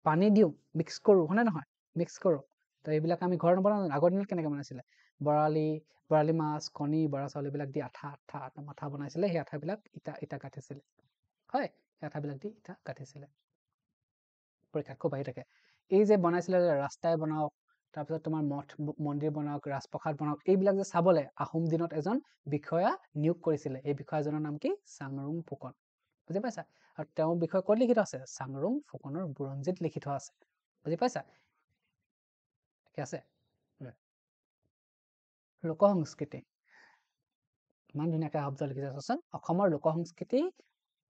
পানী দিওঁ মিক্স কৰোঁ হয়নে নহয় মিক্স কৰোঁ তো এইবিলাক আমি ঘৰ নবনাওঁ আগৰ দিনত কেনেকে বনাইছিলে বৰালি মাছ কণী বৰা চাউল এইবিলাক দি আঠা বনাইছিলে সেই আঠাবিলাক ইটা কাটিছিলে হয় সেই আঠাবিলাক দি ইটা কাটিছিলে পৰীক্ষাত খুব আহি থাকে এই যে বনাইছিলে ৰাস্তাই বনাওক তাৰপিছত তোমাৰ মঠ মন্দিৰ বনাওক ৰাজপ্ৰসাদ বনাওক এইবিলাক যে চাবলৈ আহোম দিনত এজন বিষয়া নিয়োগ কৰিছিলে এই বিষয়াজনৰ নাম কি চাংৰুং ফুকন বুজি পাইছা আৰু তেওঁৰ বিষয়ে ক'ত লিখিত আছে চাংৰুং ফুকনৰ বুৰঞ্জীত লিখি থোৱা আছে বুজি পাইছা ঠিক আছে লোক সংস্কৃতি ইমান ধুনীয়াকৈ শব্দ লিখিছে চোৱাচোন অসমৰ লোক সংস্কৃতি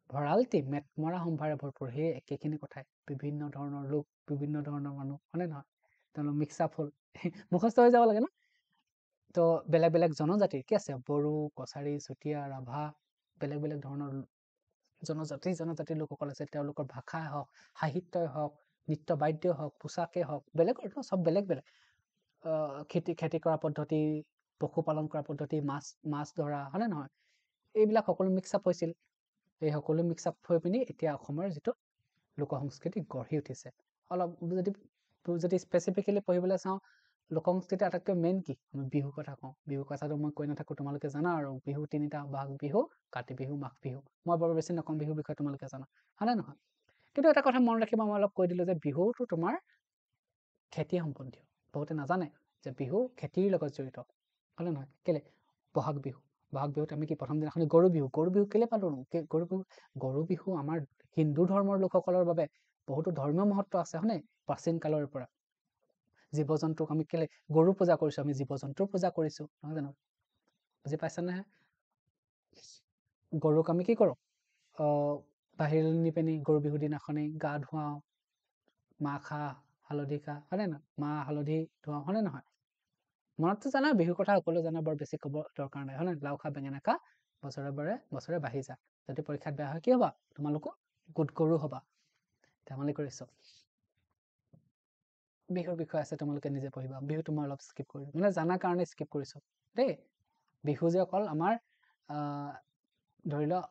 ভঁৰালটি মেটমৰা সম্ভাৰে ভৰপূৰ সেই একেখিনি কথাই বিভিন্ন ধৰণৰ লোক বিভিন্ন ধৰণৰ মানুহ হয়নে নহয় তেওঁলোক মিক্স আপ হ'ল মুখস্থ হৈ যাব লাগে ন তো বেলেগ বেলেগ জনজাতিৰ কি আছে বড়ো কছাৰী চুতীয়া ৰাভা বেলেগ বেলেগ ধৰণৰ জনজাতিৰ লোকসকল আছে তেওঁলোকৰ ভাষাই হওক সাহিত্যই হওক নৃত্য বাদ্যই হওক পোচাকেই হওক বেলেগৰ চব বেলেগ বেলেগ খেতি কৰা পদ্ধতি পশুপালন কৰা পদ্ধতি মাছ ধৰা হয়নে নহয় এইবিলাক সকলো মিক্স আপ হৈছিল এই সকলো মিক্স আপ হৈ পিনি এতিয়া অসমৰ যিটো লোক সংস্কৃতি গঢ়ি উঠিছে অলপ যদি স্পেচিফিকেলি পঢ়িবলৈ চাওঁ লোক সংস্কৃতি আটাইতকৈ মেইন কি আমি বিহু কথা কওঁ বিহু কথাটো মই কৈ নাথাকোঁ তোমালোকে জানা আৰু বিহু তিনিটা বহাগ বিহু কাতি বিহু মাঘ বিহু মই বৰ বেছি নকওঁ বিহুৰ বিষয়ে তোমালোকে জানা হয়নে নহয় কিন্তু এটা কথা মনত ৰাখিবা মই অলপ কৈ দিলোঁ যে বিহুটো তোমাৰ খেতি সম্বন্ধীয় বহুতে নাজানে যে বিহু খেতিৰ লগত জড়িত হয়নে নহয় কেলে বহাগ বিহুত আমি কি প্ৰথম দিনাখনি গৰু বিহু কেলে পালোঁ গৰু বিহু আমাৰ হিন্দু ধৰ্মৰ লোকসকলৰ বাবে বহুতো ধৰ্মীয় মহত্ব আছে হয়নে প্ৰাচীন কালৰ পৰা জীৱ জন্তুক আমি কেলে গৰু পূজা কৰিছোঁ আমি জীৱ জন্তুৰ পূজা কৰিছোঁ নহয় জানো বুজি পাইছানে গৰুক আমি কি কৰোঁ বাহিৰলৈ নি পিনি গৰু বিহুৰ দিনাখনি গা ধুৱাওঁ মাহ খা হালধি খা হয়নে নহয় মাহ হালধি ধুৱাওঁ হয়নে নহয় মনততো জানা বিহুৰ কথা সকলোৱে জানা বৰ বেছি ক'ব দৰকাৰ নাই হয়নে লাও খা বেঙেনা খা বছৰে বাঢ়ি যা যদি পৰীক্ষাত বেয়া হয় কি হ'বা তোমালোকো গোট গৰু হ'বা ধেমালি কৰিছোঁ বিহুৰ বিষয়ে আছে তোমালোকে নিজে পঢ়িবা বিহুটো মই অলপ স্কিপ কৰিছোঁ মানে জানাৰ কাৰণে স্কিপ কৰিছোঁ দেই বিহু যে অকল আমাৰ ধৰি লোৱা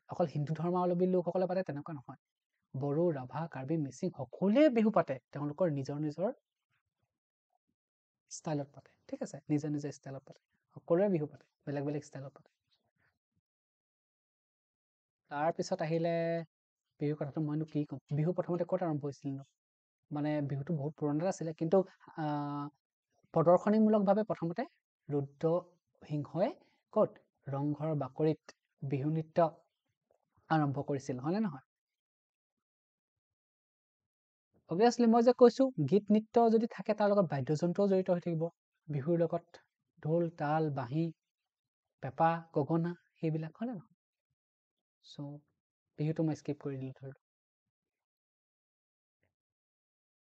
অকল হিন্দু ধৰ্মাৱলম্বী লোকসকলে পাতে তেনেকুৱা নহয় বড়ো ৰাভা কাৰ্বি মিচিং সকলোৱে বিহু পাতে তেওঁলোকৰ নিজৰ ষ্টাইলত পাতে ঠিক আছে নিজৰ ষ্টাইলত পাতে সকলোৱে বিহু পাতে বেলেগ বেলেগ ষ্টাইলত পাতে তাৰপিছত আহিলে বিহুৰ কথাটো মইনো কি ক'ম বিহু প্ৰথমতে ক'ত আৰম্ভ হৈছিলনো মানে বিহুটো বহুত পুৰণাত আছিলে কিন্তু প্ৰদৰ্শনীমূলকভাৱে প্ৰথমতে ৰুদ্ৰসিংহই ক'ত ৰংঘৰৰ বাকৰিত বিহু নৃত্য আৰম্ভ কৰিছিল হয়নে নহয় অবভিয়াছলি মই যে কৈছোঁ গীত নৃত্য যদি থাকে তাৰ লগত বাদ্যযন্ত্ৰও জড়িত হৈ থাকিব বিহুৰ লগত ঢোল তাল বাঁহী পেঁপা গগনা সেইবিলাক হয়নে নহয় চ' বিহুটো মই স্কিপ কৰি দিলোঁ ধৰিলোঁ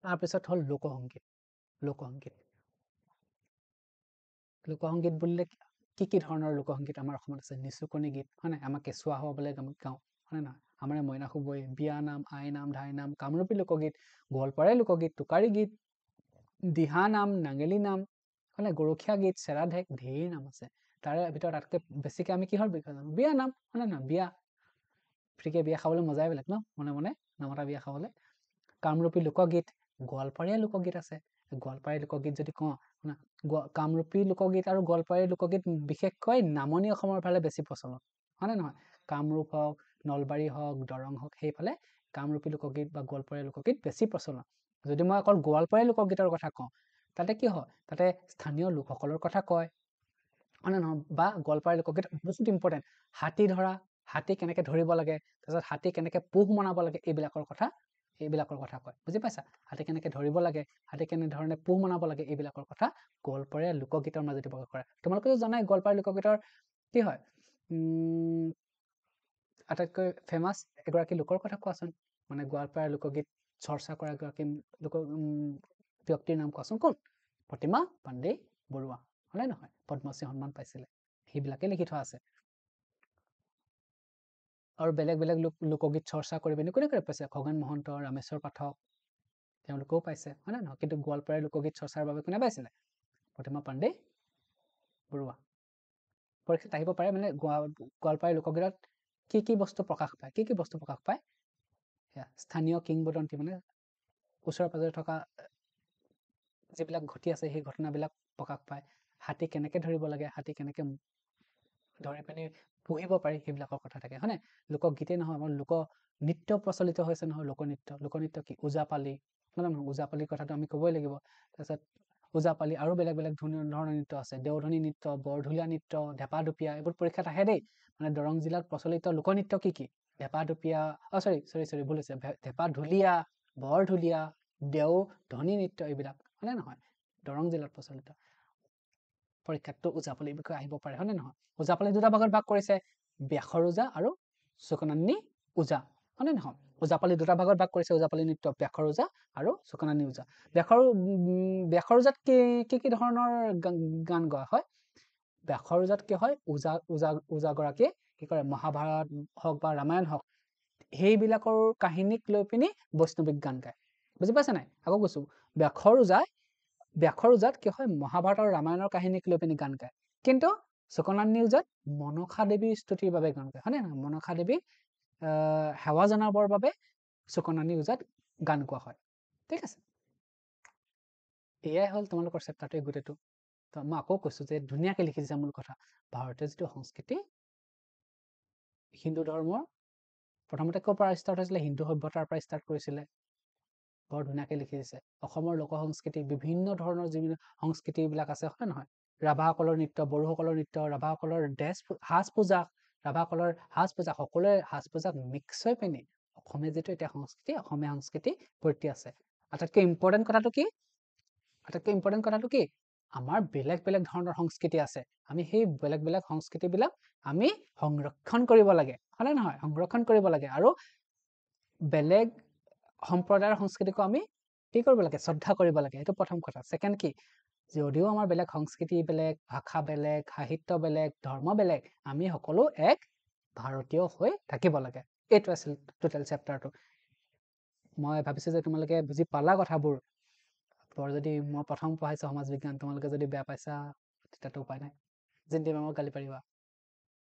তাৰপিছত হ'ল লোকসংগীত বুলিলে কি ধৰণৰ লোকসংগীত আমাৰ অসমত আছে নিচুকনি গীত হয় নাই আমাৰ কেঁচুৱা হ'বলৈ আমি গাওঁ হয়নে নহয় আমাৰ মইনা শুবই বিয়া নাম আই নাম ধাই নাম কামৰূপী লোকগীত গোৱালপাৰীয়া লোকগীত টোকাৰী গীত দিহা নাম নাঙেলী নাম হয়নে গৰখীয়া গীত চেৰা ঢেক ঢেৰ নাম আছে তাৰে ভিতৰত আটাইতকৈ বেছিকৈ আমি কিহৰ বিষয়ে জানো বিয়া নাম হয়নে নহয় বিয়া ফ্ৰীকৈ বিয়া খাবলৈ মজাই বেলেগ ন মনে নামতা বিয়া খাবলৈ কামৰূপী লোকগীত গোৱালপাৰীয়া লোকগীত আছে গোৱালপাৰীয়া লোকগীত যদি কওঁ কামৰূপী লোকগীত আৰু গোৱালপাৰীয়া লোকগীত বিশেষকৈ নামনি অসমৰ ফালে বেছি প্ৰচলন হয়নে নহয় কামৰূপ হওক নলবাৰী হওক দৰং হওক সেইফালে কামৰূপী লোকগীত বা গোৱালপাৰীয়া লোকগীত বেছি প্ৰচলন যদি মই অকল গোৱালপাৰীয়া লোকগীতৰ কথা কওঁ তাতে কি হয় তাতে স্থানীয় লোকসকলৰ কথা কয় হয়নে নহয় বা গোৱালপাৰা লোকগীত বহুত ইম্পৰ্টেণ্ট হাতী ধৰা হাতী কেনেকে ধৰিব লাগে তাৰপিছত হাতী কেনেকে পোহ মনাব লাগে এইবিলাকৰ কথা কয় বুজি পাইছা হাতী কেনেকে ধৰিব লাগে হাতী কেনেধৰণে পোহ মনাব লাগে এইবিলাকৰ কথা গোৱালপাৰীয়া লোকগীতৰ মাজেদি প্ৰকাশ কৰে তোমালোকেতো জানাই গোৱালপাৰীয়া লোকগীতৰ কি হয় আটাইতকৈ ফেমাছ এগৰাকী লোকৰ কথা কোৱাচোন মানে গোৱালপাৰীয়া লোকগীত চৰ্চা কৰা এগৰাকী ব্যক্তিৰ নাম কোৱাচোন কোন প্ৰতিমা পাণ্ডে বৰুৱা হয়নে নহয় পদ্মশ্ৰী সন্মান পাইছিলে সেইবিলাকে লিখি থোৱা আছে আৰু বেলেগ বেলেগ লোকগীত চৰ্চা কৰি পিনে কোনে কোনে পাইছে খগেন মহন্ত ৰামেশ্বৰ পাঠক তেওঁলোকেও পাইছে হয়নে নহয় কিন্তু গোৱালপাৰীয়া লোকগীত চৰ্চাৰ বাবে কোনে পাইছিলে প্ৰতিমা পাণ্ডে বৰুৱা পৰীক্ষাত আহিব পাৰে মানে গোৱালপাৰীয়া লোকগীতত কি বস্তু প্ৰকাশ পায় কি বস্তু প্ৰকাশ পায় স্থানীয় কিংবদন্তি মানে ওচৰে পাজৰে থকা যিবিলাক ঘটি আছে সেই ঘটনাবিলাক প্ৰকাশ পায় হাতী কেনেকে ধৰিব লাগে হাতী কেনেকে ধৰি পিনে পুহিব পাৰি সেইবিলাকৰ কথা থাকে হয়নে লোকগীতেই নহয় আমাৰ লোক নৃত্য প্ৰচলিত হৈছে নহয় লোকনৃত্য কি ওজাপালি ওজাপালিৰ কথাটো আমি ক'বই লাগিব তাৰপিছত ওজাপালি আৰু বেলেগ বেলেগ ধৰণৰ নৃত্য আছে দেওধনী নৃত্য বৰঢুলীয়া নৃত্য ঢেপাঢুপীয়া এইবোৰ পৰীক্ষাত আহে দেই মানে দৰং জিলাত প্ৰচলিত লোকনৃত্য কি ঢেপাঢুপীয়া সৰি ভুল হৈছে ঢেপাঢুলীয়া বৰঢুলীয়া দেওধনী নৃত্য এইবিলাক হয়নে নহয় দৰং জিলাত প্ৰচলিত পৰীক্ষাতটো ওজাপালিৰ বিষয়ে আহিব পাৰে হয়নে নহয় ওজাপালি দুটা ভাগত ভাগ কৰিছে ব্যাসৰ ওজা আৰু চুকনানী ওজা হয়নে নহয় ওজাপালি দুটা ভাগত ভাগ কৰিছে ওজাপালি নৃত্য ব্যাসৰ ওজা আৰু চুকনানী ওজা ব্যাসৰ ওজাত কি ধৰণৰ গান গোৱা হয় ব্যাসৰ ওজাত কি হয় ওজাগৰাকীয়ে কি কৰে মহাভাৰত হওক বা ৰামায়ণ হওক সেইবিলাকৰ কাহিনীক লৈ পিনি বৈষ্ণৱিক গান গায় বুজি পাইছা নাই আকৌ কৈছো ব্যাসৰ ওজাত কি হয় মহাভাৰত আৰু ৰামায়ণৰ কাহিনীক লৈ পিনি গান গায় কিন্তু চুকনানী ওজাত মনসা দেৱীৰ স্তুতিৰ বাবে গান গায় হয়নে নহয় মনসা দেৱীক সেৱা জনাবৰ বাবে চুকনানী ওজাত গান গোৱা হয় ঠিক আছে এয়াই হ'ল তোমালোকৰ চেপ্টাৰটোৰ গোটেইটো তো মই আকৌ কৈছো যে ধুনীয়াকৈ লিখি দিছা মূল কথা ভাৰতীয় যিটো সংস্কৃতি হিন্দু ধৰ্মৰ প্ৰথমতে ক'ৰ পৰা ষ্টাৰ্ট হৈছিলে হিন্দু সভ্যতাৰ পৰা ষ্টাৰ্ট কৰিছিলে বৰ ধুনীয়াকৈ লিখি দিছে অসমৰ লোক সংস্কৃতি বিভিন্ন ধৰণৰ যিবিলাক সংস্কৃতিবিলাক আছে হয় নহয় ৰাভাসকলৰ নৃত্য বড়োসকলৰ নৃত্য ৰাভাসকলৰ সাজ পোজাক ৰাভাসকলৰ সাজ পোজাক সকলোৰে সাজ পোজাক মিক্স হৈ পিনি অসমীয়া যিটো এতিয়া সংস্কৃতি অসমীয়া সংস্কৃতি ভৰ্তি আছে আটাইতকৈ ইম্পৰ্টেণ্ট কথাটো কি আমাৰ বেলেগ বেলেগ ধৰণৰ সংস্কৃতি আছে আমি সেই বেলেগ বেলেগ সংস্কৃতিবিলাক আমি সংৰক্ষণ কৰিব লাগে হয়নে নহয় সংৰক্ষণ কৰিব লাগে আৰু বেলেগ সম্প্ৰদায়ৰ সংস্কৃতিকো আমি কি কৰিব লাগে শ্ৰদ্ধা কৰিব লাগে এইটো প্ৰথম কথা ছেকেণ্ড কি যদিও আমাৰ বেলেগ সংস্কৃতি বেলেগ ভাষা বেলেগ সাহিত্য বেলেগ ধৰ্ম বেলেগ আমি সকলো এক ভাৰতীয় হৈ থাকিব লাগে এইটো আছিল টোটেল চেপ্টাৰটো মই ভাবিছো যে তোমালোকে বুজি পালা কথাবোৰ যদি মই প্ৰথম পঢ়াইছো সমাজ বিজ্ঞান তোমালোকে যদি বেয়া পাইছা তেতিয়াতো উপায় নাই যেন মেমক গালি পাৰিবা